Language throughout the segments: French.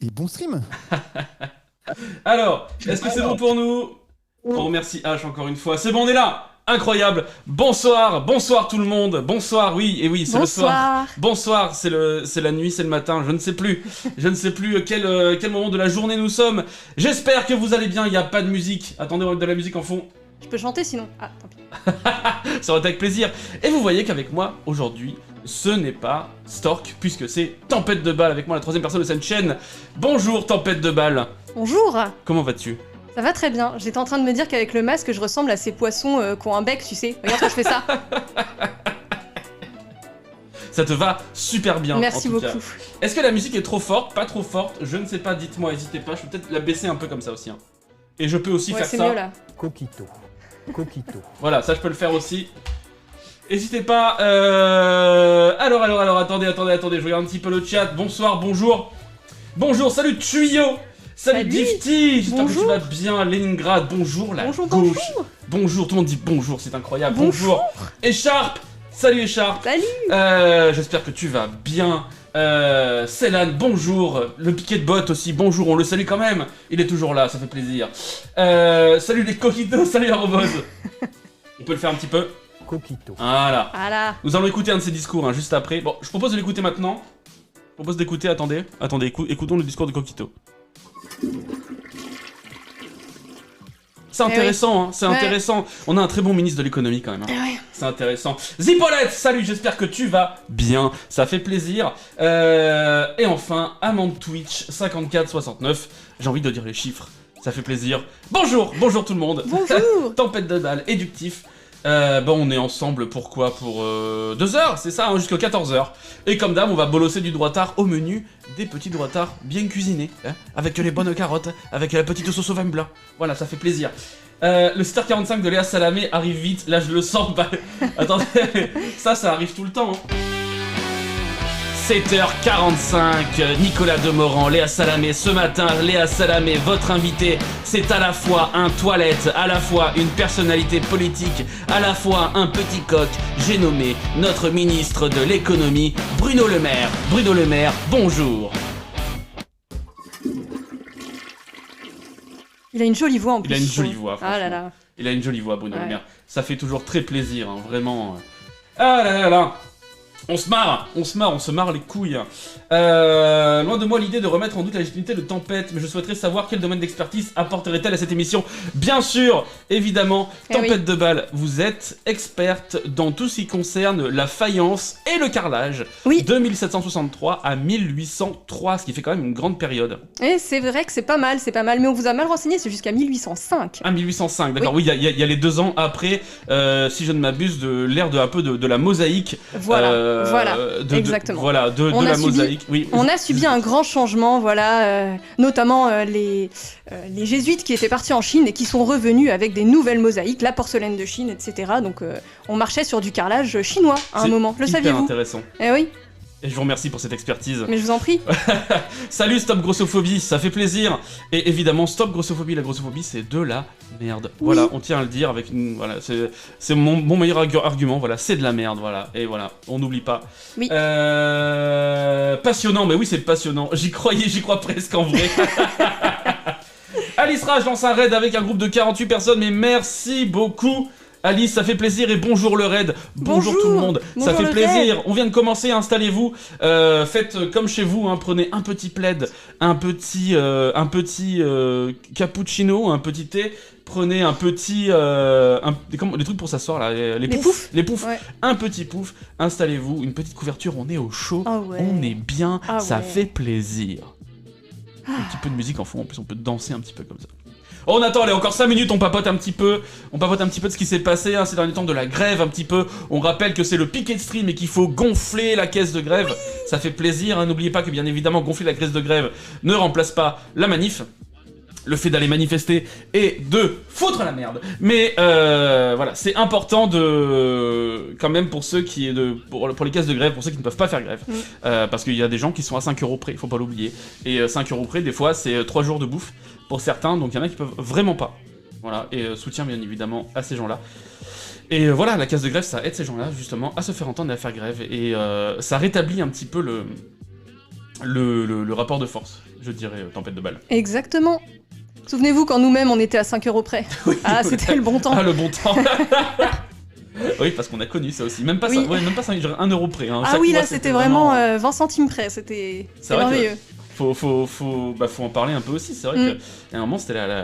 Et bon stream. Alors, est-ce que c'est bon pour nous? On remercie H encore une fois. C'est bon, on est là. Incroyable. Bonsoir tout le monde. Bonsoir, oui, et oui, c'est le soir. Bonsoir, c'est la nuit, c'est le matin, je ne sais plus. Je ne sais plus quel moment de la journée nous sommes. J'espère que vous allez bien, il n'y a pas de musique. Attendez, on va mettre de la musique en fond. Je peux chanter sinon. Ah, tant pis. Ça aurait été avec plaisir. Et vous voyez qu'avec moi, aujourd'hui, ce n'est pas Stork, puisque c'est Tempête de Balle avec moi, la troisième personne de cette chaîne. Bonjour Tempête de Balle. Bonjour. Comment vas-tu? Ça va très bien. J'étais en train de me dire qu'avec le masque, je ressemble à ces poissons qui ont un bec, tu sais. Regarde quand je fais ça. Ça te va super bien. Merci en tout beaucoup. Cas. Est-ce que la musique est trop forte? Pas trop forte? Je ne sais pas, dites-moi, n'hésitez pas. Je peux peut-être la baisser un peu comme ça aussi. Hein. Et je peux aussi faire c'est ça. Mieux, là. Coquito. Voilà, ça je peux le faire aussi. N'hésitez pas. Alors, attendez, je regarde un petit peu le chat. Bonsoir, bonjour. Bonjour, salut Tuyau. Salut Difty. J'espère que tu vas bien. Leningrad, bonjour la gauche. Bonjour, tout le monde dit bonjour, c'est incroyable. Bonjour. Écharpe. Salut Écharpe. Salut. J'espère que tu vas bien. Célan, bonjour. Le piquet de botte aussi, bonjour, on le salue quand même. Il est toujours là, ça fait plaisir. Salut les coquitos, salut la robose. On peut le faire un petit peu. Coquito. Voilà. Nous allons écouter un de ses discours hein, juste après. Bon, je propose de l'écouter maintenant. Je propose d'écouter, attendez, écoutons le discours de Coquito. C'est intéressant, hein, c'est intéressant. On a un très bon ministre de l'économie quand même. Hein. C'est intéressant. Zipolette, salut, j'espère que tu vas bien. Ça fait plaisir. Et enfin, Amande Twitch 5469. J'ai envie de dire les chiffres. Ça fait plaisir. Bonjour tout le monde. Bonjour. Tempête de balle, éductif. Bon, on est ensemble pour quoi? Pour 2 heures, c'est ça, hein, jusqu'à 14h. Et comme d'hab, on va bolosser du droitard au menu, des petits droitards bien cuisinés, hein, avec les bonnes carottes, avec la petite sauce au vin blanc. Voilà, ça fait plaisir. Le 7h45 de Léa Salamé arrive vite, là je le sens. Bah, attendez, ça arrive tout le temps. Hein. 7h45, Nicolas Demorand, Léa Salamé. Ce matin, Léa Salamé, votre invité, c'est à la fois un toilette, à la fois une personnalité politique, à la fois un petit coq. J'ai nommé notre ministre de l'économie, Bruno Le Maire. Bruno Le Maire, bonjour. Il a une jolie voix en plus. Il a une jolie voix, ah là là. Il a une jolie voix, Bruno Le Maire. Ça fait toujours très plaisir, hein, vraiment. Ah là là là. On se marre les couilles. Loin de moi l'idée de remettre en doute la légitimité de Tempête, mais je souhaiterais savoir quel domaine d'expertise apporterait-elle à cette émission. Bien sûr, évidemment, Tempête de Balle, vous êtes experte dans tout ce qui concerne la faïence et le carrelage. Oui. De 1763 à 1803, ce qui fait quand même une grande période. Et c'est vrai que c'est pas mal, mais on vous a mal renseigné, c'est jusqu'à 1805. Ah, 1805, d'accord, oui, il y a les 2 ans après, si je ne m'abuse, de l'ère de la mosaïque. Voilà, exactement. De la mosaïque. Oui. On a subi un grand changement, notamment les jésuites qui étaient partis en Chine et qui sont revenus avec des nouvelles mosaïques, la porcelaine de Chine, etc. Donc on marchait sur du carrelage chinois à un moment, le saviez-vous? C'est intéressant. Eh oui. Et je vous remercie pour cette expertise. Mais je vous en prie. Salut Stop Grossophobie, ça fait plaisir. Et évidemment, Stop Grossophobie, la grossophobie c'est de la merde. Oui. Voilà, on tient à le dire avec une... Voilà, c'est mon meilleur argument, voilà, c'est de la merde, voilà. Et voilà, on n'oublie pas. Oui. Passionnant, mais oui c'est passionnant. J'y crois presque en vrai. Alice Rage lance un raid avec un groupe de 48 personnes, mais merci beaucoup. Alice, ça fait plaisir et bonjour le raid. Bonjour tout le monde. Ça fait plaisir. On vient de commencer, installez-vous. Faites comme chez vous, hein, prenez un petit plaid, un petit cappuccino, un petit thé. Prenez un petit les trucs pour s'asseoir là, les poufs. Ouais. Un petit pouf. Installez-vous, une petite couverture. On est au chaud. On est bien. Ça fait plaisir. Un petit peu de musique en fond. En plus, on peut danser un petit peu comme ça. On attend, allez, encore 5 minutes, on papote un petit peu de ce qui s'est passé ces derniers temps, de la grève un petit peu. On rappelle que c'est le piquet de stream et qu'il faut gonfler la caisse de grève. Oui. Ça fait plaisir, hein. N'oubliez pas que bien évidemment gonfler la caisse de grève ne remplace pas la manif. Le fait d'aller manifester et de foutre la merde. Mais voilà, c'est important quand même pour ceux pour les caisses de grève, pour ceux qui ne peuvent pas faire grève. Parce qu'il y a des gens qui sont à 5 € près, il faut pas l'oublier. Et 5 € près, des fois, c'est 3 jours de bouffe pour certains, donc il y en a qui peuvent vraiment pas. Voilà, et soutien bien évidemment à ces gens-là. Et voilà, la caisse de grève, ça aide ces gens-là justement à se faire entendre et à faire grève. Et ça rétablit un petit peu le rapport de force. je dirais tempête de balles. Exactement. Souvenez-vous quand nous-mêmes on était à 5 € près. Oui, c'était le bon temps. Ah, le bon temps. Oui, parce qu'on a connu ça aussi. Même pas ça, même pas ça, je dirais 1 € près. Hein. Ah oui, là c'était vraiment 20 centimes près. C'était merveilleux. Faut en parler un peu aussi. C'est vrai qu'à un moment,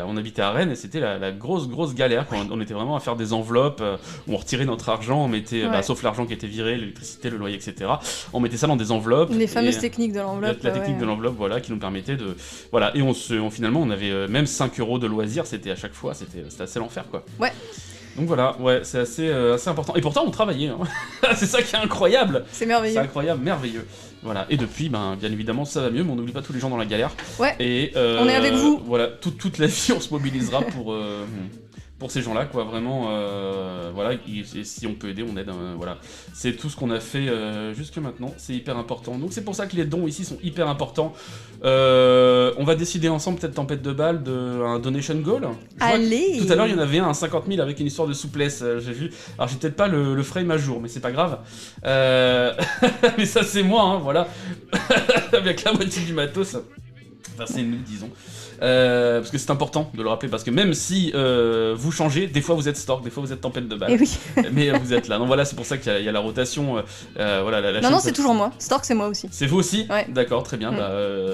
on habitait à Rennes et c'était la grosse galère. Quand on était vraiment à faire des enveloppes où on retirait notre argent, on mettait, sauf l'argent qui était viré, l'électricité, le loyer, etc. On mettait ça dans des enveloppes. Les fameuses techniques de l'enveloppe. La technique de l'enveloppe, voilà, qui nous permettait de. Voilà, et finalement, on avait même 5 € de loisirs, c'était à chaque fois, c'était assez l'enfer, quoi. Ouais. Donc voilà, c'est assez important. Et pourtant, on travaillait. Hein. C'est ça qui est incroyable. C'est merveilleux. C'est incroyable, merveilleux. Voilà. Et depuis, bien évidemment, ça va mieux, mais on n'oublie pas tous les gens dans la galère. Ouais. Et on est avec vous. Voilà, toute la vie, on se mobilisera pour ces gens-là, quoi. Vraiment, voilà. Et si on peut aider, on aide. Voilà. C'est tout ce qu'on a fait jusque maintenant. C'est hyper important. Donc c'est pour ça que les dons ici sont hyper importants. On va décider ensemble, peut-être tempête de balles, d'un donation goal. Allez. Tout à l'heure, il y en avait un à 50 000 avec une histoire de souplesse. J'ai vu. Alors j'ai peut-être pas le frame à jour, mais c'est pas grave. Mais ça c'est moi, hein, voilà. Avec la moitié du matos. Enfin c'est nous, disons. Parce que c'est important de le rappeler, parce que même si vous changez, des fois vous êtes Stork, des fois vous êtes tempête de balles. Oui. Mais vous êtes là. Donc voilà, c'est pour ça qu'il y a la rotation. Voilà, non, c'est toujours moi. Stork, c'est moi aussi. C'est vous aussi ? Ouais. D'accord, très bien.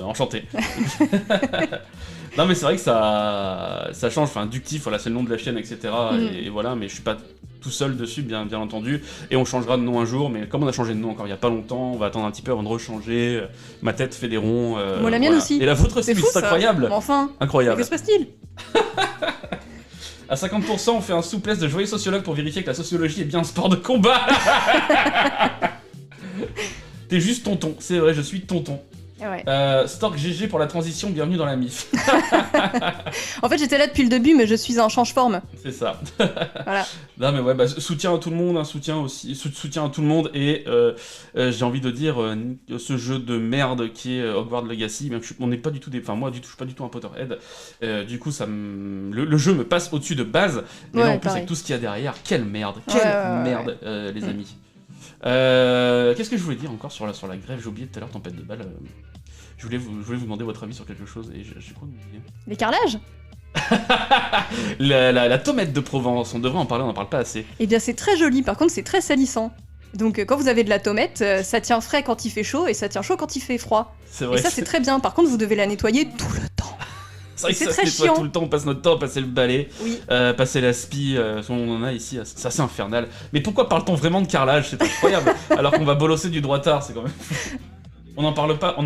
Enchanté. Non mais c'est vrai que ça change. Enfin, Ductif, voilà, c'est le nom de la chaîne, etc. Et voilà, mais je suis pas tout seul dessus, bien entendu. Et on changera de nom un jour, mais comme on a changé de nom encore il y a pas longtemps, on va attendre un petit peu avant de rechanger. Ma tête fait des ronds. Moi, la mienne aussi. Et la vôtre aussi, c'est incroyable. Enfin. Incroyable. Que se passe-t-il ? À 50%, on fait un souplesse de joyeux sociologue pour vérifier que la sociologie est bien un sport de combat. T'es juste tonton, c'est vrai, je suis tonton. Ouais. Stork GG pour la transition, bienvenue dans la MIF. En fait, j'étais là depuis le début, mais je suis en change-forme. C'est ça. Voilà. Non mais ouais, soutien à tout le monde, soutien à tout le monde, et j'ai envie de dire, ce jeu de merde qui est Hogwarts Legacy, même on n'est pas du tout moi je suis pas du tout un Potterhead, du coup le jeu me passe au-dessus de base, mais là en plus avec tout ce qu'il y a derrière, quelle merde, les amis. Qu'est-ce que je voulais dire encore sur la grève? J'ai oublié tout à l'heure, tempête de balles. Je voulais vous demander votre avis sur quelque chose, et j'ai quoi oublié. Les carrelages. la tomate de Provence, on devrait en parler, on n'en parle pas assez. Eh bien c'est très joli, par contre c'est très salissant. Donc quand vous avez de la tomate, ça tient frais quand il fait chaud et ça tient chaud quand il fait froid. C'est vrai. Et ça c'est très bien, par contre vous devez la nettoyer tout le temps. C'est vrai que ça se nettoie tout le temps, on passe notre temps à passer le balai, passer la spie, on en a ici, c'est assez infernal. Mais pourquoi parle-t-on vraiment de carrelage? C'est incroyable, alors qu'on va bolosser du droitard, c'est quand même fou. On en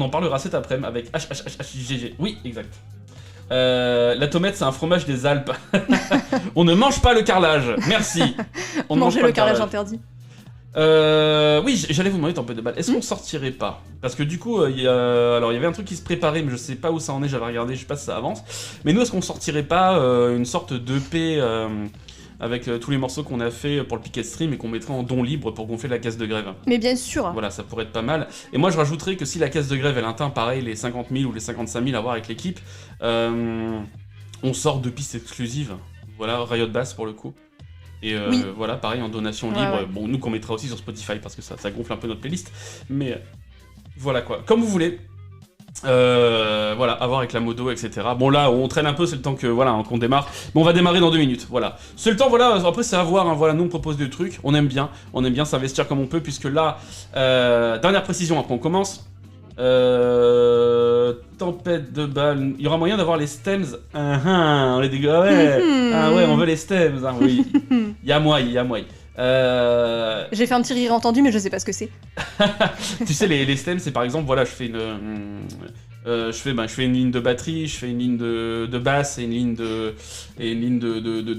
parlera cet après-midi avec HHHHGG. Oui, exact. La tomate, c'est un fromage des Alpes. On ne mange pas le carrelage, merci. On ne mange pas le carrelage interdit. Oui, j'allais vous demander tempête de balle. Est-ce qu'on sortirait pas? Parce que du coup, il y avait un truc qui se préparait, mais je sais pas où ça en est, j'avais regardé, je sais pas si ça avance. Mais nous, est-ce qu'on sortirait pas une sorte d'EP avec tous les morceaux qu'on a fait pour le Picket Stream et qu'on mettrait en don libre pour gonfler la caisse de grève? Mais bien sûr. Voilà, ça pourrait être pas mal. Et moi, je rajouterais que si la caisse de grève, elle atteint pareil les 50 000 ou les 55 000 à voir avec l'équipe, on sort de pistes exclusives. Voilà, Riot Bass pour le coup. Et voilà, pareil, en donation libre. Ouais. Bon, nous qu'on mettra aussi sur Spotify parce que ça gonfle un peu notre playlist. Mais voilà quoi, comme vous voulez. Voilà, à voir avec la modo, etc. Bon là, on traîne un peu, c'est le temps que qu'on démarre. Mais on va démarrer dans 2 minutes, voilà. C'est le temps, voilà, après c'est à voir, hein, voilà, nous on propose des trucs, on aime bien s'investir comme on peut, puisque là, dernière précision, après on commence. Tempête de balles, il y aura moyen d'avoir les stems. On les dégâts, on veut les stems, hein, oui. Il y a moyen. J'ai fait un petit rire entendu, mais je sais pas ce que c'est. Tu sais, les stems, c'est par exemple, voilà, je fais une ligne de batterie, je fais une ligne de basse et une ligne de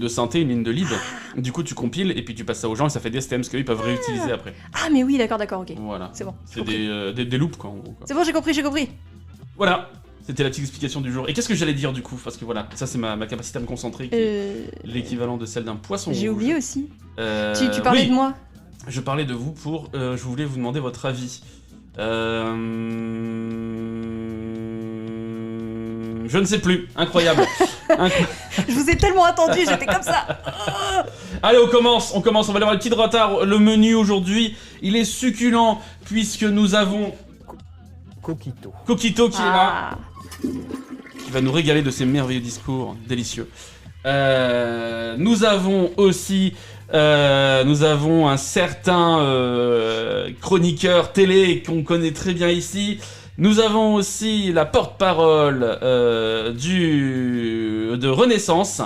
synthé, une ligne de lead. Du coup, tu compiles et puis tu passes ça aux gens et ça fait des stems qu'ils peuvent réutiliser après. Ah, mais oui, d'accord, ok. Voilà. C'est bon. C'est des loops, quoi, en gros. Quoi. C'est bon, j'ai compris. Voilà. C'était la petite explication du jour. Et qu'est-ce que j'allais dire du coup? Parce que voilà, ça c'est ma capacité à me concentrer, qui est l'équivalent de celle d'un poisson J'ai rouge. oublié aussi. Tu parlais de moi. Je parlais de vous pour... je voulais vous demander votre avis. Je ne sais plus. Incroyable. Je vous ai tellement attendu, j'étais comme ça. Allez, on commence. On va aller voir le petit retard. Le menu aujourd'hui, il est succulent puisque nous avons... Coquito. Coquito qui est là. qui va nous régaler de ses merveilleux discours délicieux. Nous avons aussi un certain chroniqueur télé qu'on connaît très bien ici. Nous avons aussi la porte-parole de Renaissance.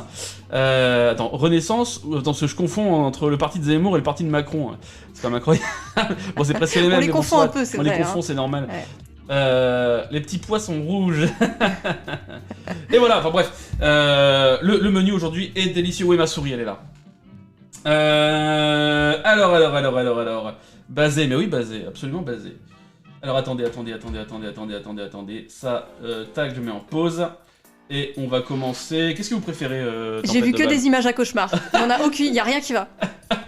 Attends, Renaissance, parce que je confonds entre le parti de Zemmour et le parti de Macron. C'est quand même incroyable. Bon, c'est presque les mêmes. On les confond un peu, c'est vrai. On les confond, c'est normal. Ouais. Les petits poissons rouges. Et voilà, enfin bref. Le menu aujourd'hui est délicieux. Oui, ma souris, elle est là. Alors. Basé, mais oui, basé, absolument basé. Alors attendez. Ça, tac, je mets en pause. Et on va commencer. Qu'est-ce que vous préférez J'ai vu que des images à cauchemar. Il n'y a rien qui va.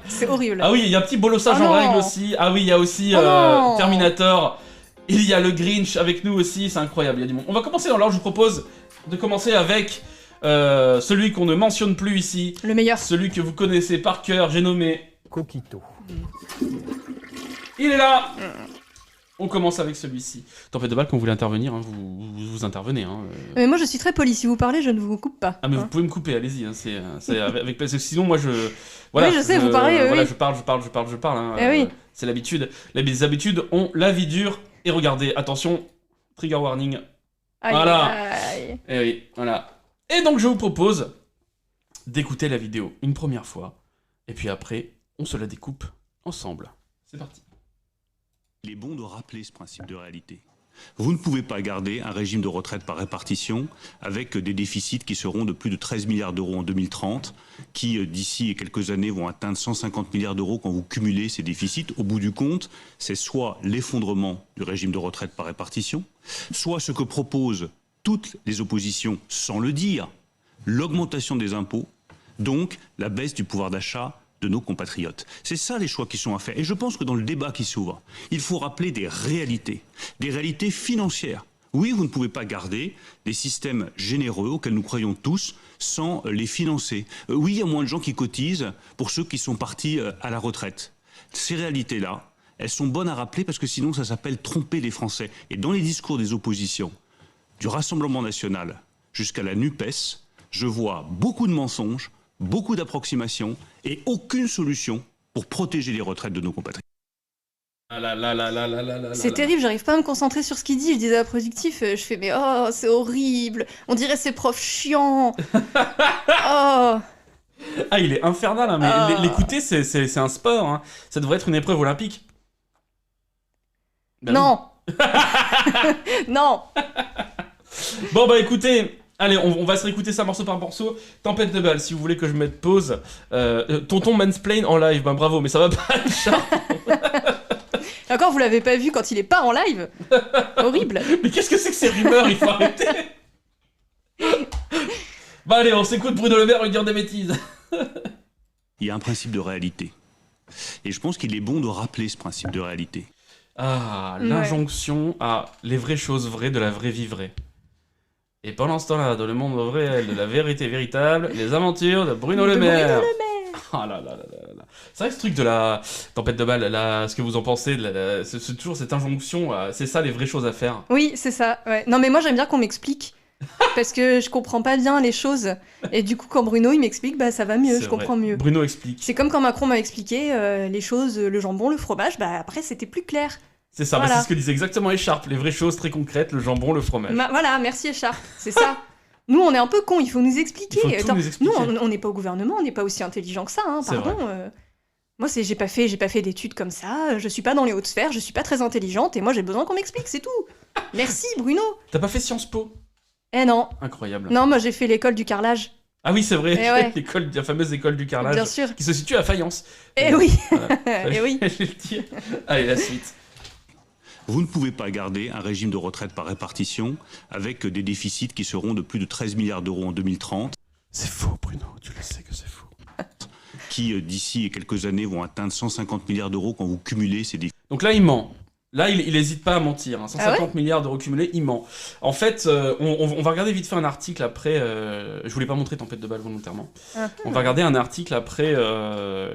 C'est horrible. Ah oui, il y a un petit bolossage en règle aussi. Ah oui, il y a aussi Terminator. Il y a le Grinch avec nous aussi. C'est incroyable, il y a du monde. On va commencer dans l'ordre. Je vous propose de commencer avec celui qu'on ne mentionne plus ici. Le meilleur. Celui que vous connaissez par cœur. J'ai nommé Coquito. Il est là. On commence avec celui-ci. Tempête de balle, quand vous voulez intervenir, hein, vous intervenez. Hein. Mais moi, je suis très poli. Si vous parlez, je ne vous coupe pas. Ah, mais vous pouvez me couper, allez-y. Hein, c'est avec parce que sinon, moi, je... Voilà, oui, je sais, vous parlez, voilà, oui. je parle. Hein, oui. C'est l'habitude. Les habitudes ont la vie dure. Et regardez, attention, trigger warning. Aïe, voilà. Aïe. Et oui, voilà. Et donc, je vous propose d'écouter la vidéo une première fois. Et puis après, on se la découpe ensemble. C'est parti. Il est bon de rappeler ce principe de réalité. Vous ne pouvez pas garder un régime de retraite par répartition avec des déficits qui seront de plus de 13 milliards d'euros en 2030, qui d'ici quelques années vont atteindre 150 milliards d'euros quand vous cumulez ces déficits. Au bout du compte, c'est soit l'effondrement du régime de retraite par répartition, soit ce que proposent toutes les oppositions sans le dire, l'augmentation des impôts, donc la baisse du pouvoir d'achat de nos compatriotes. C'est ça les choix qui sont à faire. Et je pense que dans le débat qui s'ouvre, il faut rappeler des réalités financières. Oui, vous ne pouvez pas garder des systèmes généreux auxquels nous croyons tous sans les financer. Oui, il y a moins de gens qui cotisent pour ceux qui sont partis à la retraite. Ces réalités-là, elles sont bonnes à rappeler parce que sinon ça s'appelle tromper les Français. Et dans les discours des oppositions, du Rassemblement national jusqu'à la NUPES, je vois beaucoup de mensonges, beaucoup d'approximations et aucune solution pour protéger les retraites de nos compatriotes. C'est terrible, j'arrive pas à me concentrer sur ce qu'il dit. Je disais à Productif, je fais mais oh c'est horrible, on dirait ces profs chiants. Oh. Ah, il est infernal, hein, mais l'écouter c'est un sport, hein. Ça devrait être une épreuve olympique. Ben non. Non. Bon bah écoutez, allez, on va se réécouter ça morceau par morceau. Tempête de balle, si vous voulez que je mette pause. Tonton mansplain en live, ben bravo, mais ça va pas être charmant. Encore, vous l'avez pas vu quand il est pas en live. Horrible. Mais qu'est-ce que c'est que ces rumeurs? Il faut arrêter. Bah allez, on s'écoute Bruno Le Maire lui dire des bêtises. Il y a un principe de réalité. Et je pense qu'il est bon de rappeler ce principe de réalité. Ah, l'injonction à les vraies choses vraies de la vraie vie vraie. Et pendant ce temps-là, dans le monde réel de la vérité véritable, les aventures de Bruno Le Maire. Ah là là là là là. C'est vrai que ce truc de la tempête de balle, là, ce que vous en pensez, c'est toujours cette injonction, c'est ça les vraies choses à faire. Oui, c'est ça, ouais. Non mais moi j'aime bien qu'on m'explique, parce que je comprends pas bien les choses, et du coup quand Bruno il m'explique, bah ça va mieux, je comprends mieux. Bruno explique. C'est comme quand Macron m'a expliqué les choses, le jambon, le fromage, bah après c'était plus clair. C'est ça, voilà. Bah, c'est ce que disait exactement Écharpe, les vraies choses très concrètes, le jambon, le fromage. Voilà, merci Écharpe, c'est ça. Nous, on est un peu cons, il faut nous expliquer. Nous expliquer. Nous, on n'est pas au gouvernement, on n'est pas aussi intelligent que ça, hein, pardon. Moi, j'ai pas fait d'études comme ça, je suis pas dans les hautes sphères, je suis pas très intelligente, et moi j'ai besoin qu'on m'explique, c'est tout. Merci Bruno. T'as pas fait Sciences Po? Eh non. Incroyable. Non, moi j'ai fait l'école du carrelage. Ah oui, c'est vrai, ouais. La fameuse école du carrelage. Bien sûr. Qui se situe à Fayence. Eh oui. Voilà. Eh oui. Je vais le dire. Allez, la suite. Vous ne pouvez pas garder un régime de retraite par répartition avec des déficits qui seront de plus de 13 milliards d'euros en 2030. C'est faux, Bruno, tu le sais que c'est faux. Qui, d'ici quelques années, vont atteindre 150 milliards d'euros quand vous cumulez ces déficits. Donc là, il ment. Là, il hésite pas à mentir. 150 milliards d'euros cumulés, il ment. En fait, on va regarder vite fait un article après. Je voulais pas montrer Tempête de balles volontairement. On va regarder un article après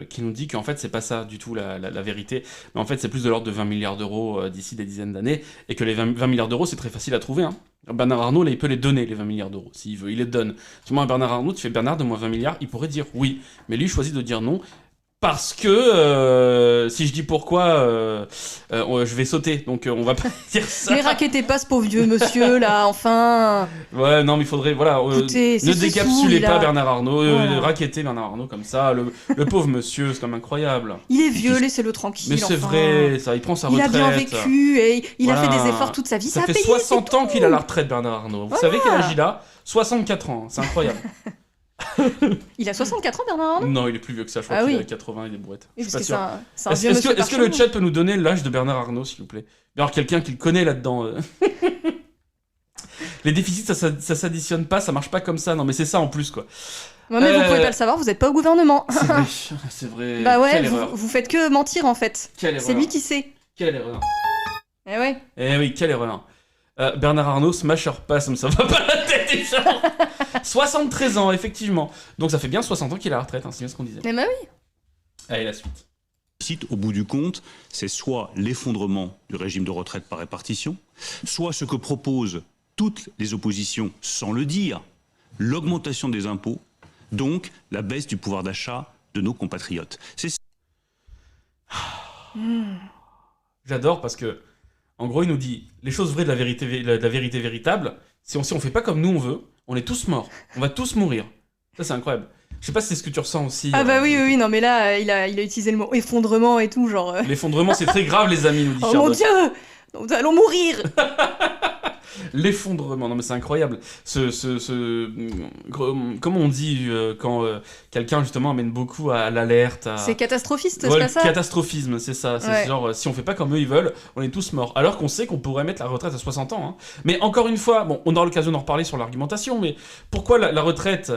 qui nous dit qu'en fait, c'est pas ça du tout la vérité. Mais en fait, c'est plus de l'ordre de 20 milliards d'euros d'ici des dizaines d'années. Et que les 20 milliards d'euros, c'est très facile à trouver. Bernard Arnault, là, il peut les donner, les 20 milliards d'euros. S'il veut, il les donne. Seulement, à Bernard Arnault, tu fais Bernard, donne-moi 20 milliards, il pourrait dire oui. Mais lui, il choisit de dire non. Parce que si je dis pourquoi, je vais sauter, donc on va pas dire ça. Mais raquettez pas ce pauvre vieux monsieur là, enfin. Ouais, non, mais il faudrait, voilà, écoutez, ne décapsulez pas Bernard Arnault, voilà. raquettez Bernard Arnault comme ça, le pauvre monsieur, c'est quand même incroyable. Il est vieux, laissez-le tranquille. Mais c'est vrai, ça, il prend sa retraite. Il a bien vécu et il a fait des efforts toute sa vie. Ça fait 60 ans qu'il a la retraite, Bernard Arnault. Vous savez quel âge il a ? 64 ans, c'est incroyable. Il a 64 ans, Bernard Arnault ? Non, il est plus vieux que ça, je crois qu'il a 80, il est bourrette. Oui, Je suis pas sûr. c'est un vieux monsieur. Est-ce que le chat peut nous donner l'âge de Bernard Arnault, s'il vous plaît ? Alors, quelqu'un qui le connaît là-dedans. Les déficits, ça s'additionne pas, ça marche pas comme ça. Non, mais c'est ça en plus, quoi. Ouais, mais vous pouvez pas le savoir, vous êtes pas au gouvernement. C'est vrai. Bah ouais, quelle erreur. vous faites que mentir, en fait. Quelle erreur. C'est lui qui sait. Quelle erreur. Eh ouais. Eh oui, quelle erreur. Bernard Arnault, smasher pass, ça va pas la tête des gens. 73 ans, effectivement. Donc ça fait bien 60 ans qu'il est à la retraite, c'est bien ce qu'on disait. Mais bah oui. Allez, la suite. Au bout du compte, c'est soit l'effondrement du régime de retraite par répartition, soit ce que proposent toutes les oppositions sans le dire, l'augmentation des impôts, donc la baisse du pouvoir d'achat de nos compatriotes. J'adore parce que, en gros, il nous dit les choses vraies de la vérité véritable. Si on fait pas comme nous on veut, on est tous morts. On va tous mourir. Ça, c'est incroyable. Je sais pas si c'est ce que tu ressens aussi. Ah bah oui, non mais là, il a utilisé le mot effondrement et tout, genre... L'effondrement, c'est très grave, les amis, nous dit Oh Charlotte. mon Dieu, nous allons mourir. L'effondrement, non mais c'est incroyable. Comment on dit quand quelqu'un justement amène beaucoup à l'alerte C'est catastrophiste, c'est pas ça ? Catastrophisme, c'est ça. C'est genre, si on fait pas comme eux ils veulent, on est tous morts. Alors qu'on sait qu'on pourrait mettre la retraite à 60 ans. Mais encore une fois, bon, on aura l'occasion d'en reparler sur l'argumentation, mais pourquoi la retraite,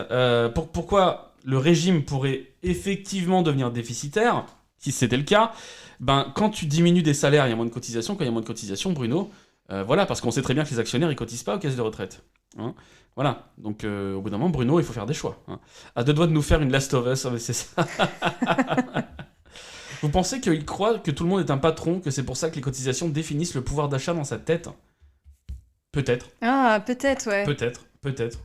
pourquoi le régime pourrait effectivement devenir déficitaire, si c'était le cas, quand tu diminues des salaires, il y a moins de cotisations. Quand il y a moins de cotisations, Bruno, voilà, parce qu'on sait très bien que les actionnaires, ils cotisent pas aux caisses de retraite. Voilà, donc au bout d'un moment, Bruno, il faut faire des choix. À deux doigts de nous faire une Last of Us, c'est ça. Vous pensez qu'il croit que tout le monde est un patron, que c'est pour ça que les cotisations définissent le pouvoir d'achat dans sa tête ? Peut-être. Ah, peut-être, ouais. Peut-être.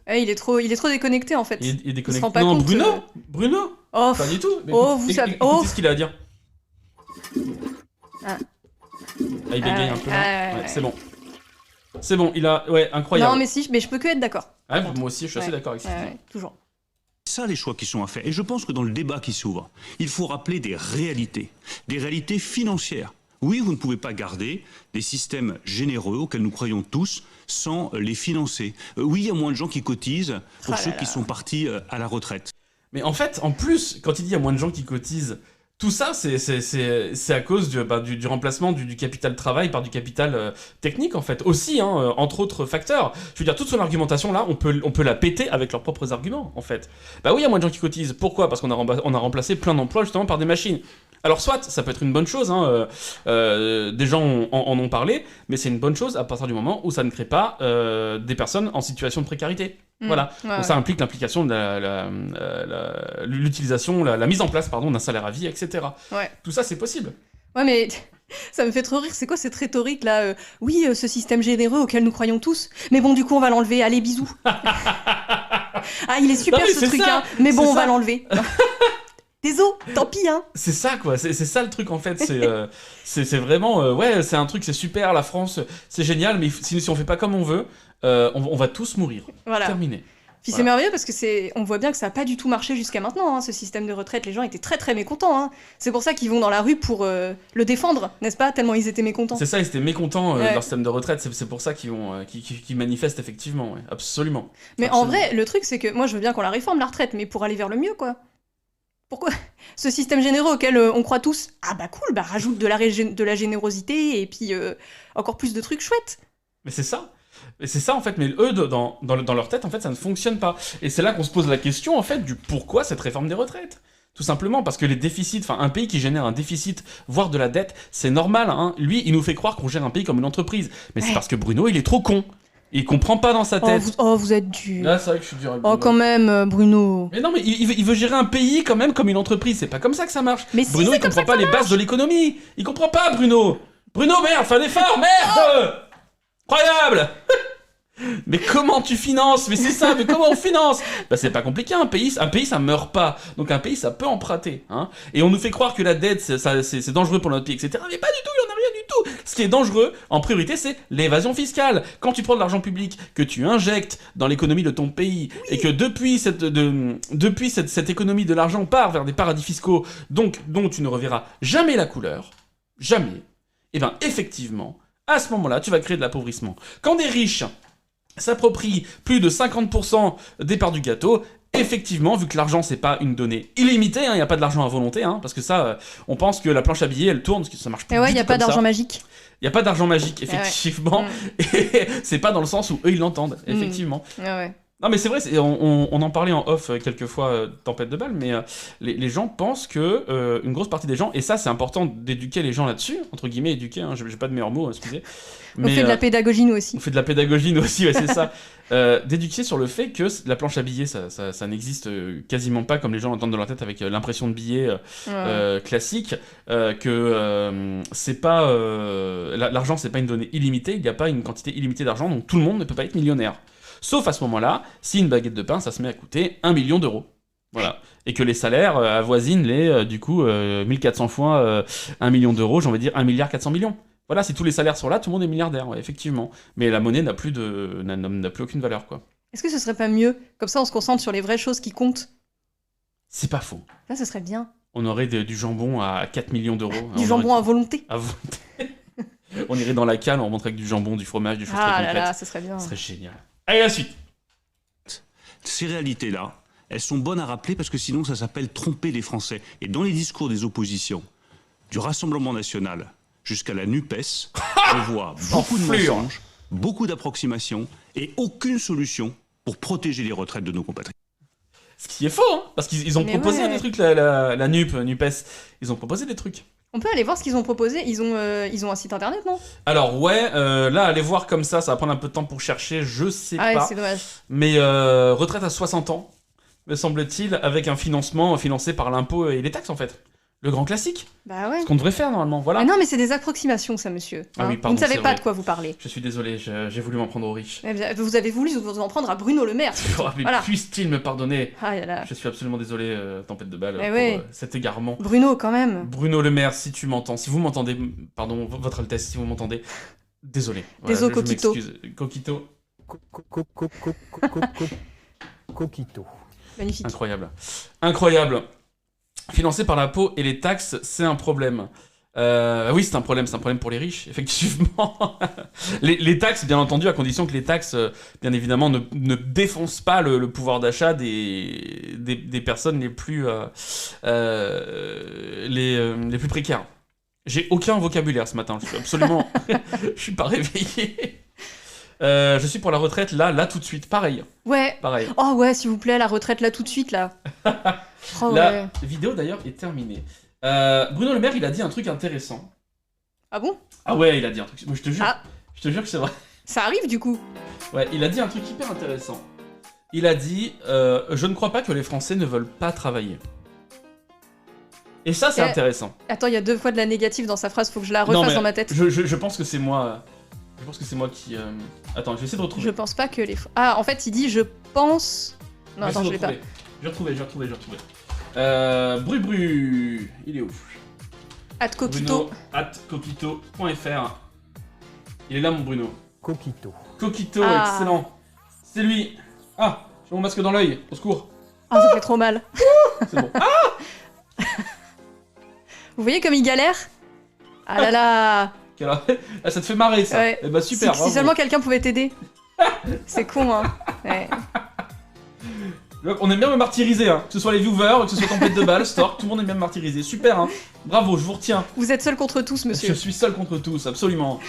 Il est trop déconnecté, en fait. Il est déconnecté. Il se rend pas compte. Bruno Oh, pas du tout. Mais vous savez... Écoutez ce qu'il a à dire. Il bégaye un peu. Ouais, c'est bon. C'est bon, il a... Ouais, incroyable. Non, mais je peux que être d'accord. Ouais, moi aussi, je suis assez d'accord avec ça. Toujours. Ça, les choix qui sont à faire. Et je pense que dans le débat qui s'ouvre, il faut rappeler des réalités financières. Oui, vous ne pouvez pas garder des systèmes généreux auxquels nous croyons tous sans les financer. Oui, il y a moins de gens qui cotisent pour ceux qui sont partis à la retraite. Mais en fait, en plus, quand il dit il y a moins de gens qui cotisent, tout ça, c'est à cause du remplacement du capital travail par du capital technique, en fait. Aussi, entre autres facteurs. Je veux dire, toute son argumentation, là, on peut la péter avec leurs propres arguments, en fait. Bah oui, il y a moins de gens qui cotisent. Pourquoi ? Parce qu'on a remplacé plein d'emplois, justement, par des machines. Alors soit, ça peut être une bonne chose, des gens en ont parlé, mais c'est une bonne chose à partir du moment où ça ne crée pas des personnes en situation de précarité. Voilà. Donc ça implique l'implication de l'utilisation, la mise en place, d'un salaire à vie, etc. Ouais. Tout ça, c'est possible. Ouais, mais ça me fait trop rire. C'est quoi cette rhétorique là Oui, ce système généreux auquel nous croyons tous. Mais bon, du coup, on va l'enlever. Allez, bisous. Il est super ce truc, mais bon, on va l'enlever. Désolé, tant pis, C'est ça, quoi. C'est ça le truc, en fait. C'est vraiment... c'est un truc, c'est super, la France, c'est génial, mais si on fait pas comme on veut, on va tous mourir. Voilà. Terminé. Puis c'est merveilleux parce que on voit bien que ça a pas du tout marché jusqu'à maintenant, ce système de retraite. Les gens étaient très très mécontents. C'est pour ça qu'ils vont dans la rue pour le défendre, n'est-ce pas ? Tellement ils étaient mécontents. C'est ça, ils étaient mécontents de leur système de retraite. C'est pour ça qu'ils manifestent, effectivement. Ouais. Absolument. Mais Absolument. En vrai, le truc, c'est que moi, je veux bien qu'on la réforme, la retraite, mais pour aller vers le mieux, quoi. Pourquoi ? Ce système généreux auquel on croit tous, cool, rajoute de la générosité et puis encore plus de trucs chouettes. Mais c'est ça. Et c'est ça, en fait, mais eux, dans leur tête, en fait, ça ne fonctionne pas. Et c'est là qu'on se pose la question, en fait, du pourquoi cette réforme des retraites. Tout simplement parce que les déficits, enfin un pays qui génère un déficit, voire de la dette, c'est normal. Hein. Lui, il nous fait croire qu'on gère un pays comme une entreprise. Mais c'est parce que Bruno, il est trop con. Il comprend pas dans sa tête. Vous êtes dur. Là, c'est vrai que je suis dur avec Bruno. Oh, quand même, Bruno. Mais non, mais il veut gérer un pays quand même comme une entreprise. C'est pas comme ça que ça marche. Mais Bruno, il comprend pas les bases de l'économie. Il comprend pas, Bruno. Bruno, merde, fais un effort, merde. Incroyable. Mais comment tu finances? Mais c'est ça, mais comment on finance? Bah c'est pas compliqué, un pays ça meurt pas. Donc un pays ça peut emprunter. Hein. Et on nous fait croire que la dette c'est dangereux pour notre pays, etc. Mais pas du tout, il y en a rien du tout. Ce qui est dangereux, en priorité, c'est l'évasion fiscale. Quand tu prends de l'argent public, que tu injectes dans l'économie de ton pays, et que depuis cette économie de l'argent part vers des paradis fiscaux, donc dont tu ne reverras jamais la couleur, jamais, et bien effectivement, à ce moment-là, tu vas créer de l'appauvrissement. Quand des riches s'approprie plus de 50% des parts du gâteau, effectivement, vu que l'argent c'est pas une donnée illimitée, il n'y a pas de l'argent à volonté, parce que ça, on pense que la planche à billets elle tourne, parce que ça marche plus. Et ouais, il n'y a pas d'argent magique. Il n'y a pas d'argent magique, effectivement, et c'est pas dans le sens où eux ils l'entendent, effectivement. Ouais. Non mais c'est vrai, on en parlait en off quelques fois, tempête de balles, mais les gens pensent que une grosse partie des gens, et ça c'est important d'éduquer les gens là-dessus, entre guillemets éduquer, j'ai pas de meilleurs mots, excusez. Mais, on fait de la pédagogie nous aussi. On fait de la pédagogie nous aussi, ouais, c'est ça. D'éduquer sur le fait que la planche à billets, ça n'existe quasiment pas comme les gens l'entendent dans leur tête avec l'impression de billets classique, que c'est pas l'argent c'est pas une donnée illimitée, il n'y a pas une quantité illimitée d'argent, donc tout le monde ne peut pas être millionnaire. Sauf à ce moment-là, si une baguette de pain, ça se met à coûter 1 million d'euros. Voilà. Et que les salaires avoisinent les, 1400 fois 1 million d'euros, j'ai envie de dire 1,4 milliard. Voilà, si tous les salaires sont là, tout le monde est milliardaire, ouais, effectivement. Mais la monnaie n'a plus aucune valeur, quoi. Est-ce que ce serait pas mieux? Comme ça, on se concentre sur les vraies choses qui comptent. C'est pas faux. Là, ce serait bien. On aurait du jambon à 4 millions d'euros. Du jambon à volonté. À volonté. On irait dans la cale, on remonterait avec du jambon, du fromage, du choses très concrètes. Ah là là, ce serait bien. Ce serait génial. Allez, la suite. Ces réalités-là, elles sont bonnes à rappeler parce que sinon ça s'appelle tromper les Français. Et dans les discours des oppositions, du Rassemblement National jusqu'à la NUPES, je vois beaucoup de mensonges, beaucoup d'approximations et aucune solution pour protéger les retraites de nos compatriotes. Ce qui est faux, parce qu'ils ont proposé des trucs, la NUPES, ils ont proposé des trucs. On peut aller voir ce qu'ils ont proposé, ils ont un site internet, non? Alors ouais, là, aller voir comme ça va prendre un peu de temps pour chercher, je sais pas. Ouais, c'est dommage. Mais retraite à 60 ans, me semble-t-il, avec un financement financé par l'impôt et les taxes, en fait. Le grand classique. Bah ouais. Ce qu'on devrait faire, normalement, voilà. Mais non, mais c'est des approximations, ça, monsieur. Ah oui, pardon, vous ne savez pas de quoi vous parlez. Je suis désolé, j'ai voulu m'en prendre aux riches. Vous avez voulu vous en prendre à Bruno Le Maire. Mais voilà. Puisse-t-il me pardonner? Ah là là. Je suis absolument désolé, tempête de balles, pour cet égarement. Bruno, quand même. Bruno Le Maire, si tu m'entends, si vous m'entendez, pardon, votre Altesse, si vous m'entendez, désolé. Désolé, Coquito. Coquito. Coquito. Magnifique. Incroyable. Financé par l'impôt et les taxes, c'est un problème. Oui, c'est un problème pour les riches, effectivement. les taxes, bien entendu, à condition que les taxes, bien évidemment, ne défoncent pas le pouvoir d'achat des personnes les plus précaires. J'ai aucun vocabulaire ce matin, je suis absolument... je suis pas réveillé. Je suis pour la retraite là tout de suite, pareil. Ouais. Pareil. Oh ouais, s'il vous plaît, la retraite là tout de suite, là. Oh, la vidéo d'ailleurs est terminée. Bruno Le Maire, il a dit un truc intéressant. Ah bon? Ah ouais, il a dit un truc. Moi, je te jure que c'est vrai. Ça arrive du coup. Ouais, il a dit un truc hyper intéressant. Il a dit je ne crois pas que les Français ne veulent pas travailler. Et ça, c'est intéressant. Attends, il y a 2 fois de la négative dans sa phrase, faut que je la refasse dans ma tête. Je pense que c'est moi. Je pense que c'est moi qui. Attends, je vais essayer de retrouver. Je pense pas que les. Ah, en fait, il dit je pense. Non, attends, je l'ai pas. Je vais retrouver. Bru, il est où? @Coquito. @coquito.fr. Il est là, mon Bruno. Coquito, excellent. C'est lui. Ah, j'ai mon masque dans l'œil. Au secours. Ah, ça fait trop mal. C'est bon. Ah, vous voyez comme il galère? Ah là là. Ah, ça te fait marrer, ça. Ouais. Eh bah super. Si seulement quelqu'un pouvait t'aider. C'est con, hein. Ouais. On aime bien me martyriser, hein. Que ce soit les viewers, que ce soit Tempête de Balles, Stork, tout le monde aime bien me martyriser. Super, hein. Bravo, je vous retiens. Vous êtes seul contre tous, monsieur. Je suis seul contre tous, absolument.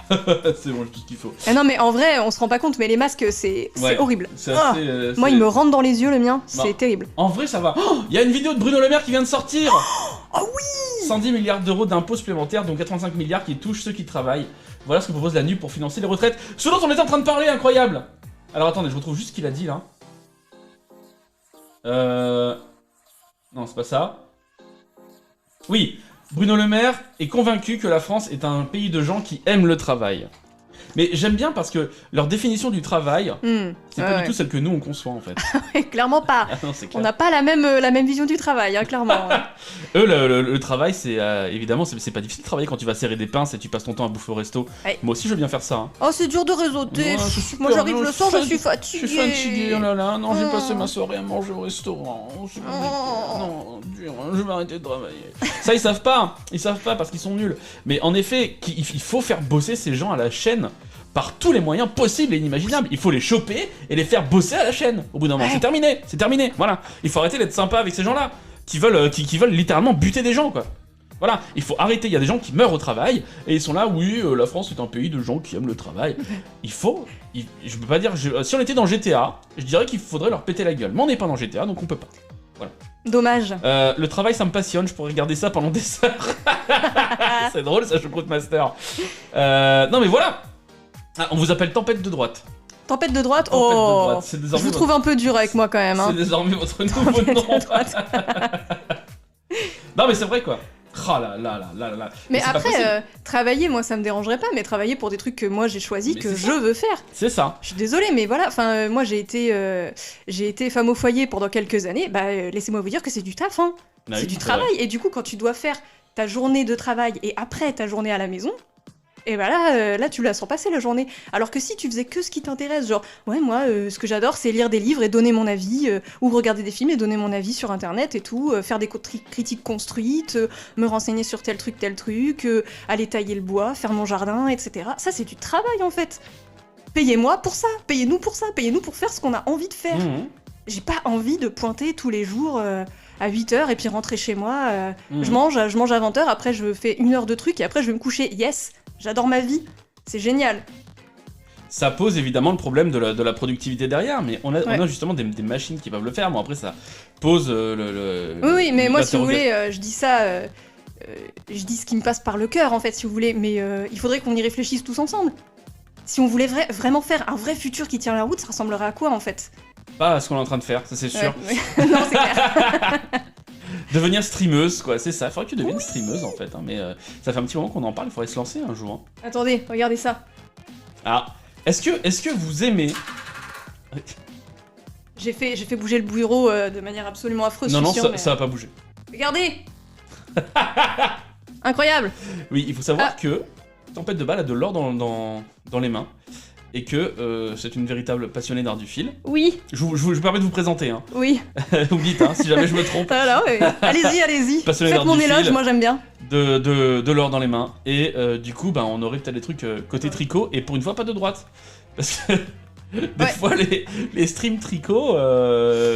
C'est bon, j'ai tout ce qu'il faut. Ah non, mais en vrai, on se rend pas compte, mais les masques, c'est horrible. C'est assez, moi, il me rentre dans les yeux, le mien. Bah, c'est terrible. En vrai, ça va. Il y a une vidéo de Bruno Le Maire qui vient de sortir. Oh oui 110 milliards d'euros d'impôts supplémentaires, dont 85 milliards qui touchent ceux qui travaillent. Voilà ce que propose la NUP pour financer les retraites. Ce dont on était en train de parler, incroyable. Alors attendez, je retrouve juste ce qu'il a dit là. Non, c'est pas ça. Oui, Bruno Le Maire est convaincu que la France est un pays de gens qui aiment le travail. Mais j'aime bien parce que leur définition du travail, c'est pas du tout celle que nous on conçoit en fait. Clairement pas. Ah non, c'est clair. On n'a pas la même vision du travail, hein, clairement. Eux, le travail, c'est évidemment, c'est pas difficile de travailler quand tu vas serrer des pinces et tu passes ton temps à bouffer au resto. Ouais. Moi aussi, je veux bien faire ça. Hein. Oh, c'est dur de réseauter. Moi, j'arrive le soir, je suis fatiguée. Je suis fatiguée, oh là là. Non, j'ai passé ma soirée à manger au restaurant. Non, dur, je vais arrêter de travailler. Ça, ils savent pas. Ils savent pas parce qu'ils sont nuls. Mais en effet, il faut faire bosser ces gens à la chaîne. Par tous les moyens possibles et inimaginables. Il faut les choper et les faire bosser à la chaîne. Au bout d'un moment, c'est terminé. Voilà. Il faut arrêter d'être sympa avec ces gens-là. Qui veulent littéralement buter des gens, quoi. Voilà. Il faut arrêter. Il y a des gens qui meurent au travail et ils sont là, oui, la France est un pays de gens qui aiment le travail. Je peux pas dire. Si on était dans GTA, je dirais qu'il faudrait leur péter la gueule. Mais on n'est pas dans GTA, donc on peut pas. Voilà. Dommage. Le travail, ça me passionne. Je pourrais regarder ça pendant des heures. C'est drôle, ça, Choucroute Master. Non, mais voilà. Ah, on vous appelle Tempête de droite. Tempête de droite. Tempête de droite. C'est Je désormais vous trouve un peu dur avec moi quand même. Hein. C'est désormais votre nouveau nom. Non mais c'est vrai quoi. Oh là là là là là. Mais après, travailler, moi ça me dérangerait pas, mais travailler pour des trucs que moi j'ai choisi, que je veux faire. C'est ça. Je suis désolée, mais voilà, enfin, moi j'ai été femme au foyer pendant quelques années, bah laissez-moi vous dire que c'est du taf, hein. Ah c'est oui, du travail, et du coup quand tu dois faire ta journée de travail et après ta journée à la maison, et bah là tu la sens passer la journée. Alors que si tu faisais que ce qui t'intéresse, genre, ouais, moi, ce que j'adore, c'est lire des livres et donner mon avis, ou regarder des films et donner mon avis sur Internet et tout, faire des critiques construites, me renseigner sur tel truc, aller tailler le bois, faire mon jardin, etc. Ça, c'est du travail, en fait. Payez-moi pour ça, payez-nous pour ça, payez-nous pour faire ce qu'on a envie de faire. J'ai pas envie de pointer tous les jours à 8h et puis rentrer chez moi. Je mange à 20h, après je fais 1 heure de trucs et après je vais me coucher. Yes, j'adore ma vie, c'est génial. Ça pose évidemment le problème de la productivité derrière, mais on a justement des machines qui peuvent le faire. Bon, après, ça pose Oui, mais moi, si vous voulez, je dis ça, je dis ce qui me passe par le cœur, en fait, si vous voulez, mais il faudrait qu'on y réfléchisse tous ensemble. Si on voulait vraiment faire un vrai futur qui tient la route, ça ressemblerait à quoi, en fait ? Pas à ce qu'on est en train de faire, ça c'est sûr. Ouais. Non, c'est clair. Devenir streameuse, quoi, c'est ça. Il faudrait que tu deviennes streameuse, en fait. Hein, mais ça fait un petit moment qu'on en parle, il faudrait se lancer un jour. Hein. Attendez, regardez ça. Ah, est-ce que vous aimez... J'ai fait bouger le bureau de manière absolument affreuse. Non, mais... ça va pas bouger. Regardez. Incroyable. Oui, il faut savoir que Tempête de Balle a de l'or dans les mains. Et que c'est une véritable passionnée d'art du fil. Oui. Je vous permets de vous présenter. Hein. Oui. Vous me dites, hein, si jamais je me trompe. Alors, oui. Allez-y. Passionnée Faites d'art mon du éloge, fil, moi j'aime bien. De l'or dans les mains. Et du coup, bah, on aurait peut-être des trucs côté tricot. Et pour une fois, pas de droite. Parce que des fois, les streams tricot,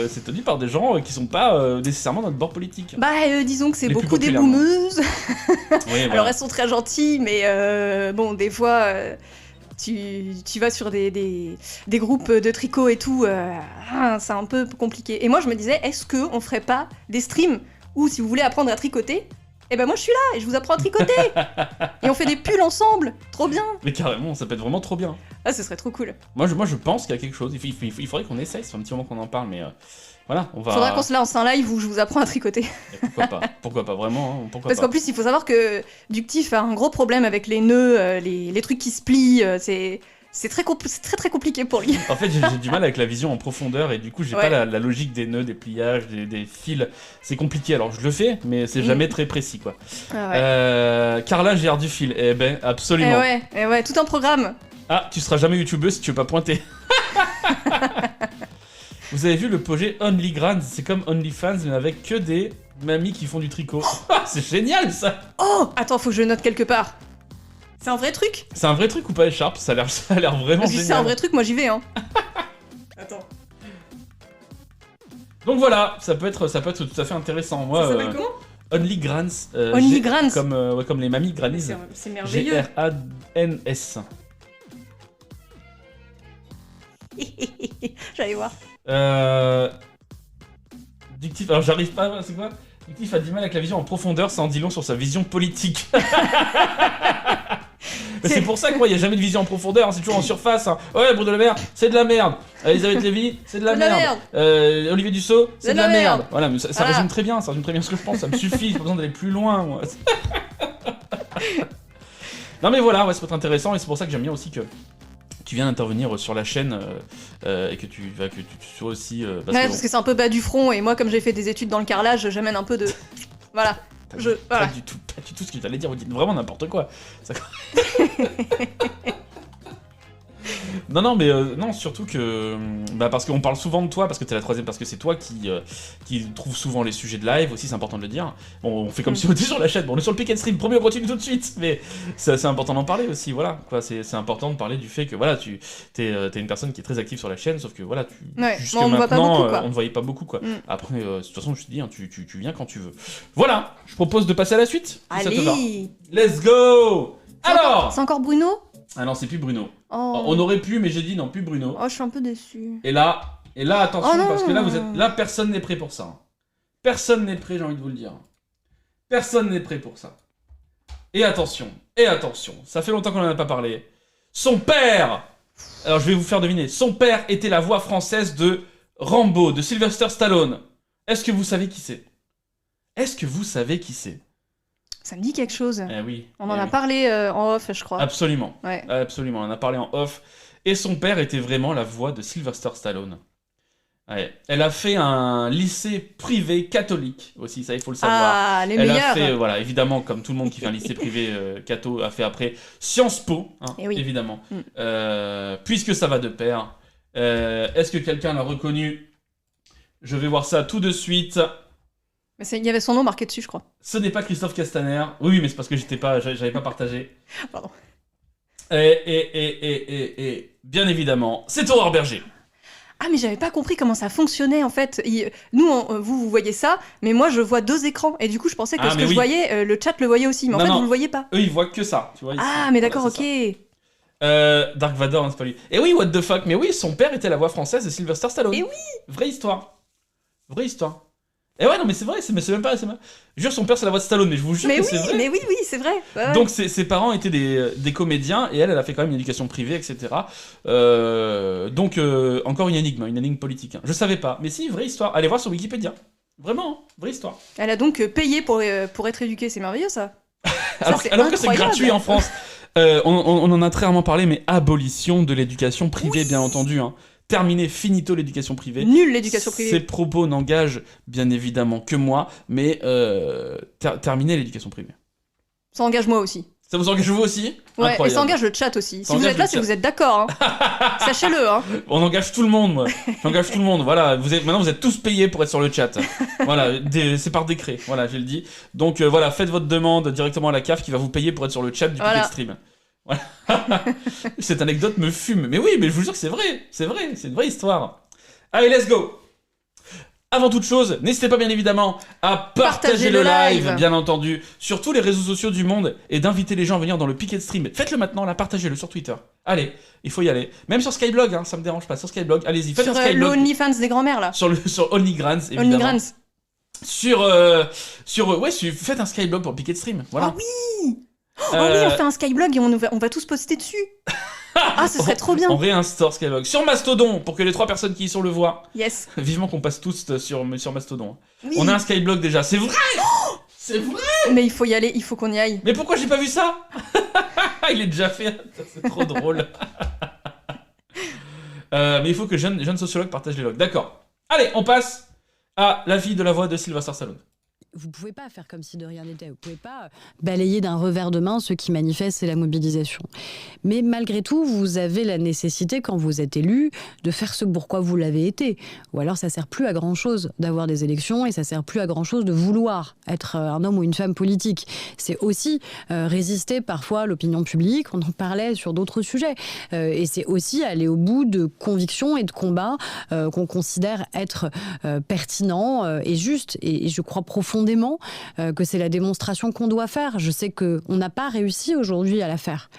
c'est tenu par des gens qui sont pas nécessairement dans notre bord politique. Bah, disons que c'est Les plus beaucoup des populairement. boomeuses. Oui, voilà. Alors, elles sont très gentilles, mais bon, des fois... Tu vas sur des groupes de tricot et tout, c'est un peu compliqué. Et moi, je me disais, est-ce qu'on ferait pas des streams où, si vous voulez apprendre à tricoter, eh ben moi, je suis là et je vous apprends à tricoter. Et on fait des pulls ensemble, trop bien. Mais carrément, ça peut être vraiment trop bien. Ah, ce serait trop cool. Moi, je pense qu'il y a quelque chose. Il faudrait qu'on essaye, c'est un petit moment qu'on en parle, mais voilà, on va... Faudra qu'on se lance un live où je vous apprends à tricoter. Pourquoi pas, vraiment, hein, Parce qu'en plus, il faut savoir que Ductif a un gros problème avec les nœuds, les trucs qui se plient, c'est très compliqué pour lui. En fait, j'ai du mal avec la vision en profondeur et du coup, j'ai pas la logique des nœuds, des pliages, des fils. C'est compliqué. Alors, je le fais, mais c'est jamais très précis, quoi. Ah ouais. Carrelage et art du fil. Eh ben, absolument. Eh ouais, tout un programme. Ah, tu seras jamais youtubeuse si tu veux pas pointer. Vous avez vu le projet OnlyGrans? C'est comme OnlyFans, mais avec que des mamies qui font du tricot. C'est génial, ça. Oh, attends, faut que je note quelque part. C'est un vrai truc? C'est un vrai truc ou pas, Écharpe? Ça a l'air vraiment génial. Si c'est un vrai truc, moi j'y vais, hein. Attends. Donc voilà, ça peut être tout à fait intéressant. Moi, ça s'appelle comment? OnlyGrans. OnlyGrans. Comme les mamies grannies. C'est merveilleux. NS. J'allais voir. Dictif, alors j'arrive pas, c'est quoi? Dictif a du mal avec la vision en profondeur, ça en dit long sur sa vision politique. Mais c'est pour ça qu'il n'y a jamais de vision en profondeur, hein, c'est toujours en surface. Hein. Ouais, Bruno Le Maire, c'est de la merde. Elisabeth Lévy, c'est de la merde. Olivier Dussault, c'est de la merde. Voilà, mais ça résume très bien, ça résume très bien ce que je pense, ça me suffit, j'ai pas besoin d'aller plus loin. Moi. Non mais voilà, ouais, ça peut être intéressant et c'est pour ça que j'aime bien aussi que tu viens d'intervenir sur la chaîne et que tu sois aussi... parce que c'est un peu bas du front et moi comme j'ai fait des études dans le carrelage, j'amène un peu de... Voilà. Pas du tout ce que j'allais dire, vous dites vraiment n'importe quoi. Ça... non, mais non, surtout que... parce qu'on parle souvent de toi, parce que t'es la troisième, parce que c'est toi qui trouve souvent les sujets de live, aussi c'est important de le dire. Bon, on fait comme si on était sur la chaîne, bon, on est sur le pick and stream, premier on continue tout de suite, mais c'est important d'en parler aussi, voilà. Quoi, c'est important de parler du fait que, voilà, t'es une personne qui est très active sur la chaîne, sauf que, voilà, on ne voit pas beaucoup, quoi. On ne voyait pas beaucoup, quoi. Après, de toute façon, je te dis, hein, tu viens quand tu veux. Voilà, je propose de passer à la suite. Allez, ça te va. Let's go. Alors c'est encore Bruno? Ah non, c'est plus Bruno. Oh. On aurait pu, mais j'ai dit non, plus Bruno. Oh, je suis un peu déçu. Et là attention, parce que là, personne n'est prêt pour ça. Personne n'est prêt, j'ai envie de vous le dire. Personne n'est prêt pour ça. Et attention, ça fait longtemps qu'on n'en a pas parlé. Son père, alors je vais vous faire deviner, son père était la voix française de Rambo, de Sylvester Stallone. Est-ce que vous savez qui c'est? Ça me dit quelque chose. Eh oui. On en a parlé en off, je crois. Absolument. Ouais. Absolument, on en a parlé en off. Et son père était vraiment la voix de Sylvester Stallone. Ouais. Elle a fait un lycée privé catholique aussi, ça il faut le savoir. Ah, les meilleurs. Elle a fait, voilà, évidemment, comme tout le monde qui fait un lycée privé catho, a fait après Sciences Po, hein, oui. évidemment. Puisque ça va de pair. Est-ce que quelqu'un l'a reconnu? Je vais voir ça tout de suite. Mais il y avait son nom marqué dessus, je crois. Ce n'est pas Christophe Castaner. Oui, mais c'est parce que j'avais pas partagé. Pardon. Et bien évidemment, c'est Aurore Berger. Ah, mais j'avais pas compris comment ça fonctionnait en fait. Vous voyez ça, mais moi je vois deux écrans. Et du coup, je pensais que je voyais, le chat le voyait aussi. Mais en fait, vous le voyez pas. Eux, ils voient que ça. Tu vois, mais d'accord, ok. Dark Vador, hein, c'est pas lui. Et oui, what the fuck. Mais oui, son père était la voix française de Sylvester Stallone. Et oui. Vraie histoire. Et ouais, non, mais c'est vrai, c'est même pas. Je jure, son père, c'est la voix de Stallone, mais je vous jure que c'est vrai. Mais oui, c'est vrai. Ouais. Donc, ses parents étaient des comédiens, et elle a fait quand même une éducation privée, etc. Donc, encore une énigme politique. Hein. Je savais pas. Mais si, vraie histoire. Allez voir sur Wikipédia. Vraiment, vraie histoire. Elle a donc payé pour être éduquée, c'est merveilleux, ça. alors que c'est gratuit en France. On en a très rarement parlé, mais abolition de l'éducation privée, bien entendu. Hein. Terminé, finito l'éducation privée. Nul l'éducation privée. Ces propos n'engagent bien évidemment que moi, mais terminé l'éducation privée. Ça engage moi aussi. Ça vous engage vous aussi? Ouais, et ça engage le chat aussi. Si vous êtes là, c'est que vous êtes d'accord. Hein. Sachez-le. Hein. On engage tout le monde, moi. J'engage tout le monde. Voilà, maintenant vous êtes tous payés pour être sur le chat. Voilà, c'est par décret. Voilà, je le dis. Donc voilà, faites votre demande directement à la CAF qui va vous payer pour être sur le chat du Public Stream. Voilà. Cette anecdote me fume. Mais oui, mais je vous jure que c'est vrai, c'est une vraie histoire. Allez, let's go. Avant toute chose, n'hésitez pas bien évidemment à partager le live, bien entendu, sur tous les réseaux sociaux du monde et d'inviter les gens à venir dans le Picket Stream. Faites-le maintenant, là, partagez-le sur Twitter. Allez, il faut y aller. Même sur Skyblog, hein, ça me dérange pas. Sur Skyblog, allez-y, faites un Skyblog. Sur l'OnlyFans des grands-mères, là. Sur OnlyGrans, évidemment. Faites un Skyblog pour Picket Stream. Voilà. Ah oui. Oh oui, on fait un Skyblog et on va tous poster dessus. Ah, ce serait trop bien. On réinstaure Skyblog. Sur Mastodon, pour que les 3 personnes qui y sont le voient. Yes. Vivement qu'on passe tous sur Mastodon. Oui. On a un Skyblog déjà, c'est vrai. C'est vrai. Mais il faut y aller, il faut qu'on y aille. Mais pourquoi j'ai pas vu ça? Il est déjà fait, c'est trop drôle. Mais il faut que jeune sociologue partage les logs. D'accord. Allez, on passe à la fille de la voix de Sylvester Stallone. Vous pouvez pas faire comme si de rien n'était. Vous pouvez pas balayer d'un revers de main ceux qui manifestent, c'est la mobilisation. Mais malgré tout, vous avez la nécessité, quand vous êtes élu, de faire ce pourquoi vous l'avez été. Ou alors ça sert plus à grand chose d'avoir des élections et ça sert plus à grand chose de vouloir être un homme ou une femme politique. C'est aussi résister parfois à l'opinion publique. On en parlait sur d'autres sujets. Et c'est aussi aller au bout de convictions et de combats qu'on considère être pertinents et justes. Et je crois profondément profondément que c'est la démonstration qu'on doit faire. Je sais qu'on n'a pas réussi aujourd'hui à la faire.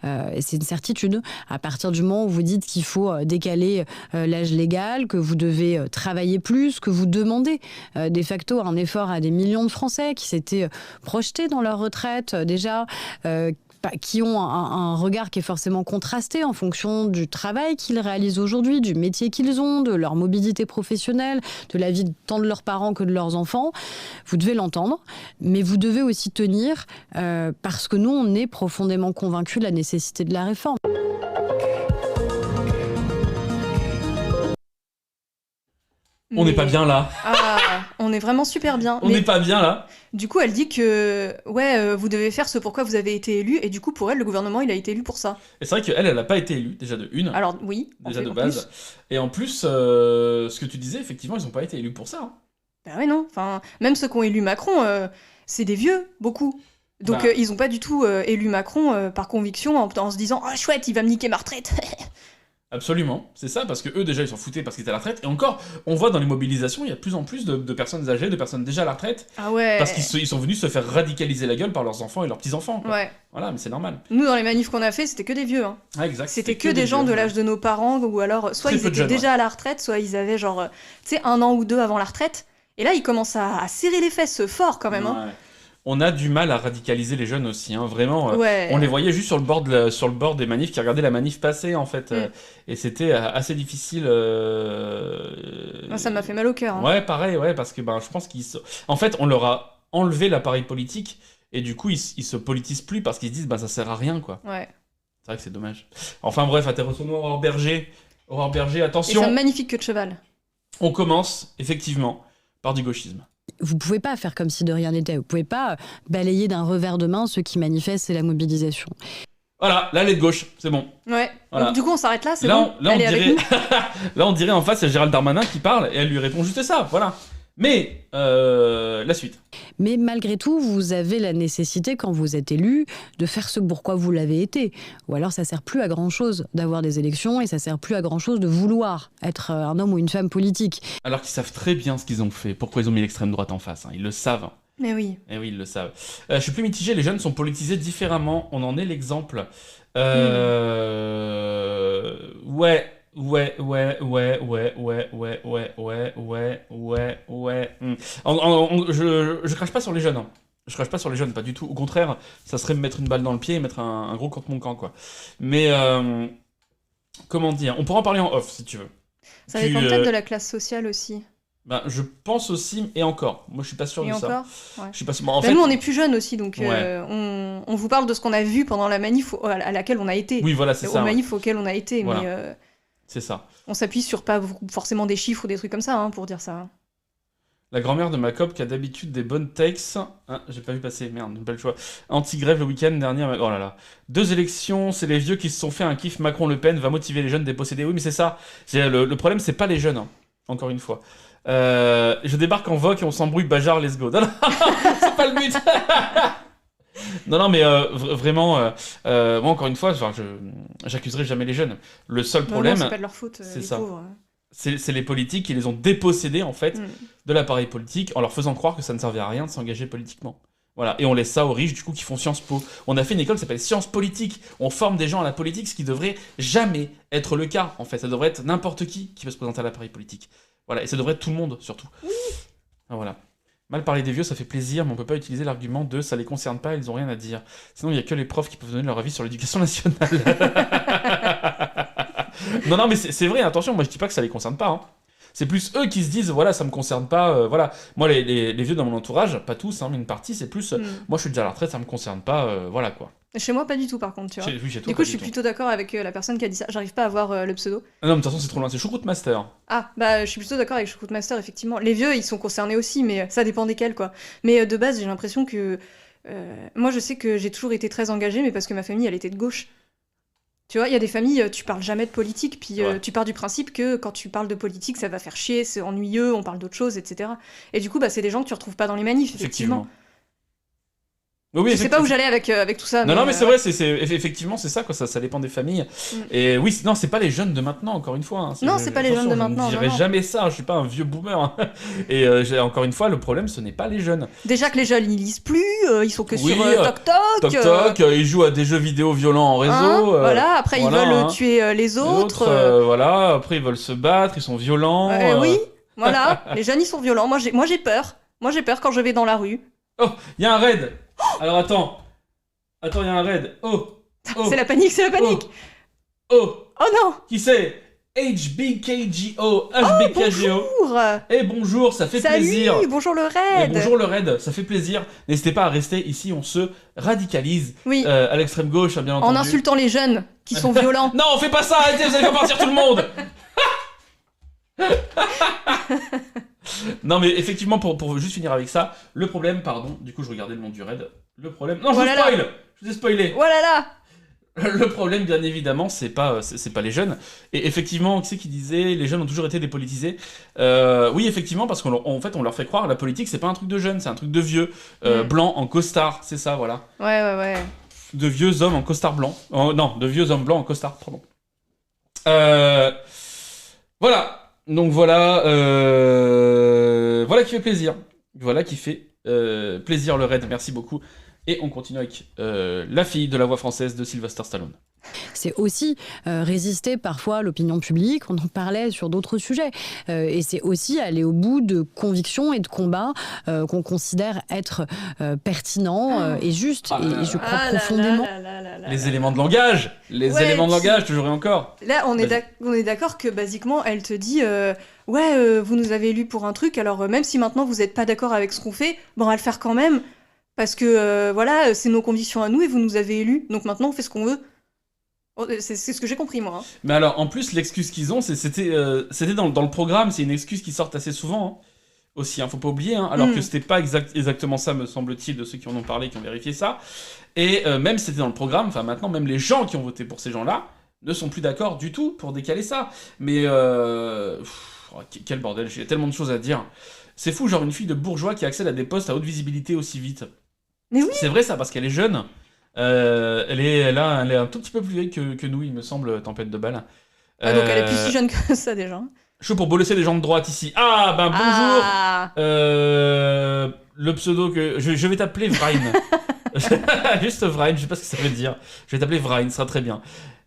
Et c'est une certitude. À partir du moment où vous dites qu'il faut décaler l'âge légal, que vous devez travailler plus, que vous demandez de facto un effort à des millions de Français qui s'étaient projetés dans leur retraite déjà, qui ont un regard qui est forcément contrasté en fonction du travail qu'ils réalisent aujourd'hui, du métier qu'ils ont, de leur mobilité professionnelle, de la vie tant de leurs parents que de leurs enfants. Vous devez l'entendre, mais vous devez aussi tenir parce que nous, on est profondément convaincus de la nécessité de la réforme. On n'est pas bien là. Ah, on est vraiment super bien. On n'est pas bien là. Du coup, elle dit que vous devez faire ce pourquoi vous avez été élu, et du coup, pour elle, le gouvernement, il a été élu pour ça. Et c'est vrai qu'elle n'a pas été élue, déjà de une. Alors oui, déjà de base. Et en plus, ce que tu disais, effectivement, ils n'ont pas été élus pour ça. Hein. Bah ouais, non. Enfin, même ceux qui ont élu Macron, c'est des vieux, beaucoup. Donc ils n'ont pas du tout élu Macron par conviction en se disant « Ah, chouette, il va me niquer ma retraite !» Absolument, c'est ça, parce que eux déjà ils s'en foutaient parce qu'ils étaient à la retraite, et encore, on voit dans les mobilisations, il y a de plus en plus de personnes âgées, de personnes déjà à la retraite, parce qu'ils sont venus se faire radicaliser la gueule par leurs enfants et leurs petits-enfants. Quoi. Ouais. Voilà, mais c'est normal. Nous, dans les manifs qu'on a fait, c'était que des vieux. Hein. Ah, exact. C'était que des gens de l'âge de nos parents, ou alors soit ils étaient déjà à la retraite, soit ils avaient genre, tu sais, 1 an ou 2 avant la retraite, et là ils commencent à serrer les fesses fort quand même. Hein. Ouais. On a du mal à radicaliser les jeunes aussi, hein, vraiment. Ouais. On les voyait juste sur le bord des manifs, qui regardaient la manif passer, en fait. Et c'était assez difficile. Ça m'a fait mal au cœur. Hein. Ouais, pareil, ouais, parce que je pense en fait, on leur a enlevé l'appareil politique, et du coup, ils se politisent plus parce qu'ils se disent, ça sert à rien, quoi. Ouais. C'est vrai que c'est dommage. Enfin bref, intéressons-nous à Aurore Berger. Aurore Berger, attention. Et c'est un magnifique queue de cheval. On commence, effectivement, par du gauchisme. Vous pouvez pas faire comme si de rien n'était. Vous pouvez pas balayer d'un revers de main ceux qui manifestent, c'est la mobilisation. Voilà, là, elle est de gauche, c'est bon. Ouais. Voilà. Donc, du coup, on s'arrête là, c'est là, bon. Elle est avec nous. Là, on dirait en face, il y a Gérald Darmanin qui parle et elle lui répond juste ça, voilà. Mais, la suite. Mais malgré tout, vous avez la nécessité, quand vous êtes élu, de faire ce pourquoi vous l'avez été. Ou alors, ça sert plus à grand-chose d'avoir des élections et ça sert plus à grand-chose de vouloir être un homme ou une femme politique. Alors qu'ils savent très bien ce qu'ils ont fait, pourquoi ils ont mis l'extrême droite en face, hein. Ils le savent. Mais oui. Eh oui, ils le savent. Je suis plus mitigé, les jeunes sont politisés différemment, on en est l'exemple. Ouais. Je crache pas sur les jeunes. Hein. Je crache pas sur les jeunes, pas du tout. Au contraire, ça serait me mettre une balle dans le pied et mettre un gros contre mon camp, quoi. Mais, comment dire, on pourra en parler en off, si tu veux. Ça dépend peut-être de la classe sociale aussi. Je pense aussi, et encore, moi je suis pas sûr de ça. Ouais. Je suis pas sûr. En fait, nous on est plus jeunes aussi, donc on vous parle de ce qu'on a vu pendant la manif à laquelle on a été. Oui, voilà, c'est ça. Aux manifs auxquelles on a été, voilà. mais c'est ça. On s'appuie sur pas forcément des chiffres ou des trucs comme ça pour dire ça. La grand-mère de ma cop qui a d'habitude des bonnes takes. J'ai pas vu passer, merde, pas le choix. Anti-grève le week-end dernier. Oh là là. 2 élections, c'est les vieux qui se sont fait un kiff. Macron-Le Pen va motiver les jeunes dépossédés. Oui, mais c'est ça. Le problème, c'est pas les jeunes, hein. Encore une fois. Je débarque en Vogue et on s'embrouille, Bajar, let's go. Non, c'est pas le but. Non, mais vraiment, moi encore une fois, j'accuserai jamais les jeunes. Le seul problème, non, c'est pas de leur faute, c'est les ça. pauvres. C'est les politiques qui les ont dépossédés en fait de l'appareil politique en leur faisant croire que ça ne servait à rien de s'engager politiquement. Voilà, et on laisse ça aux riches du coup qui font Sciences Po. On a fait une école qui s'appelle Sciences Politiques. On forme des gens à la politique, ce qui devrait jamais être le cas en fait. Ça devrait être n'importe qui peut se présenter à l'appareil politique. Voilà, et ça devrait être tout le monde surtout. Voilà. Mal parler des vieux, ça fait plaisir, mais on peut pas utiliser l'argument de ça les concerne pas, ils ont rien à dire. Sinon, il y a que les profs qui peuvent donner leur avis sur l'éducation nationale. Non, mais c'est vrai, attention, moi je dis pas que ça les concerne pas. Hein. C'est plus eux qui se disent, voilà, ça me concerne pas, voilà. Moi, les vieux dans mon entourage, pas tous, hein, mais une partie, c'est plus, moi je suis déjà à la retraite, ça me concerne pas, voilà quoi. Chez moi, pas du tout, par contre, tu vois. Chez toi, du coup, je suis plutôt d'accord avec la personne qui a dit ça. J'arrive pas à voir le pseudo. Ah non, mais de toute façon, c'est trop loin, c'est Choucroute Master. Ah, je suis plutôt d'accord avec Choucroute Master, effectivement. Les vieux, ils sont concernés aussi, mais ça dépend desquels, quoi. Mais de base, j'ai l'impression que... moi, je sais que j'ai toujours été très engagée, mais parce que ma famille, elle était de gauche. Tu vois, il y a des familles, tu parles jamais de politique, puis tu pars du principe que quand tu parles de politique, ça va faire chier, c'est ennuyeux, on parle d'autre chose, etc. Et du coup, c'est des gens que tu retrouves pas dans les manifs, effectivement. Oui, je sais pas où j'allais avec tout ça. Non, mais c'est vrai, effectivement, c'est ça, quoi. Ça dépend des familles. Et oui, non, c'est pas les jeunes de maintenant, encore une fois. Hein. Non, c'est pas les jeunes de maintenant. Je ne dirais jamais ça, je suis pas un vieux boomer. Hein. Et encore une fois, le problème, ce n'est pas les jeunes. Déjà que les jeunes, ils lisent plus, ils sont que sur TokTok. TokTok, ils jouent à des jeux vidéo violents en réseau. Voilà, après ils veulent tuer les autres. Voilà, après ils veulent se battre, ils sont violents. Oui, voilà, les jeunes, ils sont violents. Moi, j'ai peur. Moi, j'ai peur quand je vais dans la rue. Oh, il y a un raid. Alors attends, il y a un raid. Oh. C'est la panique. Oh non. Qui c'est? HBKGO. Bonjour. Bonjour, ça fait plaisir. Salut, bonjour le raid. Bonjour le raid, ça fait plaisir. N'hésitez pas à rester ici, on se radicalise. Oui. À l'extrême gauche, bien entendu. En insultant les jeunes qui sont violents. Non, fais pas ça, arrêtez, vous allez faire partir tout le monde. Non mais effectivement, pour juste finir avec ça, le problème, pardon, du coup je regardais le nom du raid. Le problème... Non, je vous ai spoilé. Voilà là. Le problème, bien évidemment, c'est pas les jeunes. Et effectivement, qui c'est qui disait les jeunes ont toujours été dépolitisés. Oui, effectivement, parce qu'en fait, on leur fait croire la politique, c'est pas un truc de jeunes, c'est un truc de vieux, blancs en costard, c'est ça, voilà. Ouais. De vieux hommes en costard blanc. Non, de vieux hommes blancs en costard, pardon. Voilà. Donc voilà qui fait plaisir. Voilà qui fait plaisir le raid. Merci beaucoup. Et on continue avec la fille de la voix française de Sylvester Stallone. C'est aussi résister parfois à l'opinion publique, on en parlait sur d'autres sujets, et c'est aussi aller au bout de convictions et de combats qu'on considère être pertinents et justes, et je crois profondément... Les éléments de langage, éléments de langage, toujours et encore. Là, on est d'accord que, basiquement, elle te dit vous nous avez élus pour un truc, alors même si maintenant vous n'êtes pas d'accord avec ce qu'on fait, on va le faire quand même, parce que c'est nos convictions à nous et vous nous avez élus, donc maintenant on fait ce qu'on veut. C'est ce que j'ai compris, moi. Hein. Mais alors, en plus, l'excuse qu'ils ont, c'était dans le programme, c'est une excuse qui sort assez souvent, hein, aussi, hein, faut pas oublier, hein, alors que c'était pas exactement ça, me semble-t-il, de ceux qui en ont parlé, qui ont vérifié ça. Et même c'était dans le programme, enfin maintenant, même les gens qui ont voté pour ces gens-là ne sont plus d'accord du tout pour décaler ça. Mais quel bordel, j'ai tellement de choses à dire. C'est fou, genre une fille de bourgeois qui accède à des postes à haute visibilité aussi vite. Mais oui. C'est vrai ça, parce qu'elle est jeune. Elle est un tout petit peu plus vieille que nous, il me semble, Tempête de Balles. Donc elle est plus si jeune que ça déjà. Chaud pour bolosser des gens de droite ici. Ah, ben bonjour. Le pseudo que... Je vais t'appeler Vrine. Juste Vrine, je sais pas ce que ça veut dire. Je vais t'appeler Vrine, ce sera très bien.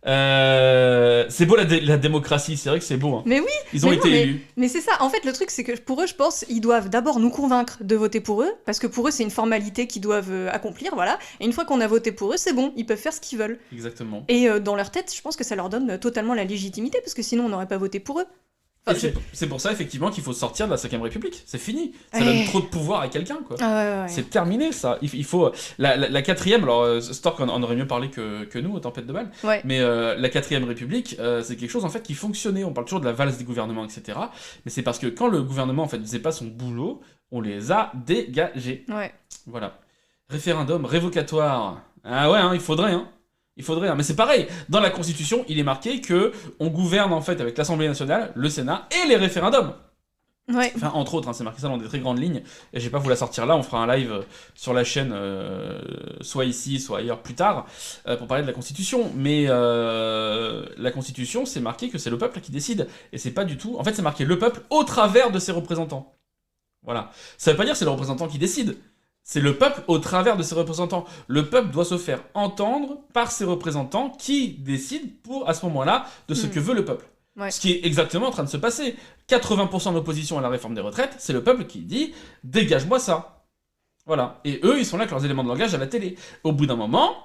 C'est beau la démocratie, c'est vrai que c'est beau. Hein. Mais oui. Ils ont été élus. Mais c'est ça. En fait, le truc, c'est que pour eux, je pense, ils doivent d'abord nous convaincre de voter pour eux, parce que pour eux, c'est une formalité qu'ils doivent accomplir, voilà. Et une fois qu'on a voté pour eux, c'est bon, ils peuvent faire ce qu'ils veulent. Exactement. Et dans leur tête, je pense que ça leur donne totalement la légitimité, parce que sinon, on n'aurait pas voté pour eux. Enfin, c'est pour ça, effectivement, qu'il faut sortir de la 5ème République. C'est fini. Ça donne trop de pouvoir à quelqu'un, quoi. Ouais. C'est terminé, ça. Il faut... La 4ème, alors Stork en aurait mieux parlé que nous, aux Tempêtes de Balles, mais la 4ème République, c'est quelque chose, en fait, qui fonctionnait. On parle toujours de la valse des gouvernements, etc. Mais c'est parce que quand le gouvernement, en fait, faisait pas son boulot, on les a dégagés. Ouais. Voilà. Référendum révocatoire. Ah ouais, hein, il faudrait, hein. Mais c'est pareil, dans la Constitution, il est marqué que on gouverne en fait avec l'Assemblée nationale, le Sénat et les référendums. Ouais. Enfin, entre autres, hein, c'est marqué ça dans des très grandes lignes, et je vais pas vous la sortir là, on fera un live sur la chaîne, soit ici, soit ailleurs plus tard, pour parler de la Constitution. Mais la Constitution, c'est marqué que c'est le peuple qui décide, et c'est pas du tout... En fait, c'est marqué le peuple au travers de ses représentants. Voilà. Ça veut pas dire que c'est le représentant qui décide. C'est le peuple au travers de ses représentants. Le peuple doit se faire entendre par ses représentants qui décident à ce moment-là, de ce que veut le peuple. Ouais. Ce qui est exactement en train de se passer. 80% d'opposition à la réforme des retraites, c'est le peuple qui dit « dégage-moi ça ». Voilà. Et eux, ils sont là avec leurs éléments de langage à la télé. Au bout d'un moment,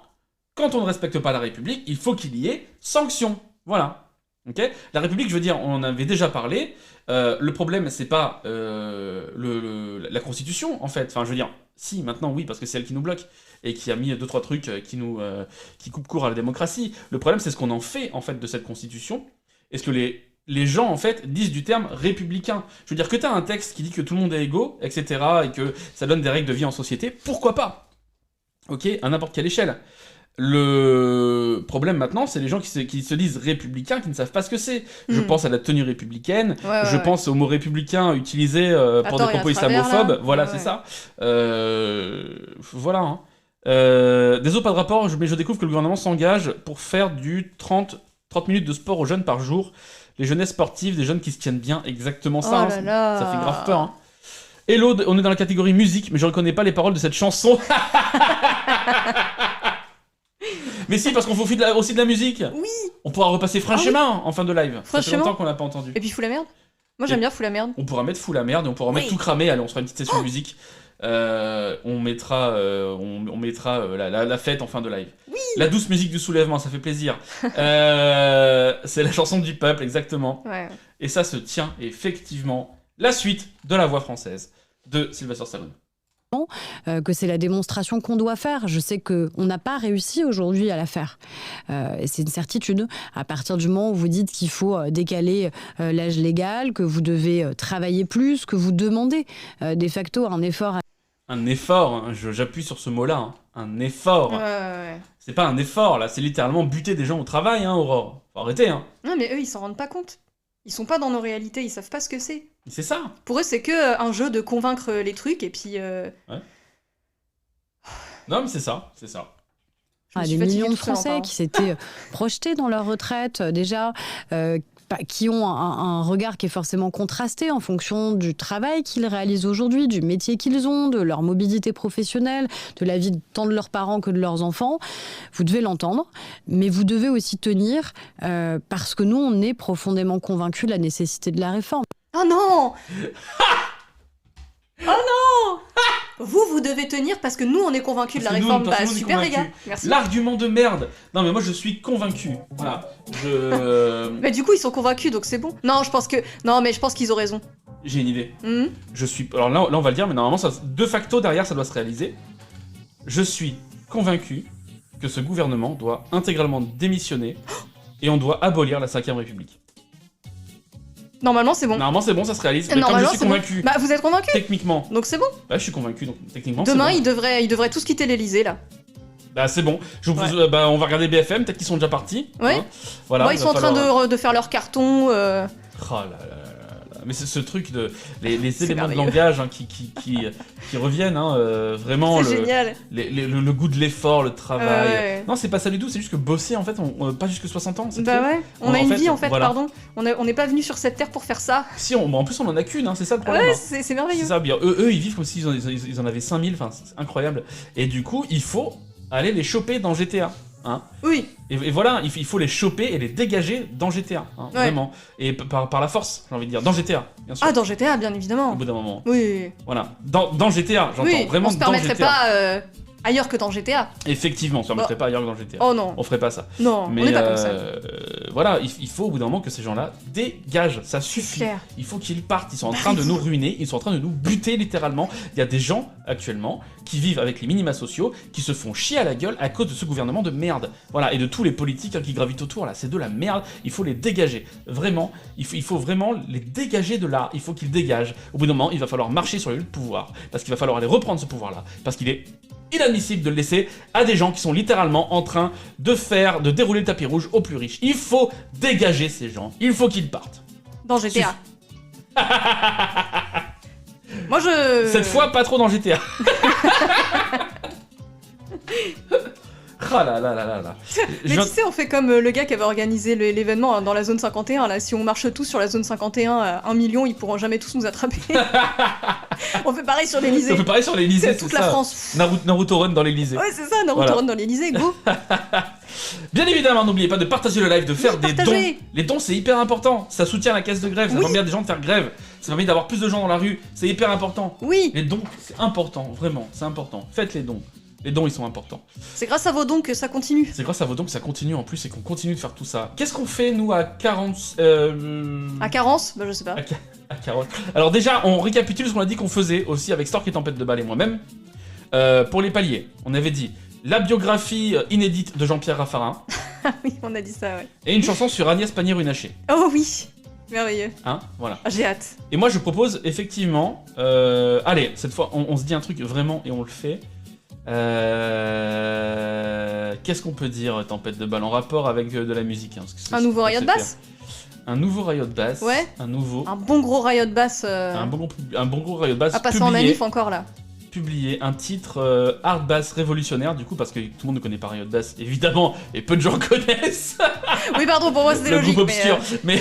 quand on ne respecte pas la République, il faut qu'il y ait sanction. Voilà. Okay, la République, je veux dire, on en avait déjà parlé. Le problème, c'est pas la Constitution, en fait. Enfin, je veux dire, si, maintenant, oui, parce que c'est elle qui nous bloque et qui a mis 2-3 trucs qui coupent court à la démocratie. Le problème, c'est ce qu'on en fait, en fait, de cette Constitution. Est-ce que les gens, en fait, disent du terme républicain. Je veux dire, que t'as un texte qui dit que tout le monde est égaux, etc., et que ça donne des règles de vie en société, pourquoi pas? Ok, à n'importe quelle échelle. Le problème maintenant, c'est les gens qui se disent républicains, qui ne savent pas ce que c'est. Je pense à la tenue républicaine, je pense au mot républicain utilisé pour des propos islamophobes. Voilà, c'est ça. Voilà. Hein. Désolé, pas de rapport, mais je découvre que le gouvernement s'engage pour faire du 30 minutes de sport aux jeunes par jour. Les jeunesses sportives, des jeunes qui se tiennent bien, exactement ça. Oh là là. Ça fait grave peur. Hein. Hello, on est dans la catégorie musique, mais je reconnais pas les paroles de cette chanson. Mais si, parce qu'on fait aussi de la musique. Oui. On pourra repasser Frein Chemin en fin de live. Ça fait longtemps qu'on l'a pas entendu. Et puis Fou la merde. Moi j'aime bien Fou la merde. On pourra mettre Fou la merde et on pourra mettre tout cramer. Allez, on se fera une petite session musique. On mettra la fête en fin de live. Oui. La douce musique du soulèvement, ça fait plaisir. C'est la chanson du peuple, exactement. Ouais. Et ça se tient effectivement la suite de la voix française de Sylvester Stallone. Que c'est la démonstration qu'on doit faire. Je sais qu'on n'a pas réussi aujourd'hui à la faire. Et c'est une certitude. À partir du moment où vous dites qu'il faut décaler l'âge légal, que vous devez travailler plus, que vous demandez de facto un effort. Un effort, hein, j'appuie sur ce mot-là, hein. Un effort. Ouais. C'est pas un effort, là, c'est littéralement buter des gens au travail, hein, Aurore. Faut arrêter, hein. Non, mais eux, ils s'en rendent pas compte. Ils sont pas dans nos réalités, ils savent pas ce que c'est. C'est ça. Pour eux, c'est que un jeu de convaincre les trucs, et puis... Ouais. Non, mais c'est ça. Des millions de Français qui s'étaient projetés dans leur retraite, déjà... qui ont un regard qui est forcément contrasté en fonction du travail qu'ils réalisent aujourd'hui, du métier qu'ils ont, de leur mobilité professionnelle, de la vie tant de leurs parents que de leurs enfants. Vous devez l'entendre, mais vous devez aussi tenir parce que nous, on est profondément convaincus de la nécessité de la réforme. Oh non. Oh non. Vous devez tenir parce que nous, on est convaincus de la réforme. Bah super les gars, merci. L'argument de merde. Non mais moi je suis convaincu. Voilà. Mais du coup ils sont convaincus donc c'est bon. Non mais je pense qu'ils ont raison. J'ai une idée. Mmh. Alors là on va le dire, mais normalement de facto derrière ça doit se réaliser. Je suis convaincu que ce gouvernement doit intégralement démissionner et on doit abolir la 5ème République. Normalement c'est bon. Normalement c'est bon, ça se réalise. Mais comme je suis convaincu. Bon. Bah vous êtes convaincu. Techniquement. Donc c'est bon. Bah je suis convaincu, donc techniquement. Demain c'est bon. ils devraient tous quitter l'Elysée là. Bah c'est bon. On va regarder BFM, peut-être qu'ils sont déjà partis. Ouais. Hein. Voilà. Bon, ils sont en train de faire leur carton. Oh là là. Mais c'est ce truc de les éléments de langage hein, qui reviennent, hein, vraiment c'est génial. Le goût de l'effort, le travail. Ouais. Non, c'est pas ça du tout, c'est juste que bosser en fait, pas jusque 60 ans. C'est bah trop. Ouais, on a une vie en fait, voilà. pardon. On n'est pas venu sur cette terre pour faire ça. Si, en plus on en a qu'une, hein, c'est ça le problème. Ouais, hein. c'est merveilleux. C'est ça, bien. Eux, ils vivent comme s'ils en avaient 5000, enfin c'est incroyable. Et du coup, il faut aller les choper dans GTA. Hein. Oui. Et voilà, il faut les choper et les dégager dans GTA, hein, ouais. Vraiment. Et par la force, j'ai envie de dire, dans GTA, bien sûr. Ah, dans GTA, bien évidemment. Au bout d'un moment. Oui. Voilà, dans GTA, j'entends oui, vraiment on se permettrait GTA. pas ailleurs que dans GTA. Effectivement, on se permettrait pas ailleurs que dans GTA. Oh non. On ferait pas ça. Non, mais on n'est pas comme ça. Voilà, il faut au bout d'un moment que ces gens-là dégagent, ça suffit. Clair. Il faut qu'ils partent, ils sont en train de nous ruiner, ils sont en train de nous buter littéralement. Il y a des gens actuellement qui vivent avec les minima sociaux, qui se font chier à la gueule à cause de ce gouvernement de merde. Voilà, et de tous les politiques hein, qui gravitent autour là, c'est de la merde, il faut les dégager. Vraiment, il faut vraiment les dégager de là, il faut qu'ils dégagent. Au bout d'un moment, il va falloir marcher sur les lieux de pouvoir, parce qu'il va falloir aller reprendre ce pouvoir-là, parce qu'il est inadmissible de le laisser à des gens qui sont littéralement en train de dérouler le tapis rouge aux plus riches. Il faut dégager ces gens, il faut qu'ils partent. Dans GTA. Moi je... Cette fois, pas trop dans GTA. Ah là là là là là. Mais tu sais, on fait comme le gars qui avait organisé l'événement hein, dans la zone 51. Là, si on marche tous sur la zone 51 à 1 million, ils pourront jamais tous nous attraper. On fait pareil sur l'Elysée. On fait pareil sur l'Elysée, c'est toute la France. Naruto Run dans l'Elysée. Ouais, c'est ça, Naruto Run dans l'Elysée, go. Bien évidemment, n'oubliez pas de partager le live, de faire des dons. Les dons, c'est hyper important. Ça soutient la caisse de grève, ça permet à des gens de faire grève. Ça permet d'avoir plus de gens dans la rue. C'est hyper important. Oui. Les dons, c'est important, vraiment, c'est important. Faites les dons. Les dons, ils sont importants. C'est grâce à vos dons que ça continue. C'est grâce à vos dons que ça continue en plus et qu'on continue de faire tout ça. Qu'est-ce qu'on fait, nous, à 40... À Carence ? Bah, je sais pas. À 40. Alors déjà, on récapitule ce qu'on a dit qu'on faisait aussi avec Stork et Tempête de Balles et moi-même. Pour les paliers, on avait dit la biographie inédite de Jean-Pierre Raffarin. Oui, on a dit ça, ouais. Et une chanson sur Agnès Pannier-Runacher. Oh oui, merveilleux. Hein, voilà. Ah, j'ai hâte. Et moi, je propose effectivement... allez, cette fois, on se dit un truc vraiment et on le fait. Qu'est-ce qu'on peut dire, Tempête de Balles, en rapport avec de la musique hein, un nouveau Riot Bass. Un nouveau Riot Bass. Ouais. Un nouveau. Un bon gros Riot Bass. Un bon gros Riot Bass. À passer en manif encore là. publié un titre hard bass révolutionnaire, du coup, parce que tout le monde ne connaît pas Riot Bass, évidemment, et peu de gens connaissent. Oui, pardon, pour moi c'était logique. Le groupe obscur. Mais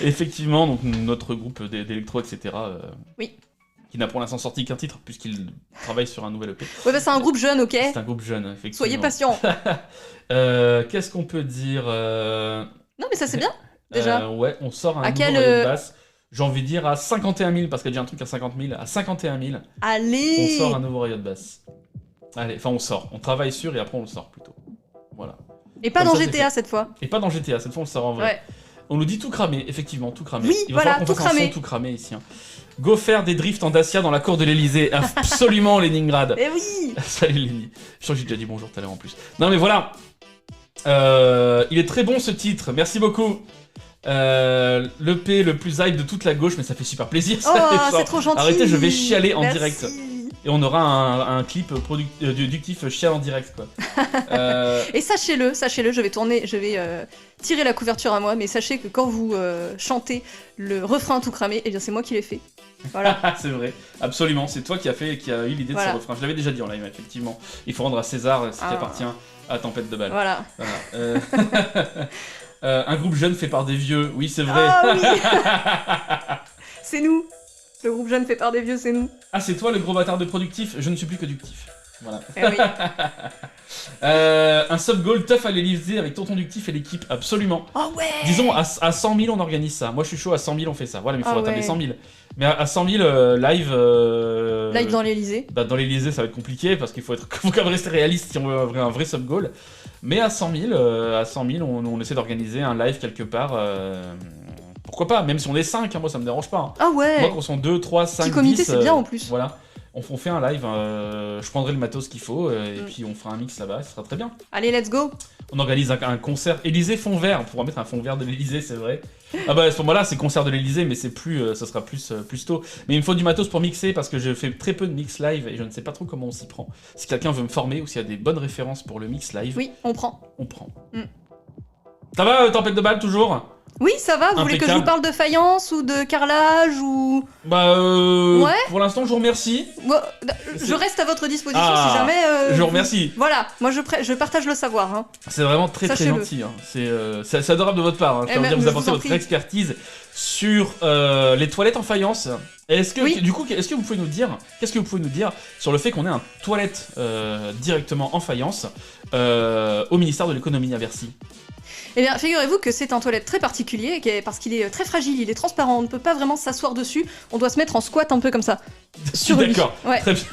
effectivement, donc notre groupe d'électro, etc. Oui. Qui n'a pour l'instant sorti qu'un titre, puisqu'il travaille sur un nouvel EP. Ouais, bah c'est un groupe jeune, ok. C'est un groupe jeune, effectivement. Soyez patients. Qu'est-ce qu'on peut dire Non, mais ça c'est bien, déjà. Ouais, on sort un nouveau Riot Bass. J'ai envie de dire à 51 000, parce qu'il y a déjà un truc à 50 000. À 51 000, allez, on sort un nouveau Riot Bass. Allez, enfin on sort. On travaille sur et après on le sort plutôt. Voilà. Et pas dans GTA cette fois. Et pas dans GTA, cette fois on le sort en vrai. Ouais. On nous dit tout cramer, effectivement, tout cramer. Oui, il va falloir qu'on fasse un son tout cramé ici. Hein. Go faire des drifts en Dacia dans la cour de l'Elysée. Absolument, Leningrad. Eh oui. Salut Lenny. Je crois que j'ai déjà dit bonjour tout à l'heure en plus. Non mais voilà. Il est très bon ce titre, merci beaucoup. L'EP le plus hype de toute la gauche, mais ça fait super plaisir. Oh, c'est trop gentil. Arrêtez, je vais chialer en merci. direct. Et on aura un clip productif chial en direct, quoi. Et sachez-le, je vais tirer la couverture à moi, mais sachez que quand vous chantez le refrain tout cramé, eh bien c'est moi qui l'ai fait. Voilà. C'est vrai, absolument, c'est toi qui as eu l'idée de ce refrain. Je l'avais déjà dit en live, effectivement. Il faut rendre à César ce qui appartient à Tempête de Balles. Voilà. Un groupe jeune fait par des vieux, oui c'est vrai. Ah oui. C'est nous. Le groupe jeune fait par des vieux, c'est nous. Ah, c'est toi le gros bâtard de productif? Je ne suis plus que ductif. Voilà. Eh oui. Un sub-goal tough à l'Elysée avec Tonton Ductif et l'équipe, absolument. Oh ouais. Disons, à 100 000, on organise ça. Moi, je suis chaud, à 100 000, on fait ça. Voilà, mais il faudra tabler 100 000. Mais à 100 000, live... live dans l'Elysée. Bah, dans l'Elysée, ça va être compliqué, parce qu'il faut quand même rester réaliste si on veut un vrai sub-goal. Mais à 100 000, on essaie d'organiser un live quelque part... Pourquoi pas, même si on est 5, hein, moi ça me dérange pas. Hein. Ah ouais. Moi quand on sont 2, 3, 5, 10... Petit comité, c'est bien en plus. Voilà, on fait un live, je prendrai le matos qu'il faut, et puis on fera un mix là-bas, ça sera très bien. Allez, let's go. On organise un concert Élysée fond vert, on pourra mettre un fond vert de l'Élysée, c'est vrai. Ah bah à ce moment-là, c'est concert de l'Élysée, mais c'est plus, ça sera plus tôt. Mais il me faut du matos pour mixer, parce que je fais très peu de mix live, et je ne sais pas trop comment on s'y prend. Si quelqu'un veut me former, ou s'il y a des bonnes références pour le mix live... Oui, on prend. Ça va, Tempête de Balles, toujours ? Oui, ça va, vous voulez que je vous parle de faïence ou de carrelage ou... Bah ouais. Pour l'instant je vous remercie. Je reste à votre disposition si jamais... Je vous remercie. Voilà, moi je partage le savoir. Hein. C'est vraiment très gentil. Hein. C'est adorable de votre part. Hein. Je tiens à dire, vous apportez votre expertise sur les toilettes en faïence. Est-ce que, du coup, qu'est-ce que vous pouvez nous dire sur le fait qu'on ait un toilette directement en faïence au ministère de l'économie à Bercy? Eh bien, figurez-vous que c'est un toilette très particulier, parce qu'il est très fragile, il est transparent, on ne peut pas vraiment s'asseoir dessus, on doit se mettre en squat un peu comme ça. Sur lui. D'accord, ouais. Très bien.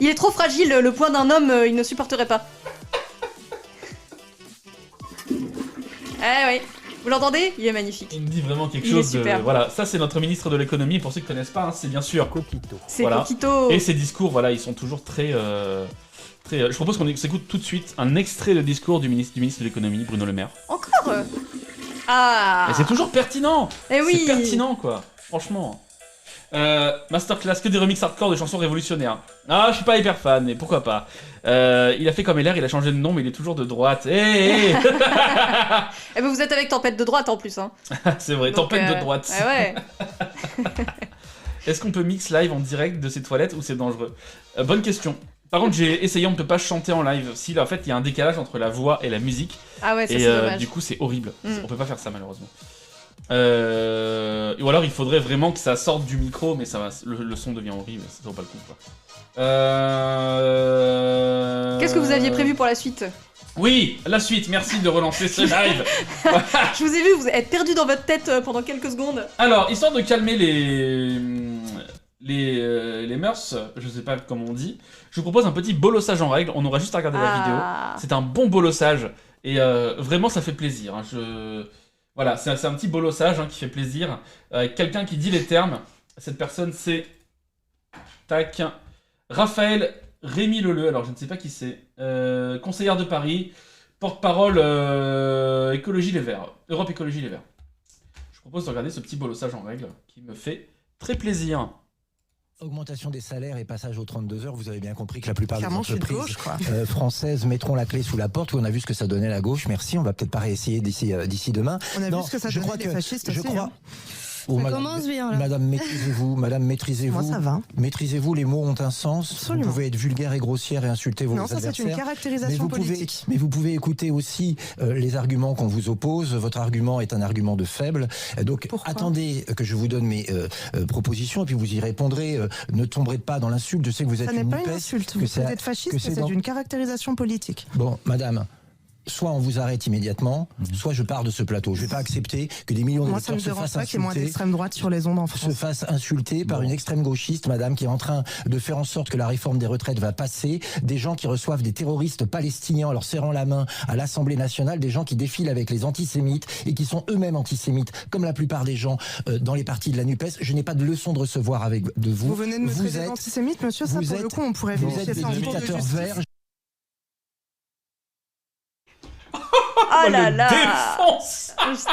Il est trop fragile, le poids d'un homme, il ne supporterait pas. Eh oui, vous l'entendez? Il est magnifique. Il me dit vraiment quelque chose de... Voilà, ça c'est notre ministre de l'économie, pour ceux qui ne connaissent pas, hein, c'est bien sûr Coquito. C'est Coquito. Et ses discours, voilà, ils sont toujours très... Je propose qu'on s'écoute tout de suite un extrait de discours du ministre de l'économie, Bruno Le Maire. Encore Ah. Et c'est toujours pertinent. Eh oui. C'est pertinent, quoi. Franchement. Masterclass, que des remixes hardcore de chansons révolutionnaires. Ah, je suis pas hyper fan, mais pourquoi pas. Il a fait comme LR, il a changé de nom, mais il est toujours de droite. Eh ben vous êtes avec Tempête de droite en plus, hein. C'est vrai, donc, Tempête de droite. Ouais. Est-ce qu'on peut mix live en direct de ces toilettes ou c'est dangereux? Bonne question. Par contre, j'ai essayé, on ne peut pas chanter en live. Si, là, en fait, il y a un décalage entre la voix et la musique. Ah ouais, ça c'est dommage. Du coup, c'est horrible. On peut pas faire ça, malheureusement. Ou alors, il faudrait vraiment que ça sorte du micro, mais ça va, le son devient horrible, ça vaut pas le coup, quoi. Qu'est-ce que vous aviez prévu pour la suite? Oui, la suite, merci de relancer ce live. Je vous ai vu, vous êtes perdu dans votre tête pendant quelques secondes. Alors, histoire de calmer les mœurs, je sais pas comment on dit, je vous propose un petit bolossage en règle, on aura juste à regarder la vidéo. C'est un bon bolossage, et vraiment ça fait plaisir. Hein. Voilà, c'est un petit bolossage qui fait plaisir, avec quelqu'un qui dit les termes. Cette personne c'est... Tac... Raphaël Rémy Leleu, alors je ne sais pas qui c'est, conseillère de Paris, porte-parole Écologie Les Verts, Europe Écologie Les Verts. Je vous propose de regarder ce petit bolossage en règle, qui me fait très plaisir. Augmentation des salaires et passage aux 32 heures, vous avez bien compris que la plupart des entreprises françaises mettront la clé sous la porte. Oui, on a vu ce que ça donnait la gauche, merci, on va peut-être pas réessayer d'ici demain. On a vu ce que ça donnait les fascistes aussi. madame, commence bien, là. Madame, maîtrisez-vous. Madame, maîtrisez-vous. Moi, ça va. Maîtrisez-vous, les mots ont un sens. Absolument. Vous pouvez être vulgaire et grossière et insulter vos Non, ça, adversaires. c'est une caractérisation politique. Mais vous pouvez écouter aussi les arguments qu'on vous oppose. Votre argument est un argument de faible. Donc, Pourquoi attendez que je vous donne mes propositions et puis vous y répondrez. Ne tomberez pas dans l'insulte. Je sais que vous êtes Ça n'est une pas une NUPES, insulte. que Vous c'est- êtes fasciste, que mais c'est c'est dans- une caractérisation politique. Bon, madame, soit on vous arrête immédiatement, soit je pars de ce plateau. Je ne vais pas accepter que des millions Moi, ça d'électeurs ne me se dérange fassent pas qu'il y ait moins insulter. d'extrême droite sur les ondes en Se France. fasse insulter par une extrême gauchiste, madame, qui est en train de faire en sorte que la réforme des retraites va passer, des gens qui reçoivent des terroristes palestiniens en leur serrant la main à l'Assemblée nationale, des gens qui défilent avec les antisémites et qui sont eux-mêmes antisémites, comme la plupart des gens dans les partis de la NUPES. Je n'ai pas de leçon de recevoir de vous. Vous venez de me traiter d'antisémite, monsieur, ça, pour le coup, on pourrait vous vérifier êtes ça en des cours de dictateurs justice. verts. Ah Elle là le là. défonce. Putain.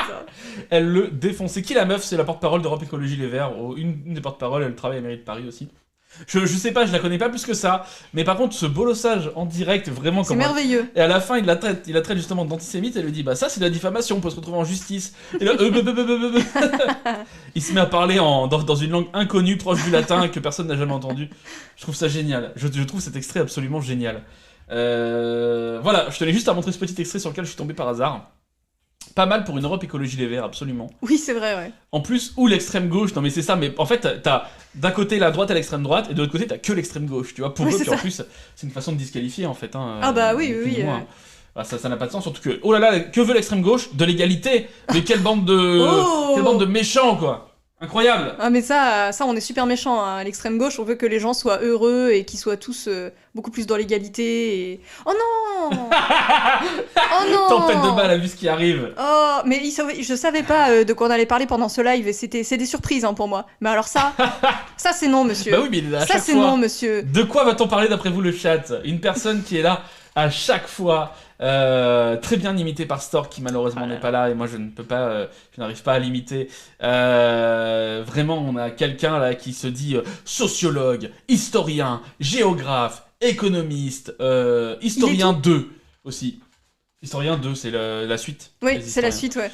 Elle le défonce. C'est qui la meuf? C'est la porte-parole d'Europe Écologie Les Verts. Une des porte-paroles, elle travaille à la mairie de Paris aussi. Je sais pas, je la connais pas plus que ça. Mais par contre, ce bolossage en direct, vraiment C'est comme. merveilleux. Et à la fin, il la traite justement d'antisémite. Elle lui dit, bah ça c'est de la diffamation, on peut se retrouver en justice. Et là, il se met à parler dans une langue inconnue, proche du latin, que personne n'a jamais entendu. Je trouve ça génial. Je trouve cet extrait absolument génial. Voilà, je tenais juste à montrer ce petit extrait sur lequel je suis tombé par hasard. Pas mal pour une Europe Écologie Les Verts, absolument. Oui, c'est vrai, ouais. En plus, ou l'extrême gauche, non mais c'est ça, mais en fait, t'as d'un côté la droite et l'extrême droite, et de l'autre côté, t'as que l'extrême gauche, tu vois, pour Oui, eux, c'est puis en ça. plus, c'est une façon de disqualifier, en fait. Hein, Ah bah oui, ni plus oui, ni moins. Bah, ça n'a pas de sens, surtout que, oh là là, que veut l'extrême gauche? De l'égalité. Mais quelle bande de... Oh Quelle bande de méchants, quoi. Incroyable. Ah mais ça on est super méchant à l'extrême gauche, on veut que les gens soient heureux et qu'ils soient tous beaucoup plus dans l'égalité et... Oh non. Oh non. Tempête de balles, vu ce qui arrive. Oh, mais je savais pas de quoi on allait parler pendant ce live, et c'est des surprises hein, pour moi. Mais alors ça c'est non monsieur. Bah oui, mais à ça chaque c'est fois... non monsieur. De quoi va-t-on parler d'après vous le chat? Une personne qui est là à chaque fois, très bien imitée par Stork qui malheureusement n'est pas là et moi je ne peux pas, je n'arrive pas à l'imiter. Vraiment, on a quelqu'un là qui se dit sociologue, historien, géographe, économiste, historien 2 aussi. Historien 2, c'est la suite. Oui, c'est la suite, ouais.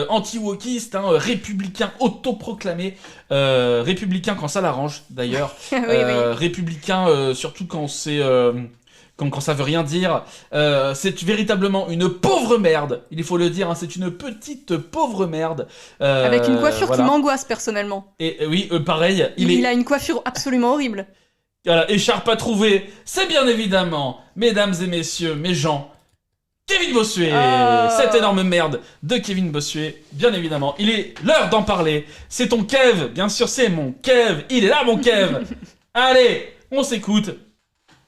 Anti-wokiste, hein, républicain autoproclamé, républicain quand ça l'arrange d'ailleurs, Oui, oui. républicain surtout quand c'est... quand ça veut rien dire, c'est véritablement une pauvre merde, il faut le dire, hein, c'est une petite pauvre merde. Avec une coiffure voilà. qui m'angoisse personnellement. Et oui, pareil, Il a une coiffure absolument horrible. Voilà, écharpe à trouver, c'est bien évidemment, mesdames et messieurs, mes gens, Kevin Bossuet, cette énorme merde de Kevin Bossuet, bien évidemment. Il est l'heure d'en parler, c'est ton Kev, bien sûr c'est mon Kev, il est là mon Kev. Allez, on s'écoute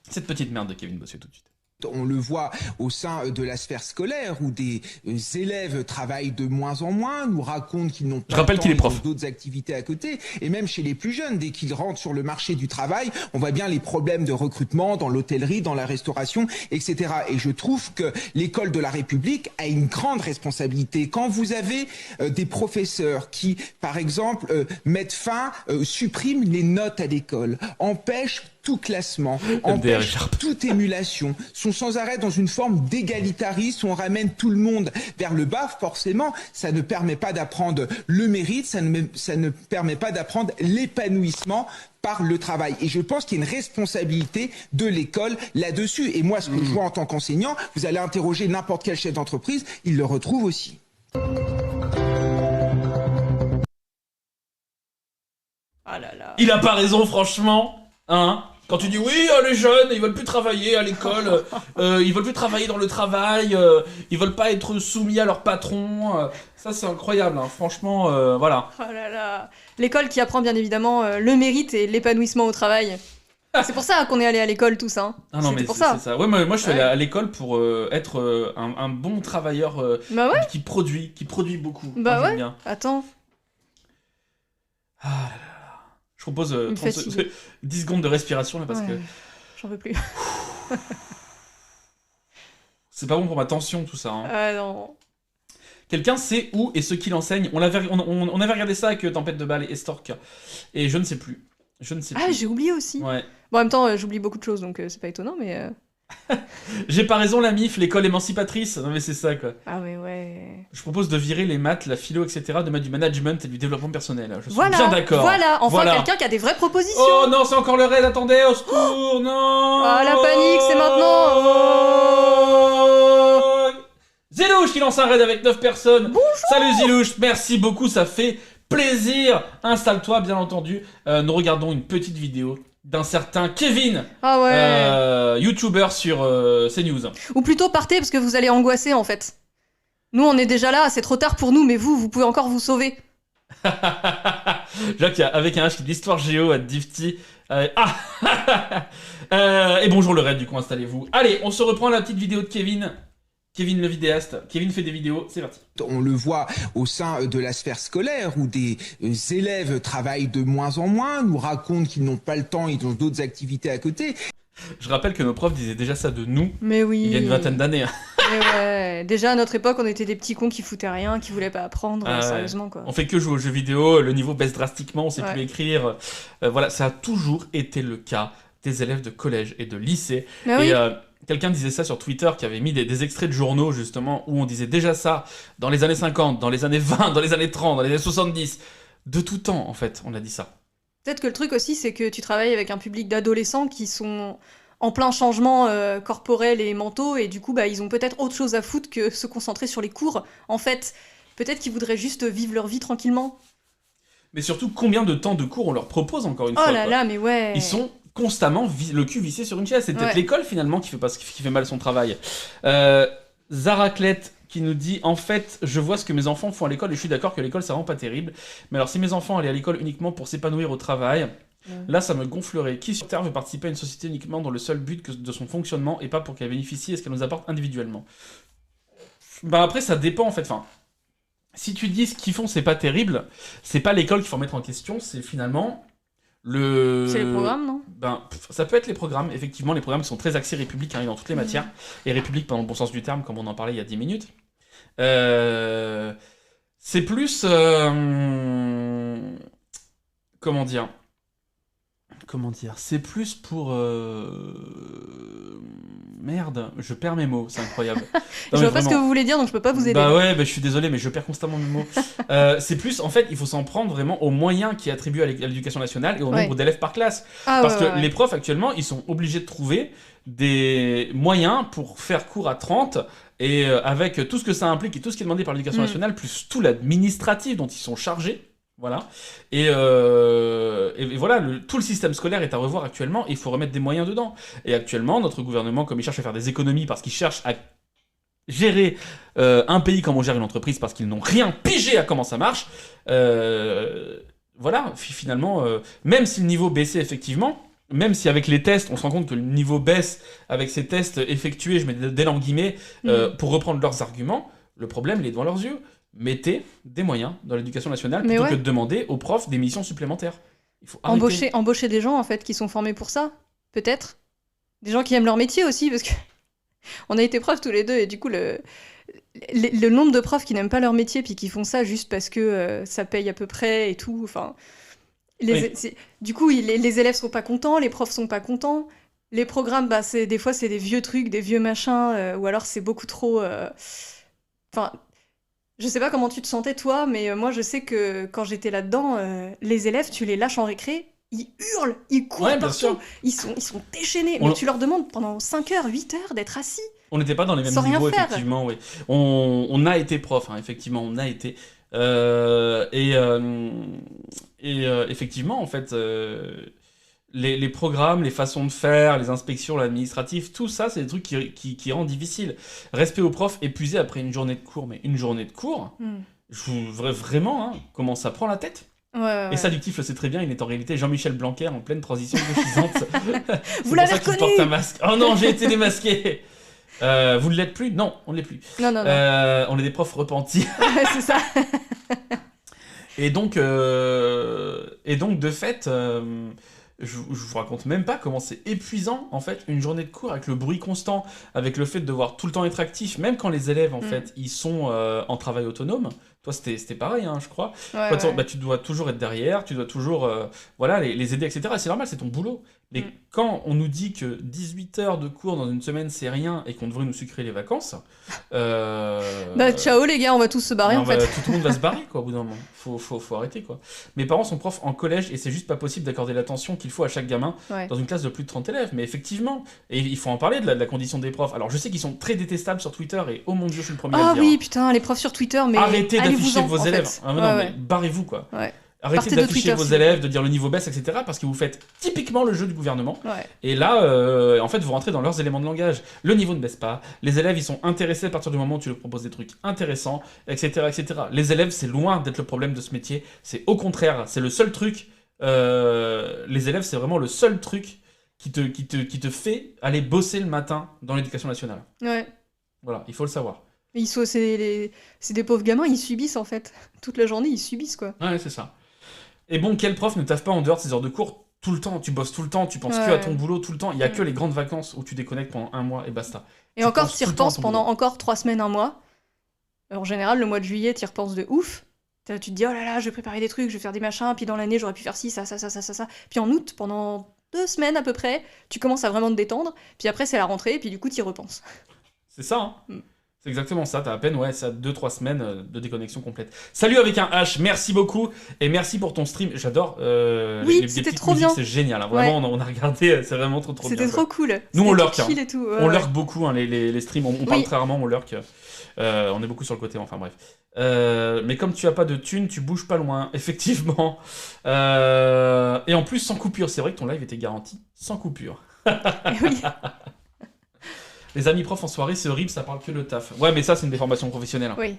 cette petite merde de Kevin Bossuet tout de suite. On le voit au sein de la sphère scolaire où des élèves travaillent de moins en moins, nous racontent qu'ils n'ont pas rappelle le temps, qu'il est prof. ils ont d'autres activités à côté. Et même chez les plus jeunes, dès qu'ils rentrent sur le marché du travail, on voit bien les problèmes de recrutement dans l'hôtellerie, dans la restauration, etc. Et je trouve que l'école de la République a une grande responsabilité. Quand vous avez des professeurs qui, par exemple, mettent fin, suppriment les notes à l'école, empêchent tout classement, empêche toute émulation, sont sans arrêt dans une forme d'égalitarisme où on ramène tout le monde vers le bas, forcément, ça ne permet pas d'apprendre le mérite, ça ne permet pas d'apprendre l'épanouissement par le travail. Et je pense qu'il y a une responsabilité de l'école là-dessus. Et moi, ce que je vois en tant qu'enseignant, vous allez interroger n'importe quel chef d'entreprise, il le retrouve aussi. Ah là là. Il a pas raison, franchement, hein. Quand tu dis oui, les jeunes, ils veulent plus travailler à l'école, ils veulent plus travailler dans le travail, ils veulent pas être soumis à leur patron, ça c'est incroyable, hein. Franchement, voilà. Oh là là. L'école qui apprend bien évidemment le mérite et l'épanouissement au travail. C'est pour ça qu'on est allé à l'école tous, hein. Ah non, mais pour c'est ça. Ouais, moi je suis allé à l'école pour être un bon travailleur bah ouais. qui produit beaucoup. Bah Moi, j'aime ouais. bien. Attends. Ah là là. Je propose 10 secondes de respiration là parce que j'en veux plus. c'est pas bon pour ma tension tout ça. Hein. Ah non. Quelqu'un sait où et ce qu'il enseigne. On avait regardé ça avec Tempête de balles et Stork et je ne sais plus. Ah, j'ai oublié aussi. Ouais. Bon, en même temps, j'oublie beaucoup de choses donc c'est pas étonnant, mais. J'ai pas raison, la MIF, l'école émancipatrice. Non mais c'est ça quoi. Ah ouais. Je propose de virer les maths, la philo, etc., de mettre du management et du développement personnel. Je suis voilà, bien d'accord. Voilà, enfin quelqu'un qui a des vraies propositions. Oh non, c'est encore le raid, attendez, au secours, non. Ah, la panique, c'est maintenant. Oh. Zilouche qui lance un raid avec 9 personnes. Bonjour. Salut Zilouche, merci beaucoup, ça fait plaisir. Installe-toi, bien entendu. Nous regardons une petite vidéo d'un certain Kevin, YouTuber sur CNews. Ou plutôt partez parce que vous allez angoisser en fait. Nous on est déjà là, c'est trop tard pour nous, mais vous pouvez encore vous sauver. Jacques avec un H qui dit l'histoire géo à Difty. Et bonjour le raid du coup, installez-vous. Allez, on se reprend la petite vidéo de Kevin. Kevin le vidéaste. Kevin fait des vidéos, c'est parti. On le voit au sein de la sphère scolaire où des élèves travaillent de moins en moins, nous racontent qu'ils n'ont pas le temps, ils ont d'autres activités à côté. Je rappelle que nos profs disaient déjà ça de nous. Mais oui. Il y a une vingtaine d'années. Mais ouais. Déjà à notre époque, on était des petits cons qui foutaient rien, qui voulaient pas apprendre, sérieusement quoi. On fait que jouer aux jeux vidéo, le niveau baisse drastiquement, on sait plus écrire. Voilà, ça a toujours été le cas des élèves de collège et de lycée. Mais et oui. quelqu'un disait ça sur Twitter, qui avait mis des extraits de journaux justement, où on disait déjà ça dans les années 50, dans les années 20, dans les années 30, dans les années 70. De tout temps, en fait, on a dit ça. Peut-être que le truc aussi, c'est que tu travailles avec un public d'adolescents qui sont en plein changement corporel et mentaux, et du coup, ils ont peut-être autre chose à foutre que se concentrer sur les cours. En fait, peut-être qu'ils voudraient juste vivre leur vie tranquillement. Mais surtout, combien de temps de cours on leur propose encore une fois. Oh là là, mais ouais. Ils sont constamment le cul vissé sur une chaise. C'est peut-être l'école finalement qui fait mal son travail. Zaraclette qui nous dit en fait je vois ce que mes enfants font à l'école et je suis d'accord que l'école ça rend pas terrible, mais alors si mes enfants allaient à l'école uniquement pour s'épanouir au travail, là ça me gonflerait. Qui sur Terre veut participer à une société uniquement dans le seul but de son fonctionnement et pas pour qu'elle bénéficie et ce qu'elle nous apporte individuellement? Après ça dépend en fait, si tu dis ce qu'ils font c'est pas terrible, c'est pas l'école qu'il faut remettre en question, c'est finalement c'est les programmes, non? Ça peut être les programmes, effectivement, les programmes qui sont très axés République dans toutes les matières, et République dans le bon sens du terme, comme on en parlait il y a 10 minutes. C'est plus... Comment dire, c'est plus pour... Merde, je perds mes mots, c'est incroyable. Je vois pas ce que vous voulez dire, donc je peux pas vous aider. Je suis désolé, mais je perds constamment mes mots. C'est plus, en fait, il faut s'en prendre vraiment aux moyens qui est attribué à l'éducation nationale et au nombre d'élèves par classe. Parce que les profs, actuellement, ils sont obligés de trouver des moyens pour faire cours à 30, et avec tout ce que ça implique et tout ce qui est demandé par l'éducation nationale, plus tout l'administratif dont ils sont chargés. Voilà. Et voilà, tout le système scolaire est à revoir actuellement, et il faut remettre des moyens dedans. Et actuellement, notre gouvernement, comme il cherche à faire des économies parce qu'il cherche à gérer un pays comme on gère une entreprise parce qu'ils n'ont rien pigé à comment ça marche, voilà, finalement, même si le niveau baissait effectivement, même si avec les tests, on se rend compte que le niveau baisse avec ces tests effectués, je mets d'énormes guillemets, pour reprendre leurs arguments, le problème, il est devant leurs yeux. Mettez des moyens dans l'éducation nationale plutôt que de demander aux profs des missions supplémentaires. Il faut embaucher des gens en fait qui sont formés pour ça, peut-être. Des gens qui aiment leur métier aussi, parce que on a été profs tous les deux, et du coup le nombre de profs qui n'aiment pas leur métier puis qui font ça juste parce que ça paye à peu près et tout. Enfin, du coup les élèves sont pas contents, les profs sont pas contents. Les programmes, des fois c'est des vieux trucs, des vieux machins, ou alors c'est beaucoup trop. Je sais pas comment tu te sentais toi, mais moi je sais que quand j'étais là-dedans, les élèves, tu les lâches en récré, ils hurlent, ils courent partout, ils sont déchaînés, mais tu leur demandes pendant 5 heures, 8 heures d'être assis. On n'était pas dans les mêmes niveaux, effectivement, oui. On a été prof, effectivement, on a été. Effectivement, en fait, les programmes, les façons de faire, les inspections, l'administratif, tout ça, c'est des trucs qui rendent difficile. Respect aux profs, épuisé après une journée de cours, mais une journée de cours, je vous vraiment, comment ça prend la tête. Et ça, Ductif le sait très bien, il est en réalité Jean-Michel Blanquer en pleine transition gauchisante. Vous l'avez reconnu. Porte un masque. Oh non, j'ai été démasqué. Vous ne l'êtes plus? Non, on ne l'est plus. Non. On est des profs repentis. C'est ça. Et donc, de fait, je vous raconte même pas comment c'est épuisant, en fait, une journée de cours avec le bruit constant, avec le fait de devoir tout le temps être actif, même quand les élèves, en fait, ils sont en travail autonome, Toi, c'était pareil, hein, je crois. Ouais, Toi, ouais. tu dois toujours être derrière, tu dois toujours voilà, les aider, etc. Et c'est normal, c'est ton boulot. Mais quand on nous dit que 18 heures de cours dans une semaine, c'est rien, et qu'on devrait nous sucrer les vacances... Bah ciao les gars, on va tous se barrer en fait. Tout le monde va se barrer, quoi, au bout d'un moment. Faut arrêter, quoi. Mes parents sont profs en collège, et c'est juste pas possible d'accorder l'attention qu'il faut à chaque gamin dans une classe de plus de 30 élèves. Mais effectivement, et il faut en parler de la condition des profs. Alors je sais qu'ils sont très détestables sur Twitter, et oh mon dieu, je suis le premier à le Ah dire. oui, putain, les profs sur Twitter, mais Arrêtez d'afficher allez-vous-en, vos en élèves. fait. Ah, mais non, mais barrez-vous, quoi. Ouais. Arrêtez Partez de d'afficher Twitter, vos s'il vous élèves, de dire le niveau baisse, etc. parce que vous faites typiquement le jeu du gouvernement. Ouais. Et là, en fait, vous rentrez dans leurs éléments de langage. Le niveau ne baisse pas. Les élèves, ils sont intéressés à partir du moment où tu leur proposes des trucs intéressants, etc., etc. Les élèves, c'est loin d'être le problème de ce métier. C'est au contraire, c'est le seul truc. Les élèves, c'est vraiment le seul truc qui te fait aller bosser le matin dans l'éducation nationale. Ouais. Voilà, il faut le savoir. C'est des pauvres gamins, ils subissent en fait. Toute la journée, ils subissent quoi. Ouais, c'est ça. Et bon, quel prof ne taffe pas en dehors de ses heures de cours tout le temps? Tu bosses tout le temps, tu penses que à ton boulot tout le temps. Il y a que les grandes vacances où tu déconnectes pendant un mois et basta. Et encore, tu y repenses pendant encore 3 semaines, un mois. En général, le mois de juillet, tu y repenses de ouf. Tu te dis, oh là là, je vais préparer des trucs, je vais faire des machins, puis dans l'année, j'aurais pu faire ci, ça. Puis en août, pendant 2 semaines à peu près, tu commences à vraiment te détendre, puis après, c'est la rentrée, et puis du coup, tu y repenses. C'est ça, hein. C'est exactement ça, t'as à peine 2-3 semaines de déconnexion complète. Salut avec un H, merci beaucoup, et merci pour ton stream, j'adore les c'était petites trop musiques, bien. c'est génial, hein. Vraiment, on a regardé, c'est vraiment trop bien. C'était trop cool. Nous on lurk, chill et tout. on lurk beaucoup, hein, les streams, on parle très rarement, on lurk, on est beaucoup sur le côté, enfin bref. Mais comme tu as pas de thunes, tu bouges pas loin, effectivement. Et en plus sans coupure, c'est vrai que ton live était garanti sans coupure. Oui. Les amis profs en soirée, c'est horrible, ça parle que le taf. Ouais, mais ça, c'est une déformation professionnelle. Hein. Oui.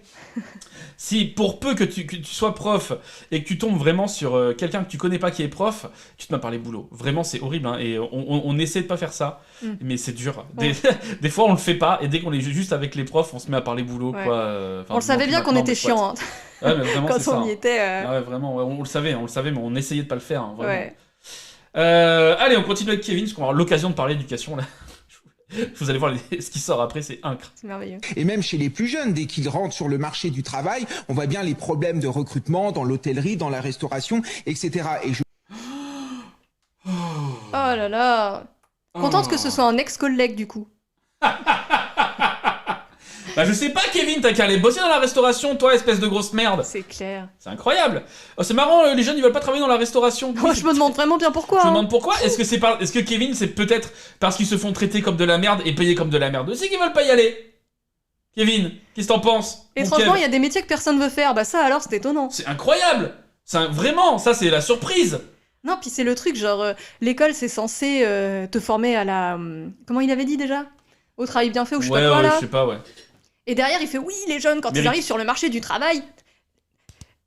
Si, pour peu que tu sois prof et que tu tombes vraiment sur quelqu'un que tu connais pas qui est prof, tu te mets à parler boulot. Vraiment, c'est horrible. Hein, et on essaie de pas faire ça, mais c'est dur. Des fois, on le fait pas, et dès qu'on est juste avec les profs, on se met à parler boulot. Ouais. Quoi, on le savait bien qu'on était chiant. Hein. Ouais, mais vraiment, quand c'est on ça, y était. Ouais, vraiment, on le savait, mais on essayait de pas le faire. Hein, vraiment. Ouais. Allez, on continue avec Kevin, parce qu'on va avoir l'occasion de parler d'éducation là. Vous allez voir ce qui sort après, c'est incroyable. C'est merveilleux. Et même chez les plus jeunes, dès qu'ils rentrent sur le marché du travail, on voit bien les problèmes de recrutement dans l'hôtellerie, dans la restauration, etc. Oh là là. Contente que ce soit un ex-collègue du coup. Bah je sais pas Kevin, t'as qu'à aller bosser dans la restauration, toi, espèce de grosse merde. C'est clair. C'est incroyable. Oh, c'est marrant, les jeunes ils veulent pas travailler dans la restauration. Moi je me demande vraiment bien pourquoi. Je me demande pourquoi. Est-ce que Kevin c'est peut-être parce qu'ils se font traiter comme de la merde et payer comme de la merde aussi qu'ils veulent pas y aller? Kevin, qu'est-ce que t'en penses? Étrangement, il y a des métiers que personne veut faire. Bah ça alors c'est étonnant. C'est incroyable. Vraiment, ça c'est la surprise. Non, puis c'est le truc genre l'école c'est censé te former à la comment il avait dit déjà? Au travail bien fait ou je sais pas quoi là. Je sais pas, ouais. Et derrière, il fait oui, les jeunes, quand ils arrivent sur le marché du travail,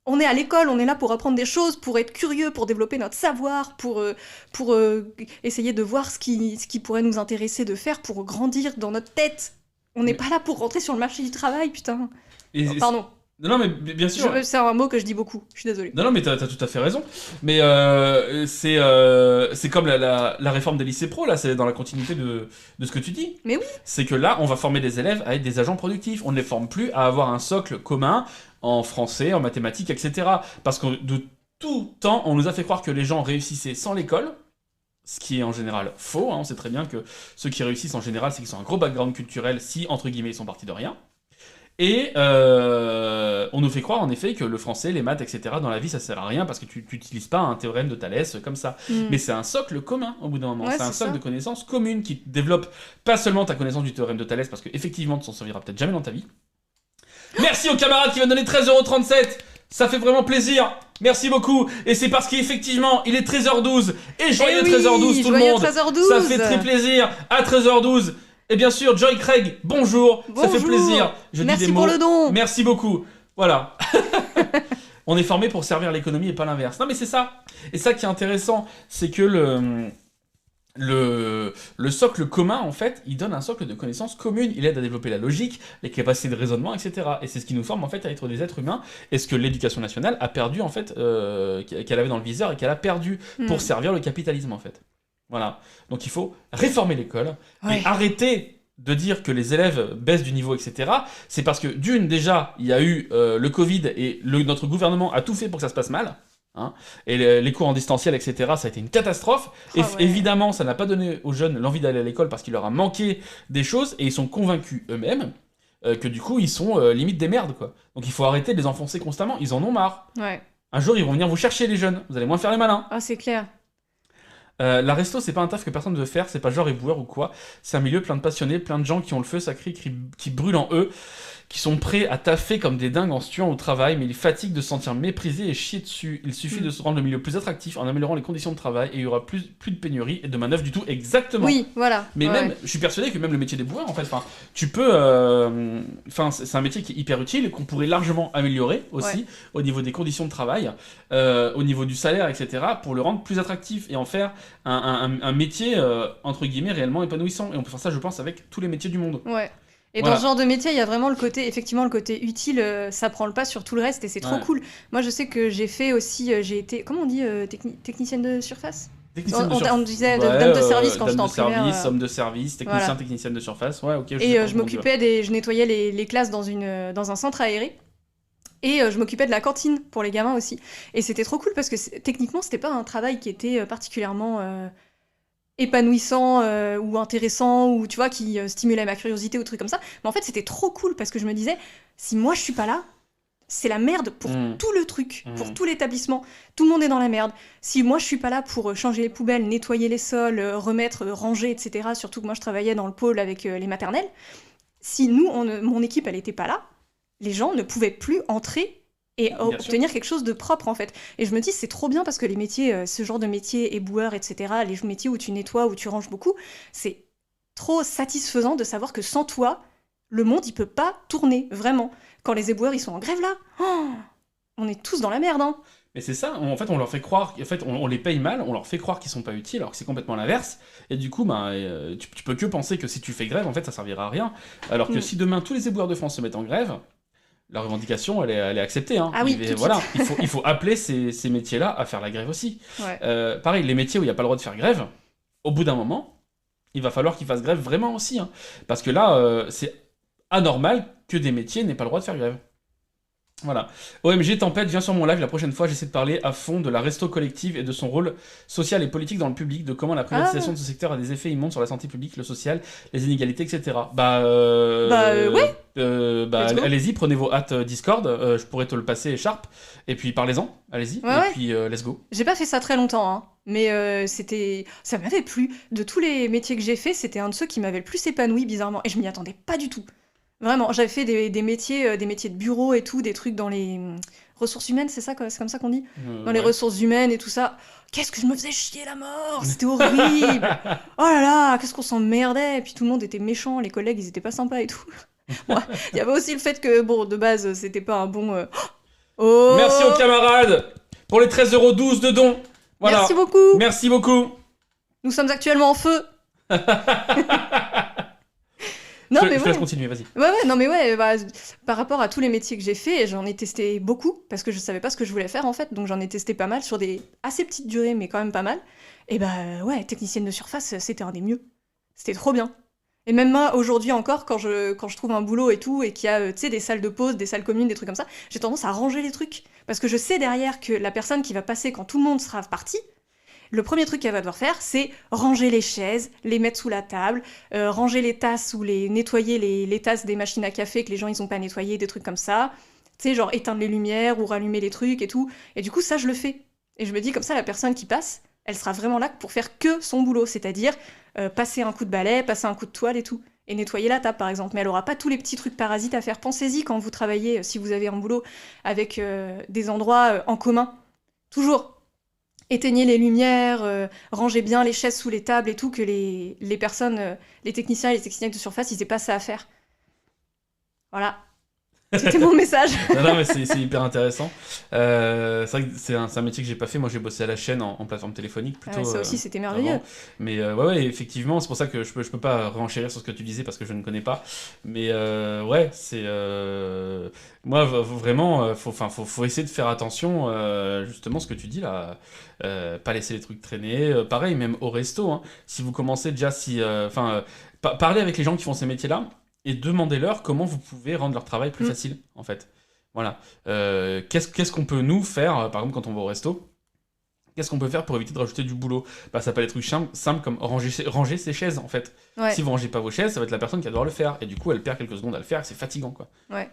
on est à l'école, on est là pour apprendre des choses, pour être curieux, pour développer notre savoir, pour essayer de voir ce qui pourrait nous intéresser de faire, pour grandir dans notre tête. On n'est pas là pour rentrer sur le marché du travail, putain. Pardon. Non, mais bien sûr. C'est un mot que je dis beaucoup, je suis désolée. Non, mais t'as tout à fait raison. Mais c'est comme la réforme des lycées pro, là, c'est dans la continuité de ce que tu dis. Mais oui. C'est que là, on va former des élèves à être des agents productifs. On ne les forme plus à avoir un socle commun en français, en mathématiques, etc. Parce que de tout temps, on nous a fait croire que les gens réussissaient sans l'école. Ce qui est en général faux. Hein. On sait très bien que ceux qui réussissent en général, c'est qu'ils ont un gros background culturel, si, entre guillemets, ils sont partis de rien. Et on nous fait croire en effet que le français, les maths, etc. dans la vie ça sert à rien parce que tu n'utilises pas un théorème de Thalès comme ça. Mais c'est un socle commun au bout d'un moment. Ouais, c'est un socle de connaissances communes qui développe pas seulement ta connaissance du théorème de Thalès parce qu'effectivement tu t'en serviras peut-être jamais dans ta vie. Merci aux camarades qui viennent donner 13,37€. Ça fait vraiment plaisir. Merci beaucoup. Et c'est parce qu'effectivement il est 13h12 et joyeux 13h12 tout le monde. 13h12. Ça fait très plaisir. À 13h12. Et bien sûr, Joy Craig, bonjour, ça fait plaisir. Je dis des mots. Merci pour le don. Merci beaucoup. Voilà. On est formé pour servir l'économie et pas l'inverse. Non mais c'est ça. Et ça qui est intéressant, c'est que le socle commun, en fait, il donne un socle de connaissances communes. Il aide à développer la logique, les capacités de raisonnement, etc. Et c'est ce qui nous forme, en fait, à être des êtres humains. Et ce que l'éducation nationale a perdu, en fait, qu'elle avait dans le viseur et qu'elle a perdu pour servir le capitalisme, en fait. Voilà. Donc il faut réformer l'école et arrêter de dire que les élèves baissent du niveau, etc., c'est parce que, déjà, il y a eu le Covid et notre gouvernement a tout fait pour que ça se passe mal. Hein, et les cours en distanciel, etc., ça a été une catastrophe. Évidemment, ça n'a pas donné aux jeunes l'envie d'aller à l'école parce qu'il leur a manqué des choses et ils sont convaincus eux-mêmes que du coup, ils sont limite des merdes, quoi. Donc il faut arrêter de les enfoncer constamment. Ils en ont marre. Ouais. Un jour, ils vont venir vous chercher, les jeunes. Vous allez moins faire les malins. Ah, c'est clair. La resto, c'est pas un taf que personne ne veut faire, c'est pas genre éboueur ou quoi. C'est un milieu plein de passionnés, plein de gens qui ont le feu sacré qui brûle en eux, qui sont prêts à taffer comme des dingues en se tuant au travail, mais ils fatiguent de se sentir méprisés et chier dessus. Il suffit de se rendre le milieu plus attractif en améliorant les conditions de travail et il y aura plus de pénurie et de manœuvre du tout. Exactement. Oui, voilà. Mais même, je suis persuadé que même le métier d'éboueur, en fait, tu peux... c'est un métier qui est hyper utile, qu'on pourrait largement améliorer aussi, au niveau des conditions de travail, au niveau du salaire, etc., pour le rendre plus attractif et en faire un métier, entre guillemets, réellement épanouissant. Et on peut faire ça, je pense, avec tous les métiers du monde. Ouais. Et dans ce genre de métier, il y a vraiment le côté utile, ça prend le pas sur tout le reste et c'est trop cool. Moi, je sais que j'ai fait aussi, j'ai été, comment on dit, technicienne de surface ? On disait dame de service quand j'étais en primaire. Dame de service, homme de service, technicien, technicienne de surface. Ouais, ok. Et je m'occupais je nettoyais les classes dans un centre aéré. Et je m'occupais de la cantine pour les gamins aussi. Et c'était trop cool parce que techniquement, c'était pas un travail qui était particulièrement épanouissant ou intéressant ou tu vois qui stimulait ma curiosité ou trucs comme ça. Mais en fait, c'était trop cool parce que je me disais, si moi je suis pas là, c'est la merde pour tout le truc, pour tout l'établissement. Tout le monde est dans la merde. Si moi je suis pas là pour changer les poubelles, nettoyer les sols, ranger, etc. Surtout que moi je travaillais dans le pôle avec les maternelles. Si mon équipe elle était pas là, les gens ne pouvaient plus entrer et obtenir quelque chose de propre en fait. Et je me dis c'est trop bien parce que les métiers, ce genre de métiers, éboueurs, etc., les métiers où tu nettoies, où tu ranges beaucoup, c'est trop satisfaisant de savoir que sans toi, le monde il peut pas tourner, vraiment. Quand les éboueurs ils sont en grève là, on est tous dans la merde, hein. Mais c'est ça, en fait on leur fait croire, en fait on les paye mal, on leur fait croire qu'ils sont pas utiles alors que c'est complètement l'inverse. Et du coup tu peux que penser que si tu fais grève en fait ça servira à rien. Alors que si demain tous les éboueurs de France se mettent en grève, la revendication, elle est acceptée. Hein. Ah oui, voilà, il faut appeler ces métiers-là à faire la grève aussi. Ouais. Pareil, les métiers où il n'y a pas le droit de faire grève, au bout d'un moment, il va falloir qu'ils fassent grève vraiment aussi. Hein. Parce que là, c'est anormal que des métiers n'aient pas le droit de faire grève. Voilà. OMG Tempête, viens sur mon live la prochaine fois, j'essaie de parler à fond de la resto collective et de son rôle social et politique dans le public, de comment la privatisation de ce secteur a des effets immondes sur la santé publique, le social, les inégalités, etc. Allez-y, prenez vos hâtes Discord, je pourrais te le passer Sharp, et puis parlez-en, allez-y, puis let's go. J'ai pas fait ça très longtemps, hein, mais ça m'avait plu. De tous les métiers que j'ai fait, c'était un de ceux qui m'avait le plus épanoui, bizarrement, et je m'y attendais pas du tout. Vraiment, j'avais fait des métiers de bureau et tout, des trucs dans les ressources humaines, c'est comme ça qu'on dit ? Dans les ressources humaines et tout ça. Qu'est-ce que je me faisais chier la mort ! C'était horrible. Oh là là, qu'est-ce qu'on s'emmerdait. Et puis tout le monde était méchant, les collègues, ils étaient pas sympas et tout. Il y avait aussi le fait que, bon, de base, c'était pas un bon... Oh Merci aux camarades pour les 13,12€ de dons. Voilà. Merci beaucoup. Merci beaucoup. Nous sommes actuellement en feu. Non, je te laisse continuer, vas-y. Par rapport à tous les métiers que j'ai fait, j'en ai testé beaucoup, parce que je savais pas ce que je voulais faire, en fait, donc j'en ai testé pas mal, sur des assez petites durées, mais quand même pas mal. Et technicienne de surface, c'était un des mieux. C'était trop bien. Et même moi, aujourd'hui encore, quand je trouve un boulot et tout, et qu'il y a, des salles de pause, des salles communes, des trucs comme ça, j'ai tendance à ranger les trucs. Parce que je sais derrière que la personne qui va passer quand tout le monde sera parti, le premier truc qu'elle va devoir faire, c'est ranger les chaises, les mettre sous la table, ranger les tasses ou nettoyer les tasses des machines à café que les gens ils ont pas nettoyées, des trucs comme ça. Tu sais, genre éteindre les lumières ou rallumer les trucs et tout. Et du coup, ça, je le fais. Et je me dis, comme ça, la personne qui passe, elle sera vraiment là pour faire que son boulot, c'est-à-dire passer un coup de balai, passer un coup de toile et tout. Et nettoyer la table, par exemple. Mais elle aura pas tous les petits trucs parasites à faire. Pensez-y quand vous travaillez, si vous avez un boulot avec des endroits en commun. Toujours. Éteignez les lumières, rangez bien les chaises sous les tables et tout, que les personnes, les techniciens et les techniciennes de surface, ils aient pas ça à faire. Voilà. C'était mon message. Non, mais c'est hyper intéressant. C'est vrai que c'est un métier que j'ai pas fait. Moi, j'ai bossé à la chaîne en plateforme téléphonique plutôt. Ça aussi, c'était merveilleux. Avant. Mais ouais, effectivement, c'est pour ça que je peux pas renchérir sur ce que tu disais parce que je ne connais pas. Mais ouais, c'est moi vraiment, faut essayer de faire attention. Justement, ce que tu dis là, pas laisser les trucs traîner. Pareil, même au resto. Hein, si vous commencez déjà, parler avec les gens qui font ces métiers-là. Et demandez-leur comment vous pouvez rendre leur travail plus facile, en fait. Voilà. Qu'est-ce qu'on peut nous faire, par exemple, quand on va au resto ? Qu'est-ce qu'on peut faire pour éviter de rajouter du boulot ? Bah, ça peut être des trucs simples comme ranger ses chaises, en fait. Ouais. Si vous rangez pas vos chaises, ça va être la personne qui va devoir le faire. Et du coup, elle perd quelques secondes à le faire, et c'est fatigant, quoi. Ouais.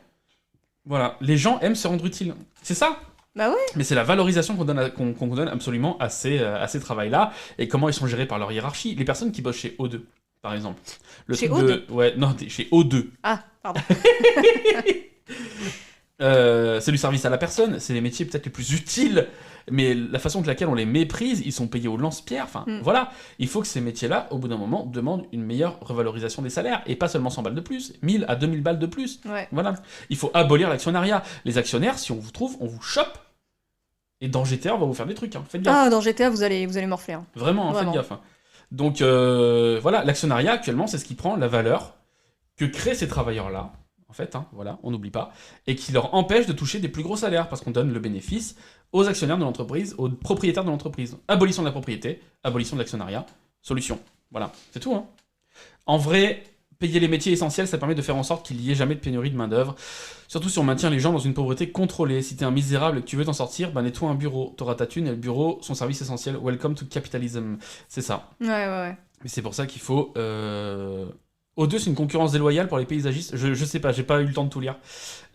Voilà. Les gens aiment se rendre utiles. C'est ça ? Bah ouais. Mais c'est la valorisation qu'on donne absolument à ces travails-là, et comment ils sont gérés par leur hiérarchie. Les personnes qui bossent chez O2, par exemple. Chez O2 Ouais, non, chez O2. Ah, pardon. C'est du service à la personne, c'est les métiers peut-être les plus utiles, mais la façon de laquelle on les méprise, ils sont payés au lance-pierre, enfin voilà. Il faut que ces métiers-là, au bout d'un moment, demandent une meilleure revalorisation des salaires, et pas seulement 100 balles de plus, 1000 à 2000 balles de plus. Ouais. Voilà. Il faut abolir l'actionnariat. Les actionnaires, si on vous trouve, on vous chope, et dans GTA, on va vous faire des trucs, hein. Faites gaffe. Ah, dans GTA, vous allez morfler. Hein. Vraiment, faites gaffe. Hein. Donc voilà, l'actionnariat actuellement, c'est ce qui prend la valeur que créent ces travailleurs-là, en fait, hein, voilà, on n'oublie pas, et qui leur empêche de toucher des plus gros salaires, parce qu'on donne le bénéfice aux actionnaires de l'entreprise, aux propriétaires de l'entreprise. Abolition de la propriété, abolition de l'actionnariat, solution. Voilà, c'est tout. Hein. En vrai, payer les métiers essentiels, ça permet de faire en sorte qu'il n'y ait jamais de pénurie de main-d'œuvre. Surtout si on maintient les gens dans une pauvreté contrôlée. Si t'es un misérable et que tu veux t'en sortir, bah nettoie un bureau. T'auras ta thune et le bureau, son service essentiel. Welcome to capitalism. C'est ça. Ouais. Mais c'est pour ça qu'il faut... O2, c'est une concurrence déloyale pour les paysagistes. Je sais pas, j'ai pas eu le temps de tout lire.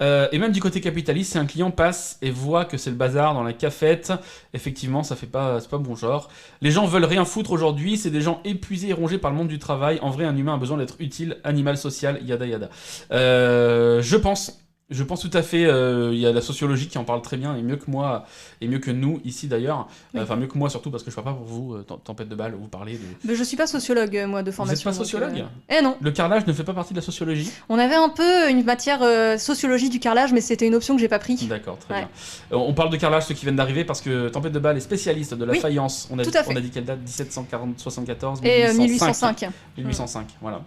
Et même du côté capitaliste, si un client passe et voit que c'est le bazar dans la cafette, effectivement, c'est pas bon genre. Les gens veulent rien foutre aujourd'hui, c'est des gens épuisés et rongés par le monde du travail. En vrai, un humain a besoin d'être utile, animal social, yada yada. Je pense tout à fait, il y a la sociologie qui en parle très bien, et mieux que moi, et mieux que nous, ici d'ailleurs. Oui. Enfin, mieux que moi surtout, parce que je parle pas pour vous, Tempête de Balles, vous parlez de... Mais je suis pas sociologue, moi, de formation. Vous êtes pas sociologue ? Eh non. Le carrelage ne fait pas partie de la sociologie ? On avait un peu une matière sociologie du carrelage, mais c'était une option que j'ai pas pris. D'accord, très bien. On parle de carrelage, ceux qui viennent d'arriver, parce que Tempête de Balles est spécialiste de la faïence. On a dit quelle date ? 1774 et 1805. 1805, voilà.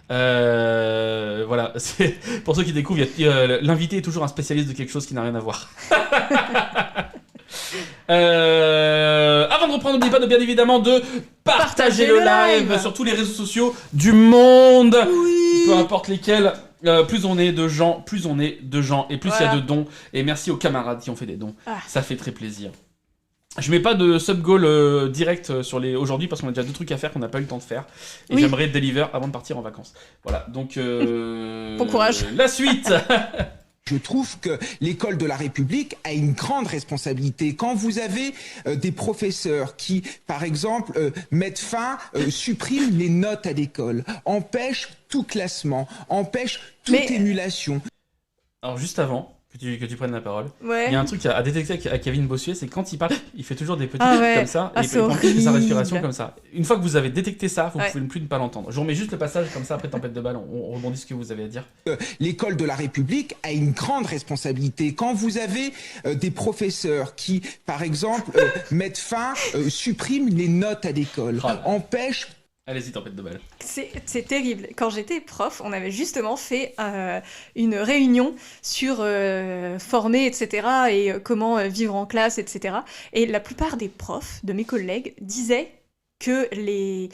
Voilà, c'est... pour ceux qui découvrent, l'invité est toujours un spécialiste de quelque chose qui n'a rien à voir. Avant de reprendre, n'oubliez pas de bien évidemment de partager le live sur tous les réseaux sociaux du monde, peu importe lesquels. Plus on est de gens, et plus il y a de dons. Et merci aux camarades qui ont fait des dons. Ça fait très plaisir. Je mets pas de sub-goal direct sur les aujourd'hui parce qu'on a déjà 2 trucs à faire qu'on n'a pas eu le temps de faire. Et j'aimerais deliver avant de partir en vacances. Voilà, donc... bon courage. La suite. Je trouve que l'école de la République a une grande responsabilité. Quand vous avez des professeurs qui, par exemple, mettent fin, suppriment les notes à l'école, empêchent tout classement, empêchent toute émulation. Alors juste avant que tu prennes la parole, il y a un truc à détecter à Kevin Bossuet, c'est quand il parle, il fait toujours des petits trucs comme ça, et il fait sa respiration comme ça. Une fois que vous avez détecté ça, vous pouvez plus ne pas l'entendre. Je vous remets juste le passage comme ça, après Tempête de Balles, on rebondit ce que vous avez à dire. L'école de la République a une grande responsabilité. Quand vous avez des professeurs qui, par exemple, mettent fin, suppriment les notes à l'école, empêchent... Allez-y, Tempête de Balles. C'est terrible. Quand j'étais prof, on avait justement fait une réunion sur former, etc. et comment vivre en classe, etc. Et la plupart des profs de mes collègues disaient que les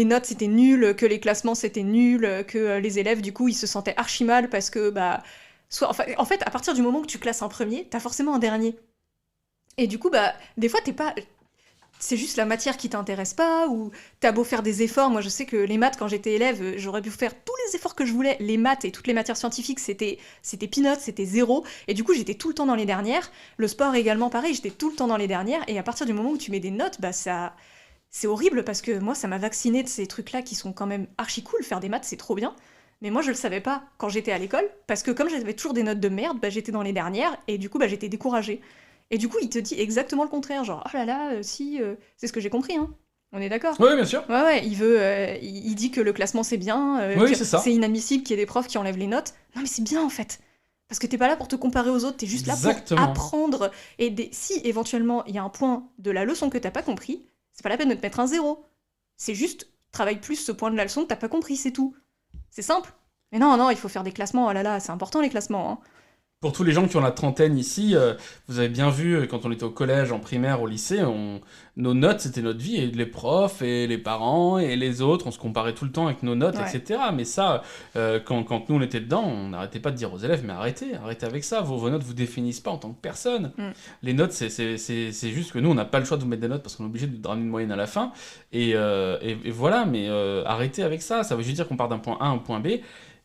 notes c'était nul, que les classements c'était nul, que les élèves du coup ils se sentaient archi mal parce que en fait à partir du moment que tu classes un premier, t'as forcément un dernier. Et du coup des fois t'es pas... C'est juste la matière qui t'intéresse pas, ou t'as beau faire des efforts. Moi, je sais que les maths, quand j'étais élève, j'aurais pu faire tous les efforts que je voulais. Les maths et toutes les matières scientifiques, c'était peanuts, c'était 0. Et du coup, j'étais tout le temps dans les dernières. Le sport également, pareil, j'étais tout le temps dans les dernières. Et à partir du moment où tu mets des notes, c'est horrible, parce que moi, ça m'a vacciné de ces trucs-là qui sont quand même archi cool. Faire des maths, c'est trop bien. Mais moi, je le savais pas quand j'étais à l'école, parce que comme j'avais toujours des notes de merde, j'étais dans les dernières, et du coup, j'étais découragée. Et du coup, il te dit exactement le contraire, genre, oh là là, c'est ce que j'ai compris, hein. On est d'accord ? Oui, bien sûr. Ouais, il dit que le classement c'est bien, oui, c'est ça. C'est inadmissible qu'il y ait des profs qui enlèvent les notes. Non mais c'est bien en fait. Parce que t'es pas là pour te comparer aux autres, t'es juste là pour apprendre. Et si éventuellement il y a un point de la leçon que t'as pas compris, c'est pas la peine de te mettre un 0. C'est juste, travaille plus ce point de la leçon que t'as pas compris, c'est tout. C'est simple. Mais non, il faut faire des classements, oh là là, c'est important les classements. Hein. Pour tous les gens qui ont la trentaine ici, vous avez bien vu, quand on était au collège, en primaire, au lycée, nos notes, c'était notre vie, et les profs, et les parents, et les autres, on se comparait tout le temps avec nos notes, etc. Mais ça, quand nous on était dedans, on n'arrêtait pas de dire aux élèves, mais arrêtez avec ça, vos notes vous définissent pas en tant que personne. Les notes, c'est juste que nous, on n'a pas le choix de vous mettre des notes, parce qu'on est obligé de ramener une moyenne à la fin, et voilà, mais arrêtez avec ça, ça veut juste dire qu'on part d'un point A à un point B,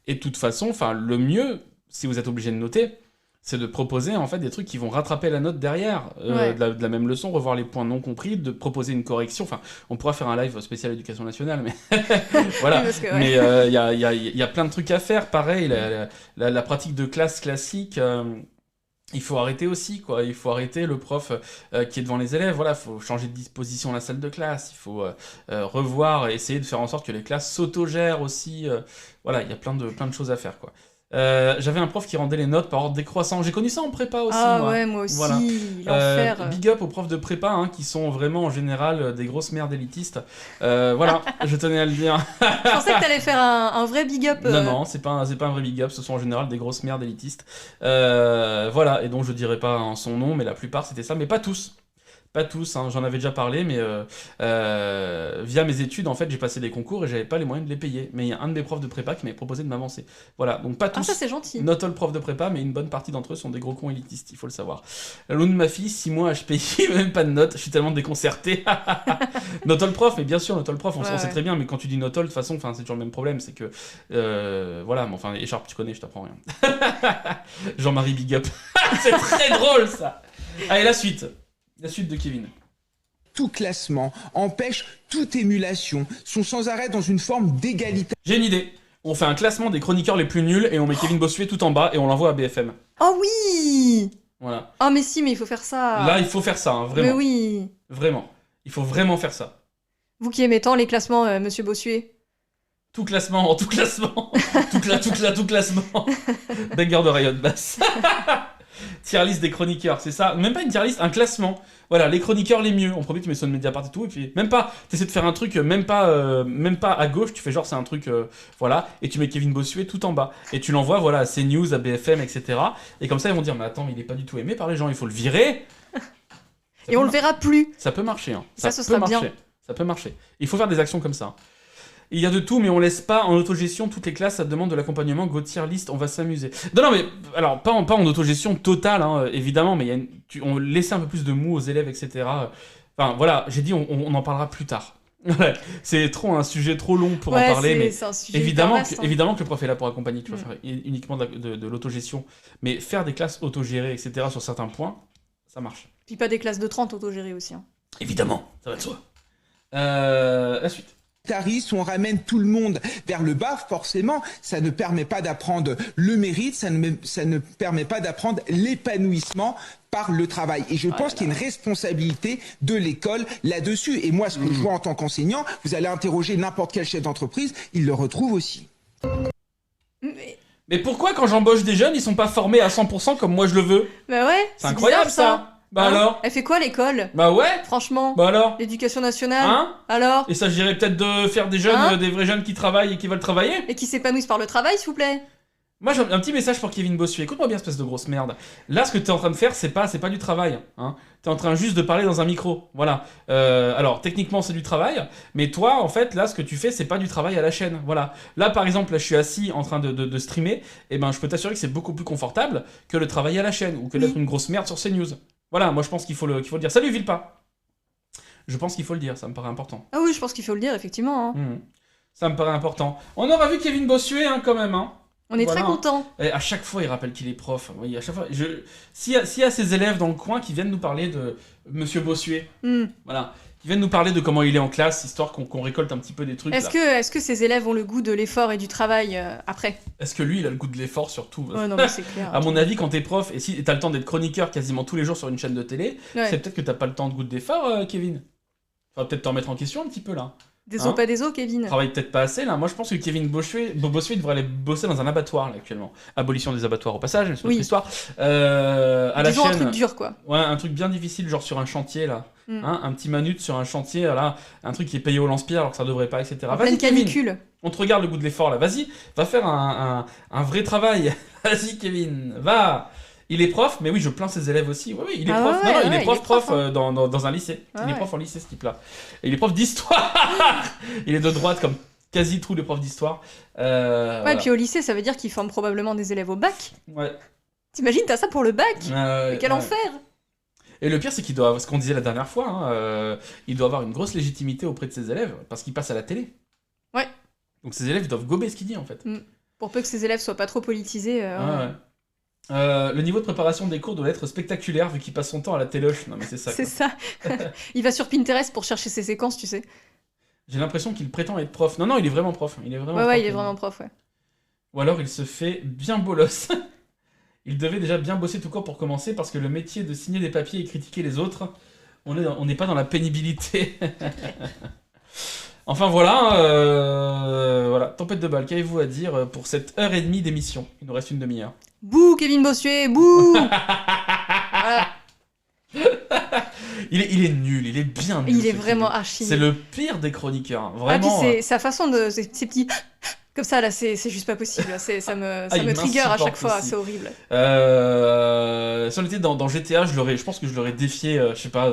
et de toute façon, le mieux, si vous êtes obligé de noter, c'est de proposer en fait des trucs qui vont rattraper la note derrière, de la même leçon, revoir les points non compris, de proposer une correction. Enfin, on pourra faire un live spécial éducation nationale, mais voilà. Mais il y a plein de trucs à faire. Pareil, la pratique de classe classique. Il faut arrêter aussi, quoi. Il faut arrêter le prof qui est devant les élèves. Voilà, il faut changer de disposition la salle de classe. Il faut revoir et essayer de faire en sorte que les classes s'autogèrent aussi. Voilà, il y a plein de choses à faire, quoi. J'avais un prof qui rendait les notes par ordre décroissant. J'ai connu ça en prépa aussi. Ah ouais, moi aussi. Voilà. L'enfer. Big up aux profs de prépa qui sont vraiment en général des grosses merdes élitistes. Voilà, je tenais à le dire. Je pensais que t'allais faire un vrai big up. Non, c'est pas un vrai big up. Ce sont en général des grosses merdes élitistes. Voilà, et donc je dirais pas son nom, mais la plupart c'était ça, mais pas tous. Pas tous, hein, j'en avais déjà parlé, mais via mes études, en fait, j'ai passé des concours et j'avais pas les moyens de les payer. Mais il y a un de mes profs de prépa qui m'avait proposé de m'avancer. Voilà, donc pas tous. Ah, ça c'est gentil. Not all profs de prépa, mais une bonne partie d'entre eux sont des gros cons élitistes, il faut le savoir. L'un de ma fille, 6 mois HPI, même pas de notes, je suis tellement déconcerté. Not all prof, mais bien sûr, not all prof, on sait très bien, mais quand tu dis not all, de toute façon, c'est toujours le même problème, c'est que. Voilà, mais enfin, Écharpe, tu connais, je t'apprends rien. Jean-Marie Big Up. C'est très drôle ça. Allez, la suite de Kevin. Tout classement empêche toute émulation, sont sans arrêt dans une forme d'égalité. J'ai une idée. On fait un classement des chroniqueurs les plus nuls et on met Kevin Bossuet tout en bas et on l'envoie à BFM. Oh oui. Voilà. Oh mais si, mais il faut faire ça. Là, il faut faire ça, hein, vraiment. Mais oui. Vraiment. Il faut vraiment faire ça. Vous qui aimez tant les classements, monsieur Bossuet. Tout classement. tout classement. Banger de Riot Bass. Tier list des chroniqueurs, c'est ça. Même pas une tier list, un classement. Voilà, les chroniqueurs les mieux. En premier, tu mets ça de Mediapart et tout, et puis même pas. T'essaies de faire un truc, même pas à gauche. Tu fais genre c'est un truc, voilà, et tu mets Kevin Bossuet tout en bas, et tu l'envoies, voilà, à CNews, à BFM, etc. Et comme ça, ils vont dire, mais attends, mais il est pas du tout aimé par les gens, il faut le virer. Et on le verra plus. Ça peut marcher, hein. Ça ce sera bien. Ça peut marcher. Il faut faire des actions comme ça. Il y a de tout, mais on laisse pas en autogestion toutes les classes, ça demande de l'accompagnement, go tier list, on va s'amuser. Non, mais alors, pas en autogestion totale, hein, évidemment, mais on laissait un peu plus de mou aux élèves, etc. Enfin, voilà, j'ai dit, on en parlera plus tard. C'est un sujet trop long pour en parler, c'est un sujet évidemment, vaste, hein. Évidemment que le prof est là pour accompagner, tu vas faire uniquement de l'autogestion, mais faire des classes autogérées, etc. sur certains points, ça marche. Puis pas des classes de 30 autogérées aussi. Hein. Évidemment, ça va de soi. La suite. On ramène tout le monde vers le bas, forcément, ça ne permet pas d'apprendre le mérite, ça ne permet pas d'apprendre l'épanouissement par le travail. Et je pense qu'il y a une responsabilité de l'école là-dessus. Et moi, ce que je vois en tant qu'enseignant, vous allez interroger n'importe quel chef d'entreprise, il le retrouve aussi. Mais pourquoi quand j'embauche des jeunes, ils sont pas formés à 100% comme moi je le veux? Bah ouais, c'est incroyable bizarre, ça. Bah alors? Elle fait quoi l'école? Bah ouais. Franchement. Bah alors? L'éducation nationale. Hein? Alors? Et ça, je dirais peut-être de faire des jeunes, des vrais jeunes qui travaillent et qui veulent travailler. Et qui s'épanouissent par le travail, s'il vous plaît. Moi, j'ai un petit message pour Kevin Bossuet. Écoute-moi bien, espèce de grosse merde. Là, ce que t'es en train de faire, c'est pas du travail. Hein. T'es en train juste de parler dans un micro. Voilà. Alors, techniquement, c'est du travail. Mais toi, en fait, là, ce que tu fais, c'est pas du travail à la chaîne. Voilà. Là, par exemple, là, je suis assis en train de streamer. Et ben, je peux t'assurer que c'est beaucoup plus confortable que le travail à la chaîne ou que d'être une grosse merde sur CNews. Voilà, moi je pense qu'il faut le dire. Salut Vilpa. Je pense qu'il faut le dire, ça me paraît important. Ah oui, je pense qu'il faut le dire, effectivement. Hein. Ça me paraît important. On aura vu Kevin Bossuet, hein, quand même. Hein. On est très contents. Et à chaque fois, il rappelle qu'il est prof. Oui, à chaque fois. S'il y a ces élèves dans le coin qui viennent nous parler de Monsieur Bossuet, voilà, qui viennent nous parler de comment il est en classe, histoire qu'on récolte un petit peu des trucs. Est-ce que ces élèves ont le goût de l'effort et du travail après? Est-ce que lui, il a le goût de l'effort surtout? Non, mais c'est clair. À mon avis, quand t'es prof, et si t'as le temps d'être chroniqueur quasiment tous les jours sur une chaîne de télé, c'est peut-être que t'as pas le temps de goût d'effort, Kevin. Faudra peut-être te remettre en question un petit peu là. Des os, pas des os, Kevin. Travaille peut-être pas assez là. Moi je pense que Kevin Bossuet devrait aller bosser dans un abattoir là actuellement. Abolition des abattoirs au passage, c'est notre histoire. À la chaîne. Un truc dur quoi. Ouais, un truc bien difficile, genre sur un chantier là. Hein, un petit manute sur un chantier, là, un truc qui est payé au lance-pierre alors que ça devrait pas, etc. Vas-y, canicule. Kevin, on te regarde le goût de l'effort là. Vas-y, va faire un vrai travail. Vas-y Kevin, va. Il est prof, mais oui, je plains ses élèves aussi. Oui, il est prof. Ouais, il est prof hein. dans un lycée. Il est prof en lycée, ce type-là. Et il est prof d'histoire. Il est de droite, comme quasi tous les profs d'histoire. Ouais, et puis au lycée, ça veut dire qu'il forme probablement des élèves au bac. Ouais. T'imagines, t'as ça pour le bac. Mais quel enfer. Et le pire, c'est qu'il doit, ce qu'on disait la dernière fois, hein, il doit avoir une grosse légitimité auprès de ses élèves, parce qu'il passe à la télé. Ouais. Donc ses élèves doivent gober ce qu'il dit, en fait. Pour peu que ses élèves soient pas trop politisés. Ouais. Le niveau de préparation des cours doit être spectaculaire vu qu'il passe son temps à la téloche. Non mais c'est ça. C'est ça. Il va sur Pinterest pour chercher ses séquences, tu sais. J'ai l'impression qu'il prétend être prof. Non, il est vraiment prof. Il est vraiment prof, il est vraiment prof, ouais. Ou alors il se fait bien bolos. Il devait déjà bien bosser tout court pour commencer parce que le métier de signer des papiers et critiquer les autres, on n'est pas dans la pénibilité. Enfin voilà, tempête de balle, qu'avez-vous à dire pour cette heure et demie d'émission? Il nous reste une demi-heure. Bouh, Kevin Bossuet, bouh. Voilà. Il est nul, il est bien nul. Il est vraiment archi nul. C'est le pire des chroniqueurs, vraiment. Ah, puis sa façon de... Ces petits... Comme ça, là, c'est juste pas possible. Ça me trigger à chaque fois, c'est horrible. Si on était dans GTA, je pense que je l'aurais défié, je sais pas,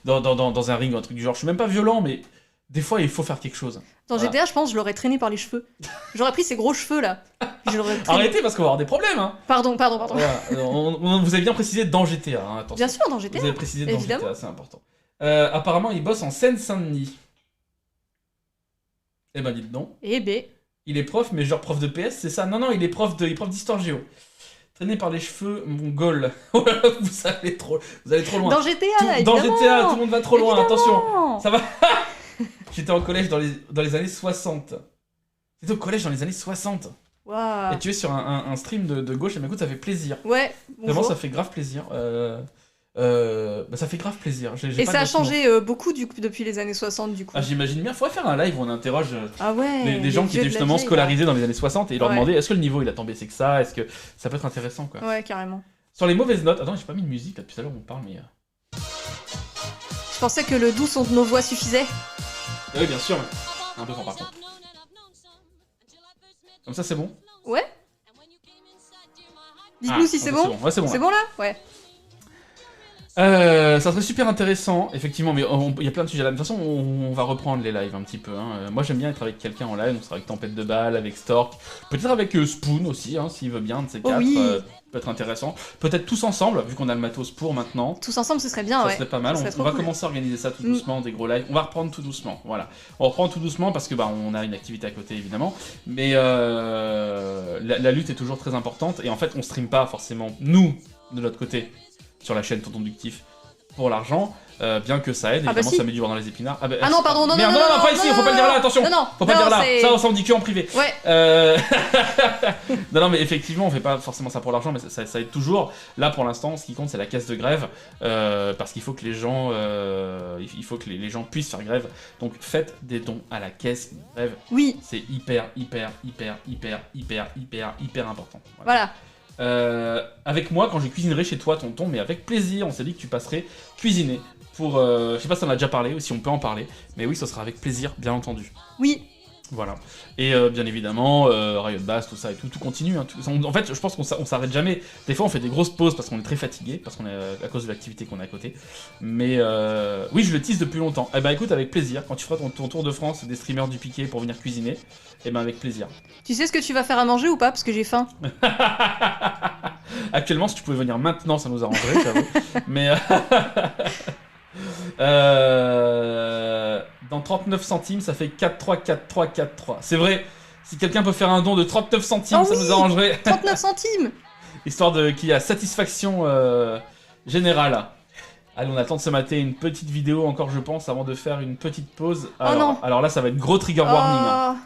dans un ring ou un truc du genre. Je suis même pas violent, mais des fois, il faut faire quelque chose. Dans GTA, je pense, je l'aurais traîné par les cheveux. J'aurais pris ces gros cheveux, là. Arrêtez, parce qu'on va avoir des problèmes, hein. Pardon. Voilà, vous avez bien précisé dans GTA, hein, attention. Bien sûr, dans GTA. Vous avez précisé dans évidemment. GTA, c'est important. Apparemment, il bosse en Seine-Saint-Denis. Eh ben, dites donc. Eh ben... Il est prof, mais genre prof de PS, c'est ça? Non, il est prof d'histoire géo. Traîné par les cheveux, mon goal. vous allez trop loin. Dans GTA, Dans GTA, tout le monde va trop loin, attention. Ça va. J'étais en collège dans les années 60. J'étais au collège dans les années 60. Wow. Et tu es sur un stream de gauche, et écoute, ça fait plaisir. Ouais, bonjour. Vraiment, ça fait grave plaisir. Ça fait grave plaisir. Et ça a changé beaucoup depuis les années 60 du coup. Ah, j'imagine bien. Faudrait faire un live où on interroge des gens qui étaient justement scolarisés dans les années 60 et leur demander est-ce que le niveau il a tant baissé que ça? Est-ce que ça peut être intéressant quoi? Ouais, carrément. Sur les mauvaises notes, attends, j'ai pas mis de musique là depuis tout à l'heure on parle mais. Je pensais que le doux son de nos voix suffisait. Oui, bien sûr. Un peu fort par contre. Comme ça c'est bon? Ouais. Dites-nous si c'est bon. Ouais, c'est bon. C'est bon là? Ouais. Ça serait super intéressant, effectivement, mais il y a plein de sujets là. De toute façon, on va reprendre les lives un petit peu. Hein. Moi, j'aime bien être avec quelqu'un en live, on sera avec Tempête de Balle, avec Stork, peut-être avec Spoon aussi, hein, s'il veut bien, de ces quatre. Oui. Peut être intéressant. Peut-être tous ensemble, vu qu'on a le matos pour maintenant. Tous ensemble, ce serait bien, ça serait pas mal. On va commencer à organiser ça tout doucement, des gros lives. On va reprendre tout doucement, voilà. On reprend tout doucement parce que on a une activité à côté, évidemment. Mais la lutte est toujours très importante. Et en fait, on stream pas forcément, nous, de notre côté, sur la chaîne Tonton Ductif pour l'argent, bien que ça aide, évidemment ça met du beurre dans les épinards. Ah non, pardon, non, pas ici, faut pas le dire là, attention. Faut pas le dire là, ça on dit que en privé. Ouais. Non, mais effectivement, on fait pas forcément ça pour l'argent, mais ça aide toujours. Là, pour l'instant, ce qui compte, c'est la caisse de grève, parce qu'il faut que les gens, les gens puissent faire grève. Donc, faites des dons à la caisse de grève. Oui. C'est hyper important. Voilà. Avec moi quand je cuisinerai chez toi tonton, mais avec plaisir, on s'est dit que tu passerais cuisiner pour, je sais pas si on en a déjà parlé ou si on peut en parler, mais oui, ce sera avec plaisir, bien entendu. Oui. Voilà. Et bien évidemment, Riot Bass, tout ça et tout continue. Hein, en fait, je pense qu'on s'arrête jamais. Des fois, on fait des grosses pauses parce qu'on est très fatigué, parce qu'on est à cause de l'activité qu'on a à côté. Mais oui, je le tease depuis longtemps. Eh ben écoute, avec plaisir. Quand tu feras ton tour de France des streamers du piqué pour venir cuisiner, eh ben avec plaisir. Tu sais ce que tu vas faire à manger ou pas? Parce que j'ai faim. Actuellement, si tu pouvais venir maintenant, ça nous arrangerait, j'avoue. Mais dans 39 centimes, ça fait 4,3. C'est vrai, si quelqu'un peut faire un don de 39 centimes, ça nous arrangerait. 39 centimes. Histoire qu'il y a satisfaction générale. Allez, on attend de se mater une petite vidéo encore, je pense, avant de faire une petite pause. Alors là, ça va être gros trigger warning. Hein.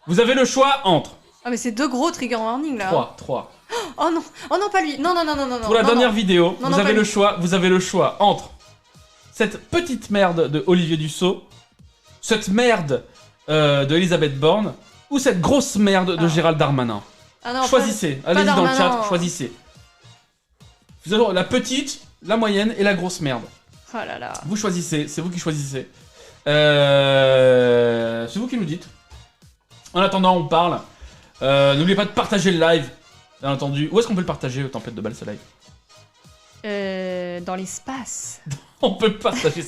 Vous avez le choix entre... Ah mais c'est 2 gros trigger warning là. 3. Oh non, pas lui. Non. Pour la dernière vidéo, vous avez le choix entre cette petite merde de Olivier Dussault cette merde de Elisabeth Borne ou cette grosse merde de Gérald Darmanin. Ah non, choisissez, allez-y dans le chat, choisissez. Vous avez la petite, la moyenne et la grosse merde. Oh là là. Vous choisissez, c'est vous qui choisissez. C'est vous qui nous dites. En attendant, on parle. N'oubliez pas de partager le live, bien entendu. Où est-ce qu'on peut le partager, Tempête de Balles, ce live? Dans l'espace. On peut partager.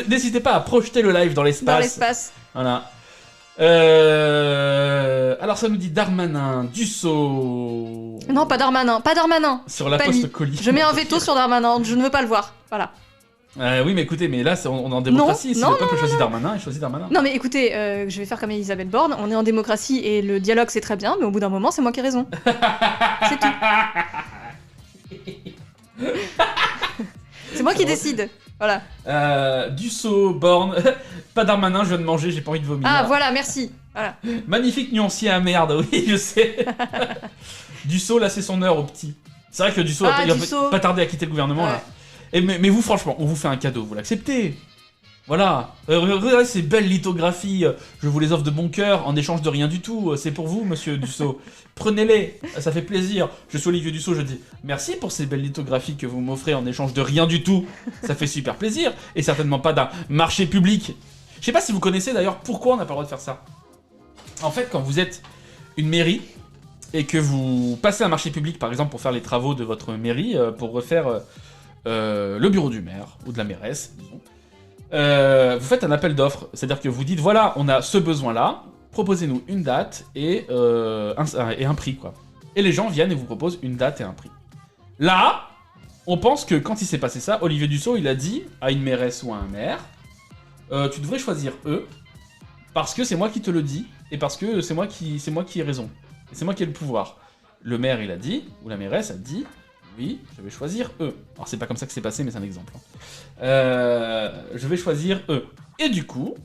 N'hésitez pas à projeter le live dans l'espace. Dans l'espace. Voilà. Alors ça nous dit Darmanin, Dussault. Non, pas Darmanin, pas Darmanin. Sur la poste colis. Je mets un veto sur Darmanin, je ne veux pas le voir. Voilà. Oui, mais écoutez, mais là, on est en démocratie. Si le peuple choisit Darmanin, il choisit Darmanin. Non, mais écoutez, je vais faire comme Elisabeth Borne. On est en démocratie et le dialogue, c'est très bien, mais au bout d'un moment, c'est moi qui ai raison. C'est tout. C'est moi qui décide. Voilà. Dussault, Borne, pas Darmanin, je viens de manger, j'ai pas envie de vomir. Ah, voilà, merci. Voilà. Magnifique nuancier à merde, oui, je sais. Dussault, là, c'est son heure au petit. C'est vrai que Dussault va pas tarder à quitter le gouvernement, là. Et mais vous, franchement, on vous fait un cadeau, vous l'acceptez. Voilà. Regardez ces belles lithographies, je vous les offre de bon cœur, en échange de rien du tout. C'est pour vous, monsieur Dussault. Prenez-les, ça fait plaisir. Je suis Olivier Dussault, je dis merci pour ces belles lithographies que vous m'offrez en échange de rien du tout. Ça fait super plaisir, et certainement pas d'un marché public. Je sais pas si vous connaissez d'ailleurs pourquoi on n'a pas le droit de faire ça. En fait, quand vous êtes une mairie, et que vous passez un marché public, par exemple, pour faire les travaux de votre mairie, pour refaire le bureau du maire, ou de la mairesse, disons, vous faites un appel d'offres, c'est-à-dire que vous dites, voilà, on a ce besoin-là, proposez-nous une date et un prix, quoi. Et les gens viennent et vous proposent une date et un prix. Là, on pense que quand il s'est passé ça, Olivier Dussault, il a dit à une mairesse ou à un maire, tu devrais choisir eux, parce que c'est moi qui te le dis, et parce que c'est moi qui ai raison, et c'est moi qui ai le pouvoir. Le maire, il a dit, ou la mairesse a dit, oui, je vais choisir eux. Alors c'est pas comme ça que c'est passé, mais c'est un exemple. Je vais choisir eux. Et du coup,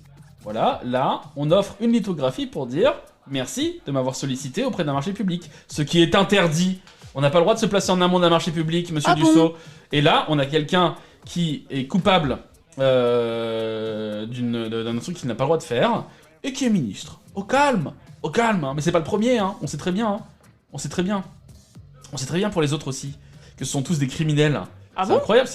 voilà, là, on offre une lithographie pour dire merci de m'avoir sollicité auprès d'un marché public. Ce qui est interdit. On n'a pas le droit de se placer en amont d'un marché public, monsieur Dussault. Bon. Et là, on a quelqu'un qui est coupable d'un truc qu'il n'a pas le droit de faire, et qui est ministre. Au calme, hein. Mais c'est pas le premier, hein. On sait très bien, hein. On sait très bien pour les autres aussi. Que ce sont tous des criminels. Ah c'est bon incroyable.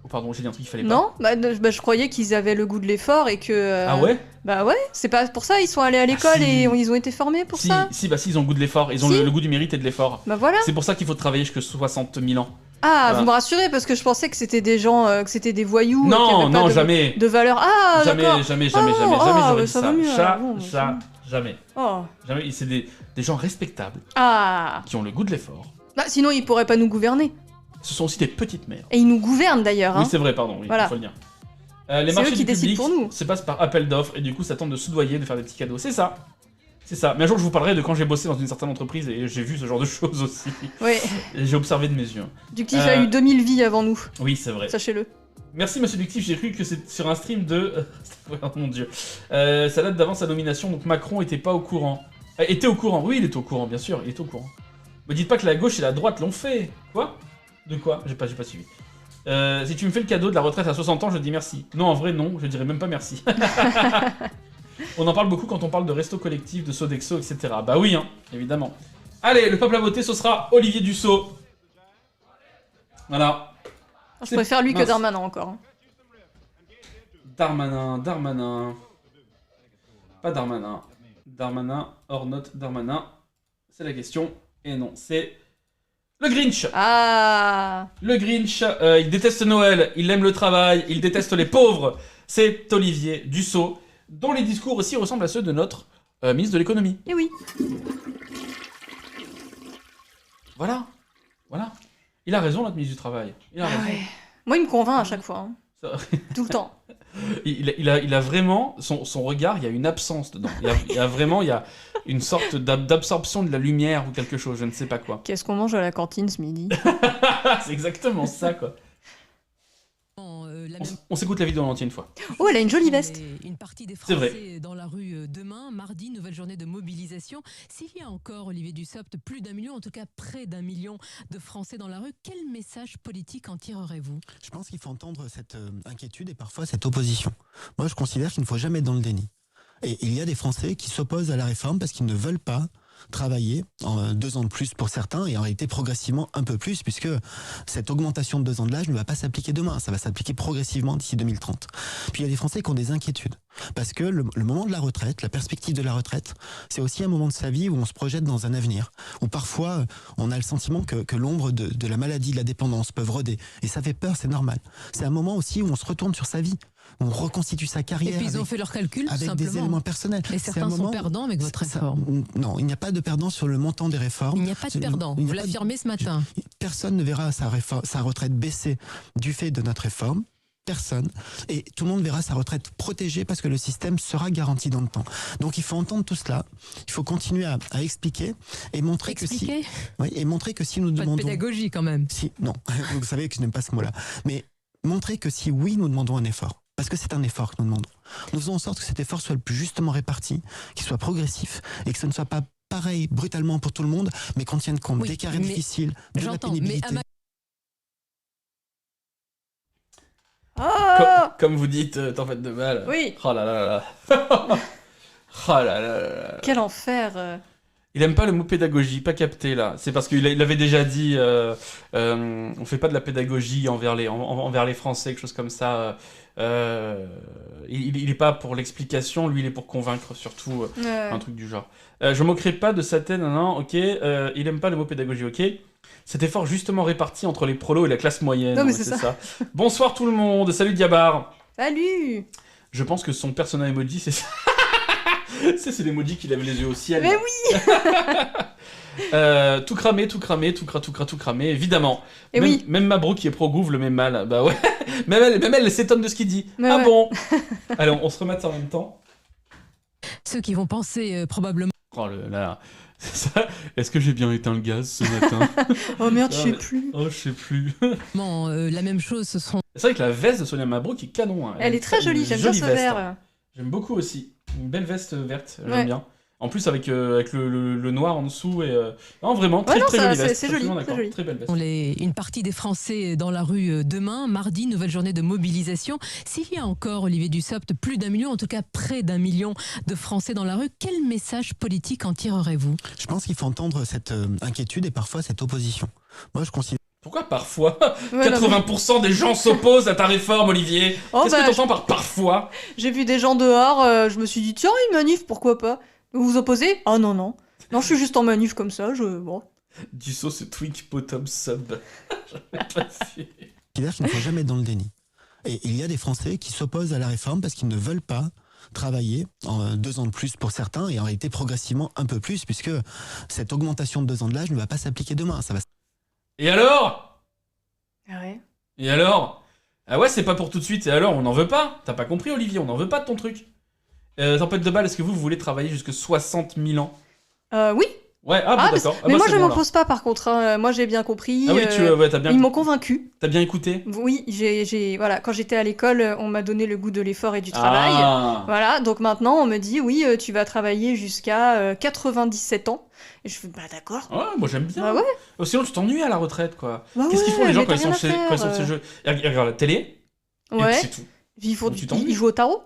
Oh pardon, j'ai dit un truc qu'il fallait pas. Non, je croyais qu'ils avaient le goût de l'effort et que... Ah ouais? Bah ouais, c'est pas pour ça, ils sont allés à l'école et ils ont été formés pour ça. Si, ils ont le goût de l'effort, ils ont le goût du mérite et de l'effort. Bah voilà. C'est pour ça qu'il faut travailler jusqu'à 60 000 ans. Ah, voilà. Vous me rassurez, parce que je pensais que c'était des gens, que c'était des voyous. Non, jamais. De valeur. Ah, d'accord. Jamais, j'aurais dit ça. Jamais. Oh. Jamais, c'est des gens respectables. Ah. Qui ont le goût de l'effort. Bah, sinon, ils pourraient pas nous gouverner. Ce sont aussi des petites mères. Et ils nous gouvernent d'ailleurs. Oui, c'est vrai, pardon, oui, voilà. il faut le dire. Les marchés qui décident pour nous. se passent par appel d'offres et du coup ça tente de soudoyer, de faire des petits cadeaux. C'est ça. C'est ça. Mais un jour je vous parlerai de quand j'ai bossé dans une certaine entreprise et j'ai vu ce genre de choses aussi. Oui. Et j'ai observé de mes yeux. Ductif a eu 2000 vies avant nous. Oui, c'est vrai. Sachez-le. Merci monsieur Ductif, j'ai cru que c'est sur un stream de... oh mon dieu. Ça date d'avant sa nomination, donc Macron était pas au courant. Était au courant, oui il était au courant, bien sûr, il était au courant. Me dites pas que la gauche et la droite l'ont fait. Quoi? De quoi? J'ai pas suivi. Si tu me fais le cadeau de la retraite à 60 ans, je dis merci. Non, en vrai, non, je dirais même pas merci. On en parle beaucoup quand on parle de resto collectif, de Sodexo, etc. Bah oui, hein, évidemment. Allez, le peuple à voter, ce sera Olivier Dussault. Voilà. Je préfère lui que Darmanin encore. Hein. Darmanin. Pas Darmanin. Darmanin, or not Darmanin. C'est la question. Et non, c'est... le Grinch. Ah. Le Grinch, il déteste Noël, il aime le travail, il déteste les pauvres. C'est Olivier Dussault, dont les discours aussi ressemblent à ceux de notre ministre de l'économie. Eh oui. Voilà. Il a raison, notre ministre du Travail. Il a raison. Ouais. Moi, il me convainc à chaque fois. Hein. Tout le temps. Il a vraiment... Son regard, il y a une absence dedans. Il y a une sorte d'absorption de la lumière ou quelque chose, je ne sais pas quoi. Qu'est-ce qu'on mange à la cantine ce midi? C'est exactement ça, quoi. On s'écoute la vidéo en entier une fois. Oh, elle a une jolie veste. Une partie des C'est Français vrai. dans la rue demain, mardi, nouvelle journée de mobilisation. S'il y a encore, Olivier Dussopt, plus d'1 million, en tout cas près d'1 million de Français dans la rue, quel message politique en tirerez-vous ? Je pense qu'il faut entendre cette inquiétude et parfois cette opposition. Moi, je considère qu'il ne faut jamais être dans le déni. Et il y a des Français qui s'opposent à la réforme parce qu'ils ne veulent pas travailler en 2 ans de plus pour certains et en réalité progressivement un peu plus puisque cette augmentation de 2 ans de l'âge ne va pas s'appliquer demain, ça va s'appliquer progressivement d'ici 2030. Puis il y a des Français qui ont des inquiétudes parce que le moment de la retraite, la perspective de la retraite, c'est aussi un moment de sa vie où on se projette dans un avenir, où parfois on a le sentiment que l'ombre de la maladie, de la dépendance peuvent rôder et ça fait peur, c'est normal. C'est un moment aussi où on se retourne sur sa vie. On reconstitue sa carrière. Et puis ils ont fait leurs calculs, tout avec simplement. des éléments personnels. Et certains sont perdants avec votre réforme. Non, il n'y a pas de perdants sur le montant des réformes. Il n'y a pas de perdants, vous l'affirmez ce matin. Personne ne verra sa retraite baisser du fait de notre réforme. Personne. Et tout le monde verra sa retraite protégée parce que le système sera garanti dans le temps. Donc il faut entendre tout cela. Il faut continuer à expliquer et montrer que si... Oui, et montrer que si nous demandons... Pas de pédagogie quand même. Si, non, vous savez que je n'aime pas ce mot-là. Mais montrer que si oui, nous demandons un effort. Parce que c'est un effort que nous demandons. Nous faisons en sorte que cet effort soit le plus justement réparti, qu'il soit progressif et que ce ne soit pas pareil brutalement pour tout le monde, mais qu'on tienne compte des carrières difficiles, de la pénibilité. Comme vous dites, tempête de mal. Oui. Oh là là là là. Oh là là là là. Quel enfer. Il aime pas le mot pédagogie, pas capté là. C'est parce qu'il avait déjà dit on fait pas de la pédagogie envers les Français, quelque chose comme ça. Il est pas pour l'explication, lui il est pour convaincre surtout, un truc du genre. Je moquerai pas de sa tête, non, ok. Il aime pas le mot pédagogie, ok. Cet effort justement réparti entre les prolos et la classe moyenne. Non mais c'est ça. Bonsoir tout le monde, salut Diabar. Salut. Je pense que son persona emoji c'est ça. C'est l'emoji qui lève les yeux au ciel. Mais oui. Tout cramé, tout cramé, évidemment. Et même Mabro qui est pro-gouv le met mal. Bah ouais. Même elle s'étonne de ce qu'il dit. Mais ah ouais. Bon. Allez, on se remet ça en même temps. Ceux qui vont penser probablement... Oh là. Est-ce que j'ai bien éteint le gaz ce matin? Oh merde, je sais plus. Oh, je sais plus. La même chose, ce seront... C'est vrai que la veste de Sonia Mabro qui est canon. Hein. Elle est très jolie, j'aime bien ce veste, vert. hein. J'aime beaucoup aussi. Une belle veste verte, j'aime Ouais. bien. En plus avec le noir en dessous et non vraiment très Ouais, non, très ça, jolie veste. c'est joli, Absolument c'est d'accord. joli. Très belle veste. Une partie des Français dans la rue demain, mardi, nouvelle journée de mobilisation. S'il y a encore, Olivier Dussopt, plus d'1 million, en tout cas près d'1 million de Français dans la rue, quel message politique en tirerez-vous ? Je pense qu'il faut entendre cette inquiétude et parfois cette opposition. Moi, je considère... Pourquoi parfois Ouais, 80% des gens s'opposent à ta réforme, Olivier? Oh, Qu'est-ce que t'entends par parfois? J'ai vu des gens dehors, je me suis dit tiens, une manif, pourquoi pas? Vous vous opposez? Ah non, non. Non, je suis juste en manif comme ça, bon. Du saut, c'est Twink Bottom Sub. J'avais pas su. qu'il ne faut jamais être dans le déni. Et il y a des Français qui s'opposent à la réforme parce qu'ils ne veulent pas travailler en 2 ans de plus pour certains et en réalité progressivement un peu plus puisque cette augmentation de 2 ans de l'âge ne va pas s'appliquer demain. Ça va... Et alors? Ah ouais. Et alors? Ah ouais, c'est pas pour tout de suite. Et alors, on n'en veut pas? T'as pas compris, Olivier? On n'en veut pas de ton truc. Tempête de balle, est-ce que vous voulez travailler jusque 60 000 ans? Oui. Ouais, ah bon, d'accord. Mais moi, c'est je bon, m'oppose pas, par contre. Hein. Moi, j'ai bien compris. Ah oui, t'as bien... Ils m'ont convaincu. T'as bien écouté? Oui, voilà, quand j'étais à l'école, on m'a donné le goût de l'effort et du travail. Ah. Voilà, donc maintenant, on me dit, oui, tu vas travailler jusqu'à 97 ans. Et je fais, bah d'accord. Ouais, moi j'aime bien. Bah ouais. Oh, sinon, tu t'ennuies à la retraite, quoi. Bah Qu'est-ce qu'ils font les gens mais quand t'as ils sont rien à faire, chez jeux? Ils regardent la télé. Ouais. Et c'est tout. Ils Donc, tu t'ennuies. jouent au tarot.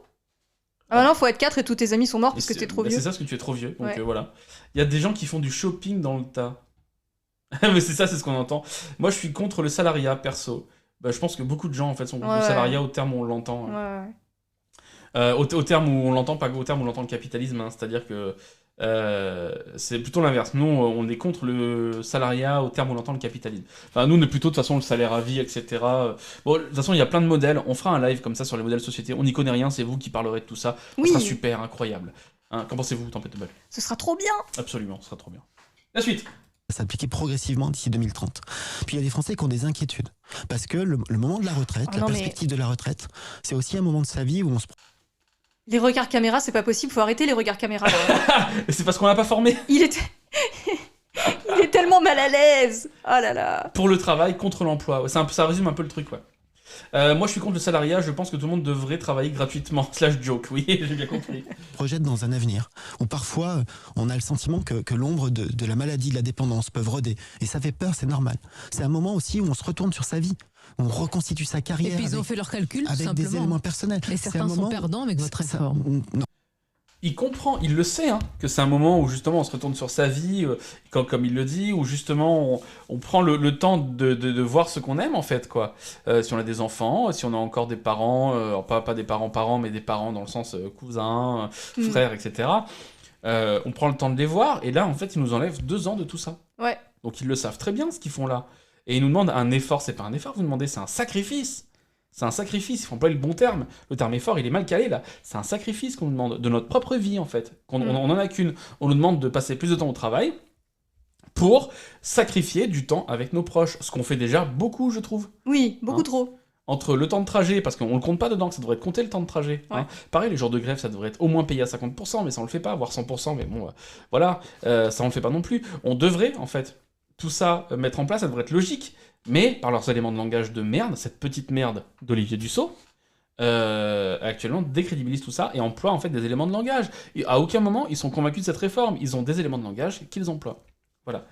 Ah bah non, faut être 4 et tous tes amis sont morts parce que t'es trop vieux. C'est ça, parce que tu es trop vieux. Donc Ouais. voilà. Il y a des gens qui font du shopping dans le tas. Mais c'est ça, c'est ce qu'on entend. Moi, je suis contre le salariat, perso. Bah, je pense que beaucoup de gens, en fait, sont contre le Ouais. salariat au terme où on l'entend. Ouais. Au terme où on l'entend, pas au terme où on entend le capitalisme. Hein. C'est-à-dire que c'est plutôt l'inverse. Nous, on est contre le salariat au terme où on entend le capitalisme. Enfin, nous, on est plutôt, de toute façon, le salaire à vie, etc. Bon, de toute façon, il y a plein de modèles. On fera un live comme ça sur les modèles société. On n'y connaît rien, c'est vous qui parlerez de tout ça. Oui. Ce sera super, incroyable. Hein, qu'en pensez-vous, Tempête de balle? Ce sera trop bien. Absolument, ce sera trop bien. La suite. s'appliquer progressivement d'ici 2030. Puis il y a des Français qui ont des inquiétudes. Parce que le moment de la retraite, la perspective de la retraite, c'est aussi un moment de sa vie où on se... Les regards caméra, c'est pas possible, faut arrêter les regards caméra. C'est parce qu'on l'a pas formé. Il est tellement mal à l'aise. Oh là là. Pour le travail, contre l'emploi. Ouais, ça résume un peu le truc, ouais. Moi, je suis contre le salariat. Je pense que tout le monde devrait travailler gratuitement. / joke, oui, j'ai bien compris. Projette dans un avenir où parfois on a le sentiment que l'ombre de la maladie, de la dépendance peuvent rôder. Et ça fait peur, c'est normal. C'est un moment aussi où on se retourne sur sa vie. On reconstitue sa carrière. Et puis ils ont fait leurs calculs, avec simplement. des éléments personnels. Et certains sont perdants avec votre réforme. Non. Il comprend, il le sait, hein, que c'est un moment où justement on se retourne sur sa vie, comme il le dit, où justement on prend le temps de voir ce qu'on aime en fait, quoi. Si on a des enfants, si on a encore des parents, pas des parents, mais des parents dans le sens cousins, frères, etc. On prend le temps de les voir, et là en fait ils nous enlèvent 2 ans de tout ça. Ouais. Donc ils le savent très bien ce qu'ils font là. Et ils nous demandent un effort, c'est pas un effort, vous demandez, c'est un sacrifice. C'est un sacrifice, il faut employer le bon terme. Le terme effort, il est mal calé là. C'est un sacrifice qu'on nous demande, de notre propre vie en fait. On en a qu'une. On nous demande de passer plus de temps au travail pour sacrifier du temps avec nos proches. Ce qu'on fait déjà beaucoup, je trouve. Oui, beaucoup trop. Entre le temps de trajet, parce qu'on le compte pas dedans, que ça devrait être compté le temps de trajet. Ouais. Hein. Pareil, les jours de grève, ça devrait être au moins payé à 50%, mais ça on le fait pas, voire 100%, mais bon, voilà, ça on le fait pas non plus. On devrait, en fait, tout ça mettre en place, ça devrait être logique. Mais, par leurs éléments de langage de merde, cette petite merde d'Olivier Dussopt, actuellement décrédibilise tout ça et emploie en fait des éléments de langage. Et à aucun moment, ils sont convaincus de cette réforme. Ils ont des éléments de langage qu'ils emploient. Voilà.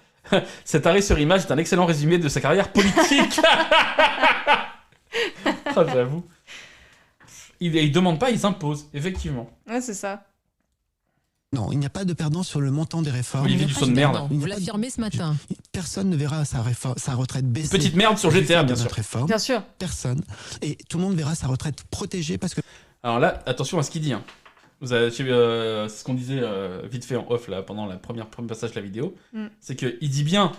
Cet arrêt sur image est un excellent résumé de sa carrière politique. Oh, j'avoue. Ils demandent pas, ils imposent, effectivement. Ouais, c'est ça. Non, il n'y a pas de perdant sur le montant des réformes. Olivier Dussopt de merde. Vous l'affirmez ce matin. Personne ne verra sa retraite baisser. Petite merde sur GTA, bien sûr. Réforme. Bien sûr. Personne. Et tout le monde verra sa retraite protégée parce que... Alors là, attention à ce qu'il dit. Hein. Vous avez, c'est ce qu'on disait vite fait en off là, pendant le premier passage de la vidéo. C'est qu'il dit bien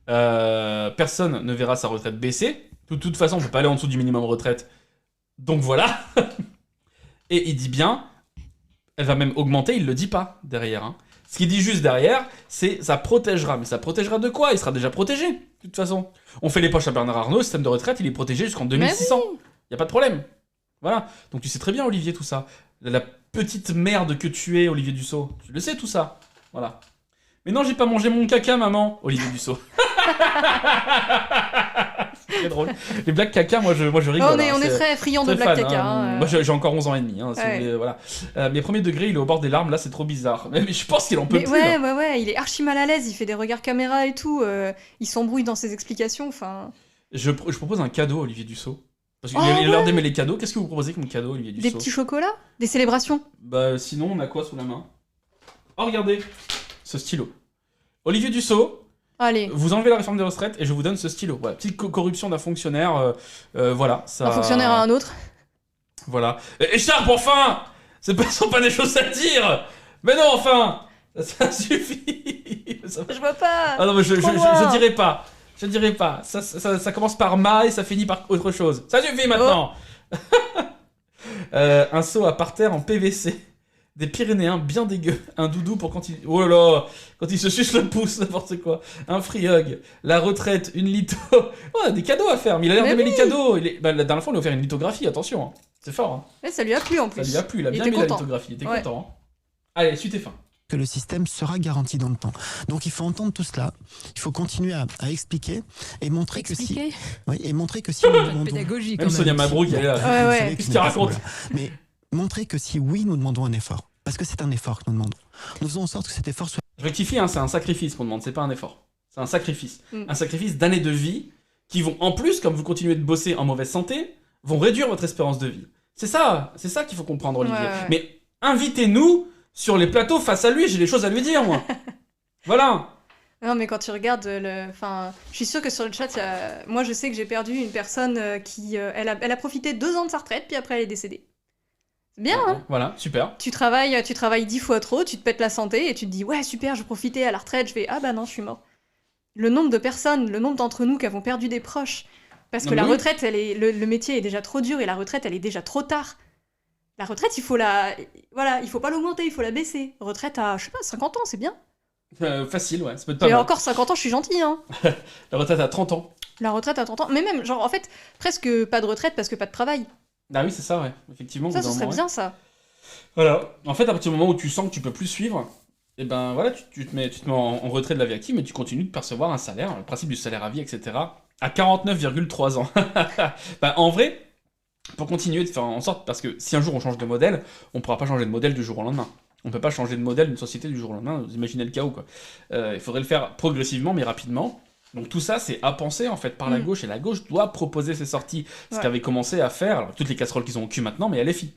personne ne verra sa retraite baisser. De toute façon, on ne peut pas aller en dessous du minimum retraite. Donc voilà. Et il dit bien... Elle va même augmenter, il le dit pas derrière. Hein. Ce qu'il dit juste derrière, c'est ça protégera. Mais ça protégera de quoi ? Il sera déjà protégé, de toute façon. On fait les poches à Bernard Arnault, le système de retraite, il est protégé jusqu'en 2600. Il n'y a pas de problème. Voilà. Donc tu sais très bien, Olivier, tout ça. La petite merde que tu es, Olivier Dussopt. Tu le sais, tout ça. Voilà. Mais non, j'ai pas mangé mon caca, maman, Olivier Dussopt. C'est très drôle. Les blagues caca, moi je rigole. On est très friands de blagues caca. Moi j'ai encore 11 ans et demi. Hein, si vous voulez, voilà. Mes premiers degrés, il est au bord des larmes, là c'est trop bizarre. Mais je pense qu'il en peut plus. Ouais, il est archi mal à l'aise, il fait des regards caméra et tout. Il s'embrouille dans ses explications. Enfin. Je propose un cadeau, Olivier Dussopt. Parce qu'il a l'air d'aimer les cadeaux. Qu'est-ce que vous proposez comme cadeau, Olivier Dussopt ? Des petits chocolats ? Des célébrations ? Bah sinon, on a quoi sous la main ? Oh, regardez ce stylo. Olivier Dussopt. Allez. Vous enlevez la réforme des retraites et je vous donne ce stylo. Voilà, petite corruption d'un fonctionnaire. Voilà. Ça... Un fonctionnaire à un autre. Voilà. Écharpe, enfin ! Ce ne sont pas des choses à dire. Mais non, enfin. Ça suffit. Je vois pas. Ah non, mais je dirais pas. Je dirais pas. Ça commence par ma et ça finit par autre chose. Ça suffit maintenant. Un seau à parterre en PVC. Des Pyrénéens bien dégueux. Un doudou pour quand il... Oh là là, quand il se suce le pouce, n'importe quoi. Un free hug. La retraite, une litho. Oh, des cadeaux à faire. Mais il a l'air d'aimer les cadeaux. La dernière fois, on lui a offert une lithographie, attention. Hein. C'est fort. Hein. Mais ça lui a plu en plus. Ça lui a plu, il a bien aimé la lithographie. Il était content. Hein. Allez, suite et fin. Que le système sera garanti dans le temps. Donc il faut entendre tout cela. Il faut continuer à expliquer et montrer que si... Oui, et montrer que si... nous demandons... Pédagogie, quand même Sonia Mabrouk, elle est là. Ouais. Qu'est-ce qu'il raconte ? Mais montrer que si oui, nous demandons un effort. Parce que c'est un effort que nous demandons. Nous faisons en sorte que cet effort soit... Je rectifie, hein, c'est un sacrifice qu'on demande, c'est pas un effort. C'est un sacrifice. Un sacrifice d'années de vie qui vont, en plus, comme vous continuez de bosser en mauvaise santé, vont réduire votre espérance de vie. C'est ça qu'il faut comprendre, Olivier. Ouais. Mais invitez-nous sur les plateaux face à lui, j'ai des choses à lui dire, moi. Voilà. Non, mais quand tu regardes Enfin, je suis sûre que sur le chat, moi je sais que j'ai perdu une personne qui... elle a profité 2 ans de sa retraite, puis après elle est décédée. Bien, hein. Voilà, super. Tu travailles 10 fois trop, tu te pètes la santé et tu te dis ouais super, je profitais à la retraite, je fais ah bah non, je suis mort. Le nombre de personnes, le nombre d'entre nous qui avons perdu des proches, parce que la retraite, le métier est déjà trop dur et la retraite, elle est déjà trop tard. La retraite, il faut pas l'augmenter, il faut la baisser. Retraite à, je sais pas, 50 ans, c'est bien. Facile, ouais, ça peut être pas et mal. encore 50 ans, je suis gentille, hein. La retraite à 30 ans. La retraite à 30 ans, mais même, genre, en fait, presque pas de retraite parce que pas de travail. Ah oui, c'est ça, ouais, effectivement. Ça, ce serait bien, ça. Voilà. En fait, à partir du moment où tu sens que tu peux plus suivre, et ben voilà, tu te mets en retrait de la vie active, mais tu continues de percevoir un salaire, le principe du salaire à vie, etc. À 49,3 ans. Bah, en vrai, pour continuer de faire en sorte, parce que si un jour on change de modèle, on pourra pas changer de modèle du jour au lendemain. On peut pas changer de modèle d'une société du jour au lendemain, vous imaginez le chaos, quoi. Il faudrait le faire progressivement, mais rapidement. Donc tout ça, c'est à penser, en fait, par la gauche, et la gauche doit proposer ses sorties. Ce qu'avait commencé à faire, alors, toutes les casseroles qu'ils ont au cul maintenant, mais LFI.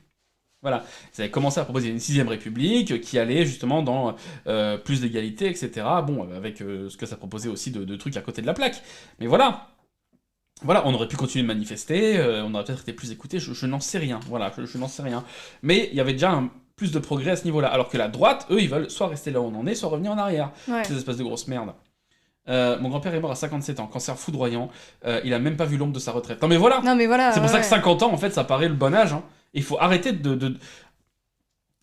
Voilà, ils avaient commencé à proposer une 6ème République qui allait justement dans plus d'égalité, etc. Bon, avec ce que ça proposait aussi de trucs à côté de la plaque. Mais voilà, on aurait pu continuer de manifester, on aurait peut-être été plus écoutés, je n'en sais rien, voilà, je n'en sais rien. Mais il y avait déjà plus de progrès à ce niveau-là, alors que la droite, eux, ils veulent soit rester là où on en est, soit revenir en arrière. Ces espèces de grosses merdes. Mon grand-père est mort à 57 ans, cancer foudroyant, il a même pas vu l'ombre de sa retraite. Non mais voilà, c'est pour ça que 50 ans, en fait, ça paraît le bon âge, hein. Il faut arrêter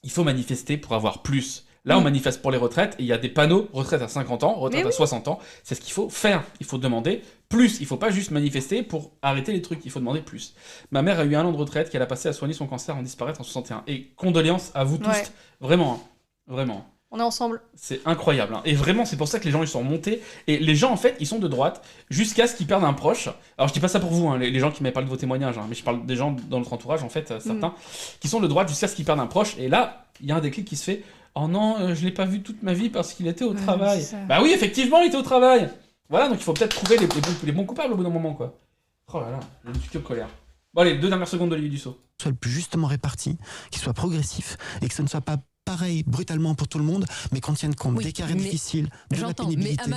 Il faut manifester pour avoir plus. Là, on manifeste pour les retraites, et il y a des panneaux retraite à 50 ans, retraite à 60 ans. C'est ce qu'il faut faire. Il faut demander plus. Il faut pas juste manifester pour arrêter les trucs. Il faut demander plus. Ma mère a eu 1 an de retraite qu'elle a passé à soigner son cancer en disparaître en 61. Et condoléances à vous tous. Vraiment. Hein. Vraiment. On est ensemble. C'est incroyable. Hein. Et vraiment, c'est pour ça que les gens, ils sont montés. Et les gens, en fait, ils sont de droite jusqu'à ce qu'ils perdent un proche. Alors, je dis pas ça pour vous, hein, les gens qui m'avaient parlé de vos témoignages, hein, mais je parle des gens dans notre entourage, en fait, certains, qui sont de droite jusqu'à ce qu'ils perdent un proche. Et là, il y a un déclic qui se fait. Oh non, je l'ai pas vu toute ma vie parce qu'il était au travail. Bah oui, effectivement, il était au travail. Voilà, donc il faut peut-être trouver les bons coupables au bout d'un moment, quoi. Oh là là, je suis que colère. Bon, allez, 2 dernières secondes d'Olivier Dussault. Soit le plus justement réparti, qu'il soit progressif, et que ce ne soit pas pareil brutalement pour tout le monde, mais qu'on tienne compte des carrés difficiles, de la pénibilité.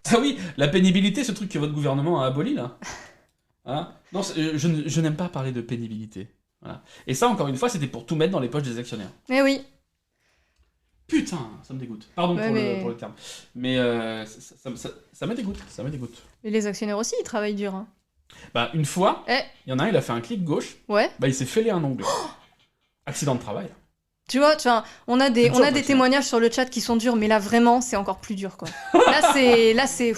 Ah oui, la pénibilité, ce truc que votre gouvernement a aboli, là. Voilà. Non, je n'aime pas parler de pénibilité. Voilà. Et ça, encore une fois, c'était pour tout mettre dans les poches des actionnaires. Mais oui. Putain, ça me dégoûte. Pardon pour le terme. Mais ça me dégoûte, ça me dégoûte. Et les actionnaires aussi, ils travaillent dur. Hein. Bah, une fois, il y en a un, il a fait un clic gauche. Ouais. Bah, il s'est fêlé un ongle. Accident de travail. Tu vois, on a des témoignages sur le chat qui sont durs, mais là, vraiment, c'est encore plus dur, quoi. Là, c'est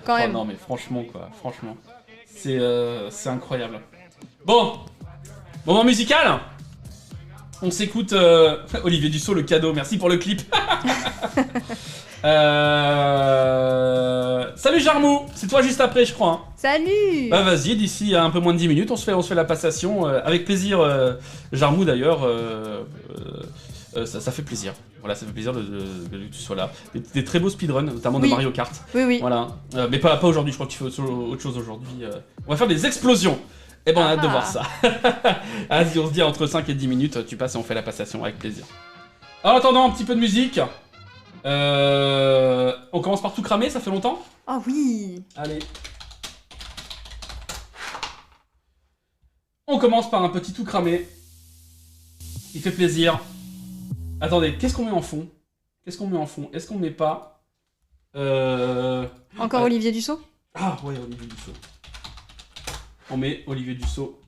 quand même. Non, mais franchement, quoi. Franchement. C'est incroyable. Bon. Moment musical. On s'écoute Olivier Dussault, le cadeau. Merci pour le clip. Salut Jarmou, c'est toi juste après, je crois. Hein. Salut. Bah vas-y, d'ici un peu moins de 10 minutes, on se fait la passation. Avec plaisir, Jarmou d'ailleurs. Ça fait plaisir. Voilà, ça fait plaisir que tu sois là. Des très beaux speedruns, notamment de Mario Kart. Oui. Voilà. Mais pas aujourd'hui, je crois que tu fais autre chose aujourd'hui. On va faire des explosions. Eh ben, on a hâte de voir ça. Vas-y, on se dit entre 5 et 10 minutes, tu passes et on fait la passation avec plaisir. En attendant, un petit peu de musique. On commence par tout cramer, ça fait longtemps ? Ah oui. Allez. On commence par un petit tout cramé. Il fait plaisir. Attendez, qu'est-ce qu'on met en fond ? Est-ce qu'on met pas... Encore Olivier Dussault ? Ah ouais, Olivier Dussault. On met Olivier Dussault.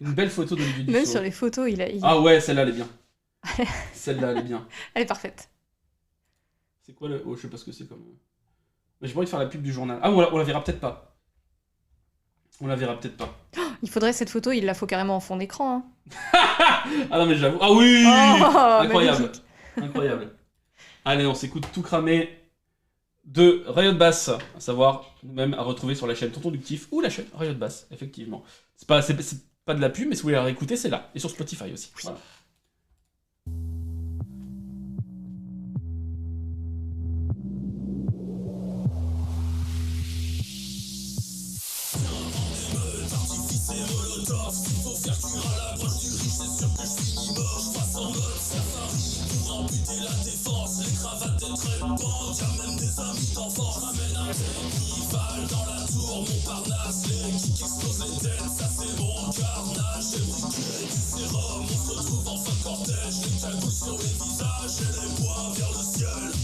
Une belle photo d'Olivier Dussault. Même sur les photos, il a... Ah ouais, celle-là, elle est bien. Celle-là, elle est bien. Elle est parfaite. C'est quoi le... Oh, je sais pas ce que c'est comme... Mais j'ai pas envie de faire la pub du journal. Ah, on la verra peut-être pas. On la verra peut-être pas. Il faudrait cette photo, il la faut carrément en fond d'écran. Hein. Ah non, mais j'avoue... Ah oui, incroyable. Magnifique. Incroyable. Allez, on s'écoute tout cramé de Riot Bass, à savoir nous-mêmes à retrouver sur la chaîne Tonton Ductif ou la chaîne Riot Bass, effectivement. C'est pas de la pub, mais si vous voulez la réécouter, c'est là. Et sur Spotify aussi. Oui. Voilà.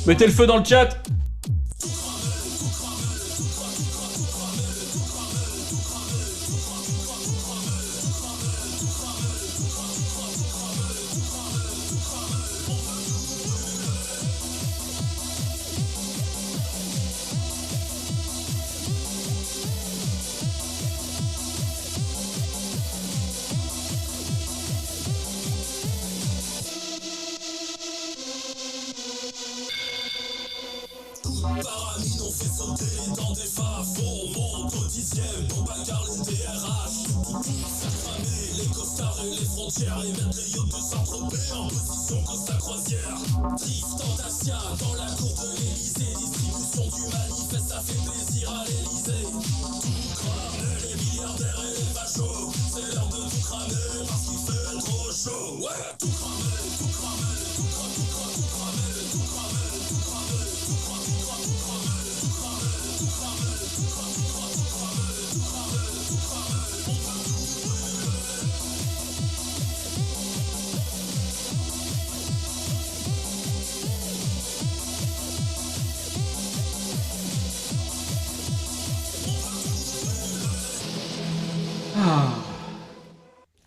Mettez le feu dans le chat.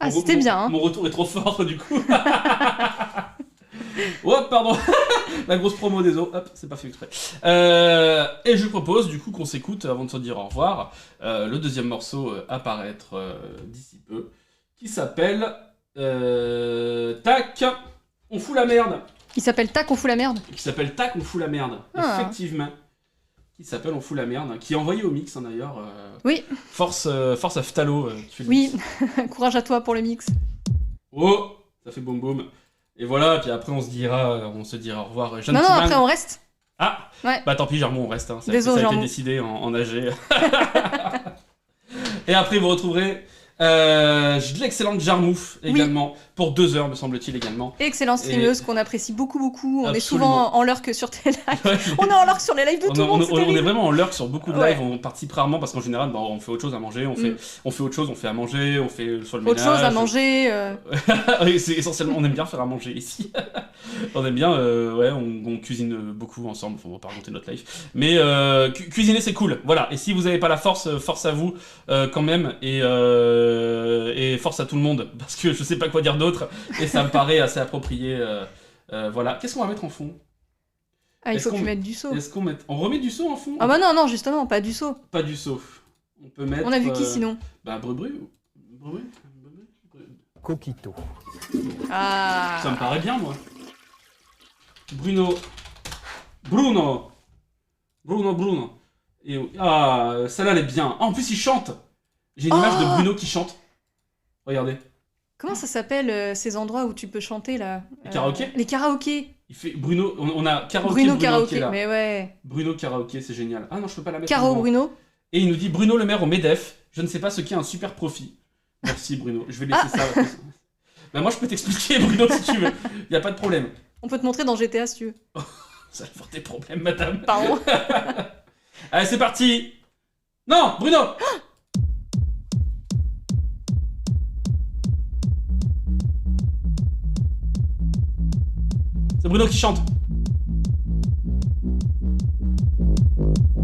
Ah, c'était bien. Hein. Mon retour est trop fort, du coup. Oh, pardon. La grosse promo des os. Hop, c'est pas fait exprès. Et je propose, du coup, qu'on s'écoute, avant de se dire au revoir, le deuxième morceau à apparaître d'ici peu, qui s'appelle Tac, on fout la merde. Il s'appelle Tac, on fout la merde. Qui s'appelle Tac, on fout la merde. Ah. Effectivement. Qui s'appelle On fout la merde, qui est envoyé au mix, hein, d'ailleurs. Oui. Force à Ftalo. Qui fait le oui, mix. Courage à toi pour le mix. Oh, ça fait boum boum. Et voilà, puis après on se dira au revoir. Non, après on reste. Ah ouais. Bah tant pis, Jarmon, on reste. Hein. Ça Désolé, a été décidé en AG. Et après vous retrouverez l'excellente Jarmouf également, pour 2 heures me semble-t-il également. Excellente streameuse qu'on apprécie beaucoup. On Absolument. est souvent en lurk sur tes lives. On est en lurk sur les lives de tout le monde. On est vraiment en lurk sur beaucoup de lives, on participe rarement parce qu'en général on fait autre chose à manger, on fait autre chose, on fait à manger, on fait sur le ménage. Autre chose à manger. Oui, c'est essentiellement, on aime bien faire à manger ici. On aime bien, on cuisine beaucoup ensemble, on va pas raconter notre life. Mais cuisiner c'est cool, voilà. Et si vous avez pas la force à vous quand même, et force à tout le monde, parce que je sais pas quoi dire d'autre, et ça me paraît assez approprié. Voilà. Qu'est-ce qu'on va mettre en fond ? Ah, il faut que tu mettes du saut. On remet du saut en fond ? Ah bah non, justement, pas du saut. Pas du saut. On peut mettre... On a vu qui sinon ? Bah, Bru. Coquito. Ah. Ça me paraît bien, moi. Bruno. Et, celle-là, elle est bien. Ah, en plus, il chante. J'ai une image de Bruno qui chante. Regardez. Comment ça s'appelle ces endroits où tu peux chanter là ? Les karaokés ? Les karaokés. Il fait Bruno. On a karaoké Bruno qui est karaoké, là. mais ouais. Bruno karaoké, c'est génial. Ah non, je peux pas la mettre. Caro Bruno. Et il nous dit Bruno Le Maire au MEDEF. Je ne sais pas ce qu'est un super profit. Merci Bruno. Je vais laisser ça. Bah moi je peux t'expliquer Bruno si tu veux. Y a pas de problème. On peut te montrer dans GTA si tu veux. Ça va faire des problèmes, madame. Pardon. Allez, c'est parti. Non, Bruno. C'est Bruno qui chante.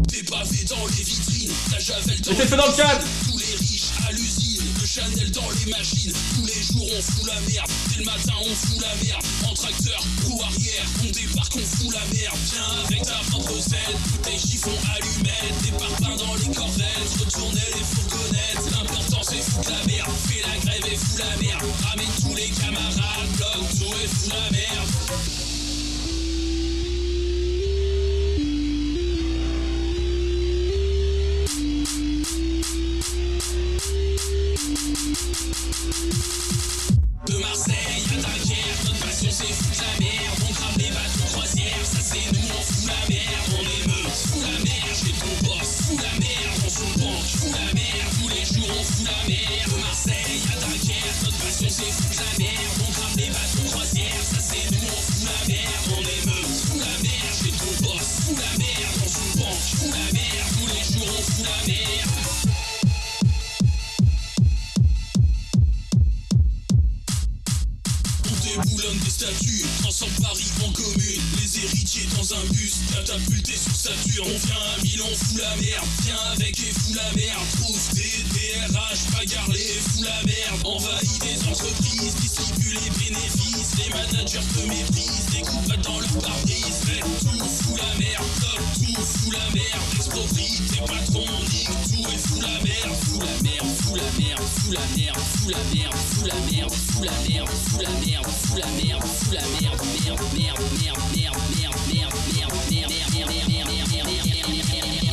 Des pavés dans les vitrines, la javel dans les feu dans le cadre. Tous les riches à l'usine, le Chanel dans les machines. Tous les jours on fout la merde, dès le matin on fout la merde. En tracteur, roue arrière, on débarque, on fout la merde. Viens avec ta propre selle, des chiffons allumettes, des parpaings dans les corvettes, retournez les fourgonnettes. L'important c'est foutre la merde, fais la grève et fous la merde. Ramène tous les camarades, bloque tout et fous la merde. De Marseille à Dunkerque, notre passion c'est foutre la merde. On crame les bateaux croisières, ça c'est nous, on fout la merde. On émeut, fout la merde, j'ai ton boss, fout la merde. On se banque, fout la merde, tous les jours on fout la merde. De Marseille à Dunkerque, notre passion c'est foutre la merde. On crame les bateaux croisières, ça c'est nous, on fout la merde. On émeut, fout la merde, j'ai ton boss, fout la merde. On se banque, fout la merde, tous les jours on fout la merde. Boulonne des statues, transforme Paris en commune. Les héritiers dans un bus, catapultés sur Saturne. On vient à Milan, fout la merde. Viens avec et fous la merde. Trouve des DRH, bagarre-les et fous la merde. Envahis des entreprises, distribue les bénéfices. Les managers te méprisent, des coups dans leur pare-brise. Fais tout, fous la merde, bloque tout, fous la merde. Exproprie tes patrons, nique tout et fous la merde. Fous la merde, fous la merde, fous la merde, fous la merde, fous la merde, fous la merde, fous la merde. Fous la merde, fous la merde, merde, merde, merde, merde, merde, merde, merde, merde, merde, merde, merde, merde, merde, merde, merde,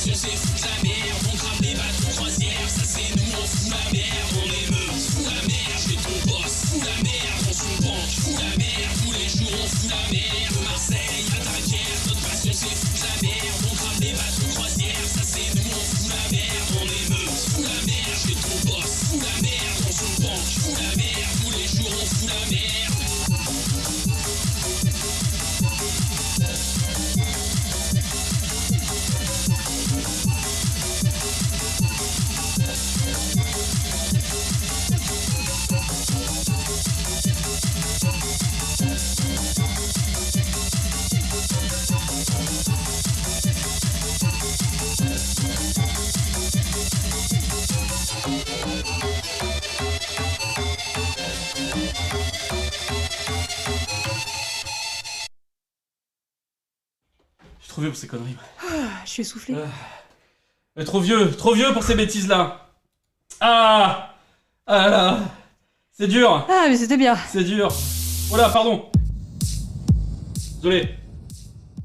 passion c'est foutre la merde. On crame les bateaux croisières, ça c'est nous, on fout la merde. On émeute, fout la merde, je vais ton boss, fout la merde. On se banque, fout la merde, tous les jours on fout la merde. De Marseille à Dunkerque, notre passion c'est foutre la merde. On crame les bateaux croisières, ça c'est nous, on fout la merde. On émeute, fout la merde, je vais ton boss, fout la merde. On se banque, fout la merde, tous les jours on fout la merde. Je suis trop vieux pour ces conneries. Je suis essoufflée. Mais trop vieux pour ces bêtises-là. Ah là, c'est dur. Ah, mais c'était bien. C'est dur. Oh là, pardon. Désolé.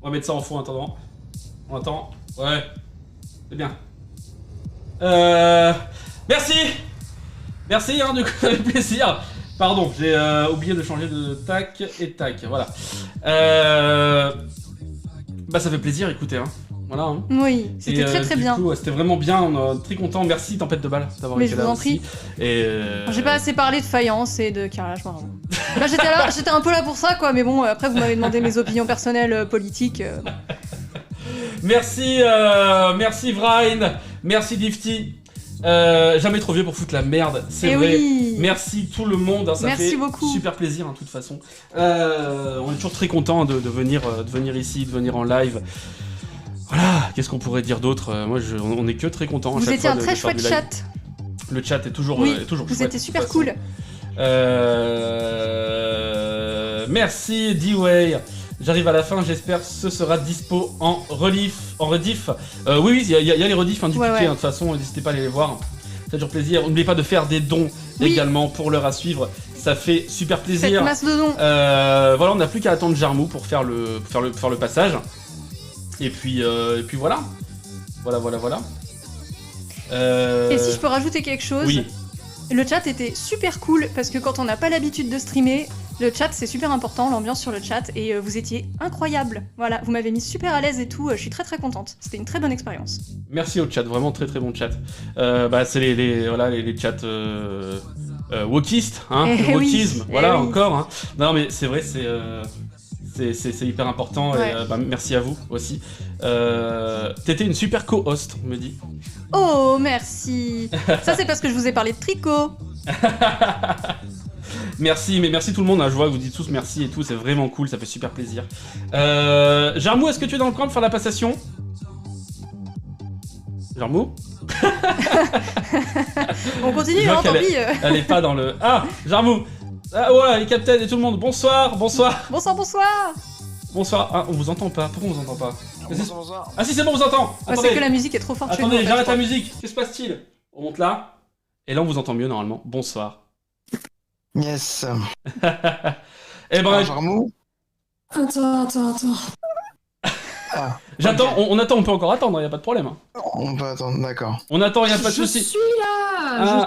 On va mettre ça en fond en attendant. On attend. Ouais. C'est bien. Merci. Merci, hein, du coup, ça fait plaisir. Pardon, j'ai oublié de changer de tac et tac. Voilà. Bah, ça fait plaisir, écoutez, hein. Voilà. Hein. Oui, c'était très très bien. C'était vraiment bien, on est très content. Merci Tempête de Balles d'avoir été là. Mais je vous en prie. J'ai pas assez parlé de faïence et de carrelage marron. Là, j'étais un peu là pour ça, quoi. Mais bon, après, vous m'avez demandé mes opinions personnelles, politiques. Merci, merci Vrine, merci Difty. Jamais trop vieux pour foutre la merde, c'est vrai. Oui. Merci tout le monde, hein, ça merci fait beaucoup. Super plaisir, hein, de toute façon. On est toujours très content de venir ici, de venir en live. Voilà, qu'est-ce qu'on pourrait dire d'autre? On est que très content. Vous étiez un très chouette chat. Le chat est toujours, toujours vous chouette. Étiez super cool. Merci D-Way. J'arrive à la fin, j'espère que ce sera dispo en rediff. Oui, il y a les rediffs hein, du piquet, hein, de toute façon, n'hésitez pas à aller les voir. Ça fait toujours plaisir. N'oubliez pas de faire des dons également pour l'heure à suivre. Ça fait super plaisir. Faites masse de dons. Voilà, on n'a plus qu'à attendre Jarmou pour faire le passage. Et puis voilà. Voilà. Et si je peux rajouter quelque chose, oui. Le chat était super cool parce que quand on n'a pas l'habitude de streamer, le chat c'est super important, l'ambiance sur le chat, et vous étiez incroyable. Voilà, vous m'avez mis super à l'aise et tout, je suis très très contente. C'était une très bonne expérience. Merci au chat, vraiment très très bon chat. C'est les chats wokistes, hein, le wokisme, voilà encore. Hein. Non mais c'est vrai, c'est hyper important, et merci à vous aussi. T'étais une super co-host, on me dit. Oh, merci. Ça, c'est parce que je vous ai parlé de tricot. Merci, mais merci tout le monde, hein. Je vois que vous dites tous merci et tout, c'est vraiment cool, ça fait super plaisir. Jarmou, est-ce que tu es dans le coin pour faire la passation? Jarmou? On continue, hein, tant pis. Elle est pas dans le... Ah, Jarmou. Ah voilà, les captains et tout le monde, bonsoir. Bonsoir. Ah, on vous entend pas, pourquoi on vous entend pas? Bonsoir. Ah si, c'est bon, on vous entend. C'est que la musique est trop forte chez nous. Attendez, j'arrête la musique, que se passe-t-il? On monte là, et là on vous entend mieux normalement. Bonsoir. Yes. Eh ben... Jarmou. Attends. Ah, j'attends, okay. On attend, on peut encore attendre, y a pas de problème. Hein. On peut attendre, d'accord. On attend, y a pas de souci. Je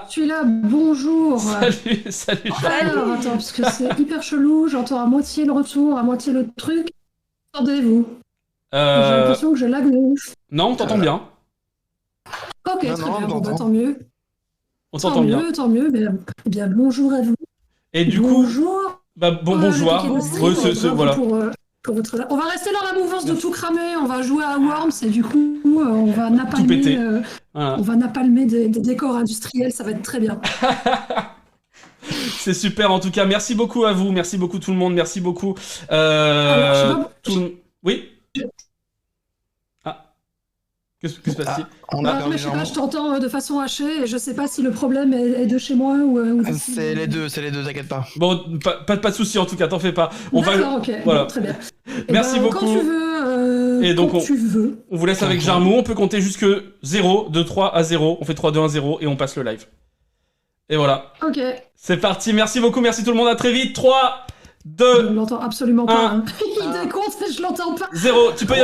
suis là, bonjour. Salut. Alors, attends, parce que c'est hyper chelou, j'entends à moitié le retour, à moitié le truc. Attendez-vous. J'ai l'impression que j'ai lag de ouf. Non, on t'entend bien. Ok, très bien, bon, bah, tant mieux. On t'entend bien. Tant mieux, mais bien bonjour à vous. Et du bonjour. Bonjour. Voilà. On va rester dans la mouvance de tout cramer, on va jouer à Worms et du coup on va napalmer, on va napalmer des décors industriels, ça va être très bien. C'est super en tout cas, merci beaucoup à vous, merci beaucoup tout le monde, merci beaucoup. Oui. Qu'est-ce qui se passe-t-il? Je sais pas, je t'entends de façon hachée et je sais pas si le problème est de chez moi ou de... C'est les deux, t'inquiète pas. Bon, pas de soucis en tout cas, t'en fais pas. D'accord, ok, voilà. Bon, très bien. Merci beaucoup. Quand tu veux, et donc on vous laisse avec Jarmou, on peut compter jusque 0, de 3 à 0, on fait 3, 2, 1, 0 et on passe le live. Et voilà. Ok. C'est parti, merci beaucoup, merci tout le monde, à très vite, 3, 2... Je ne l'entends absolument pas. Hein. Il décompte, je l'entends pas. 0, tu peux y aller.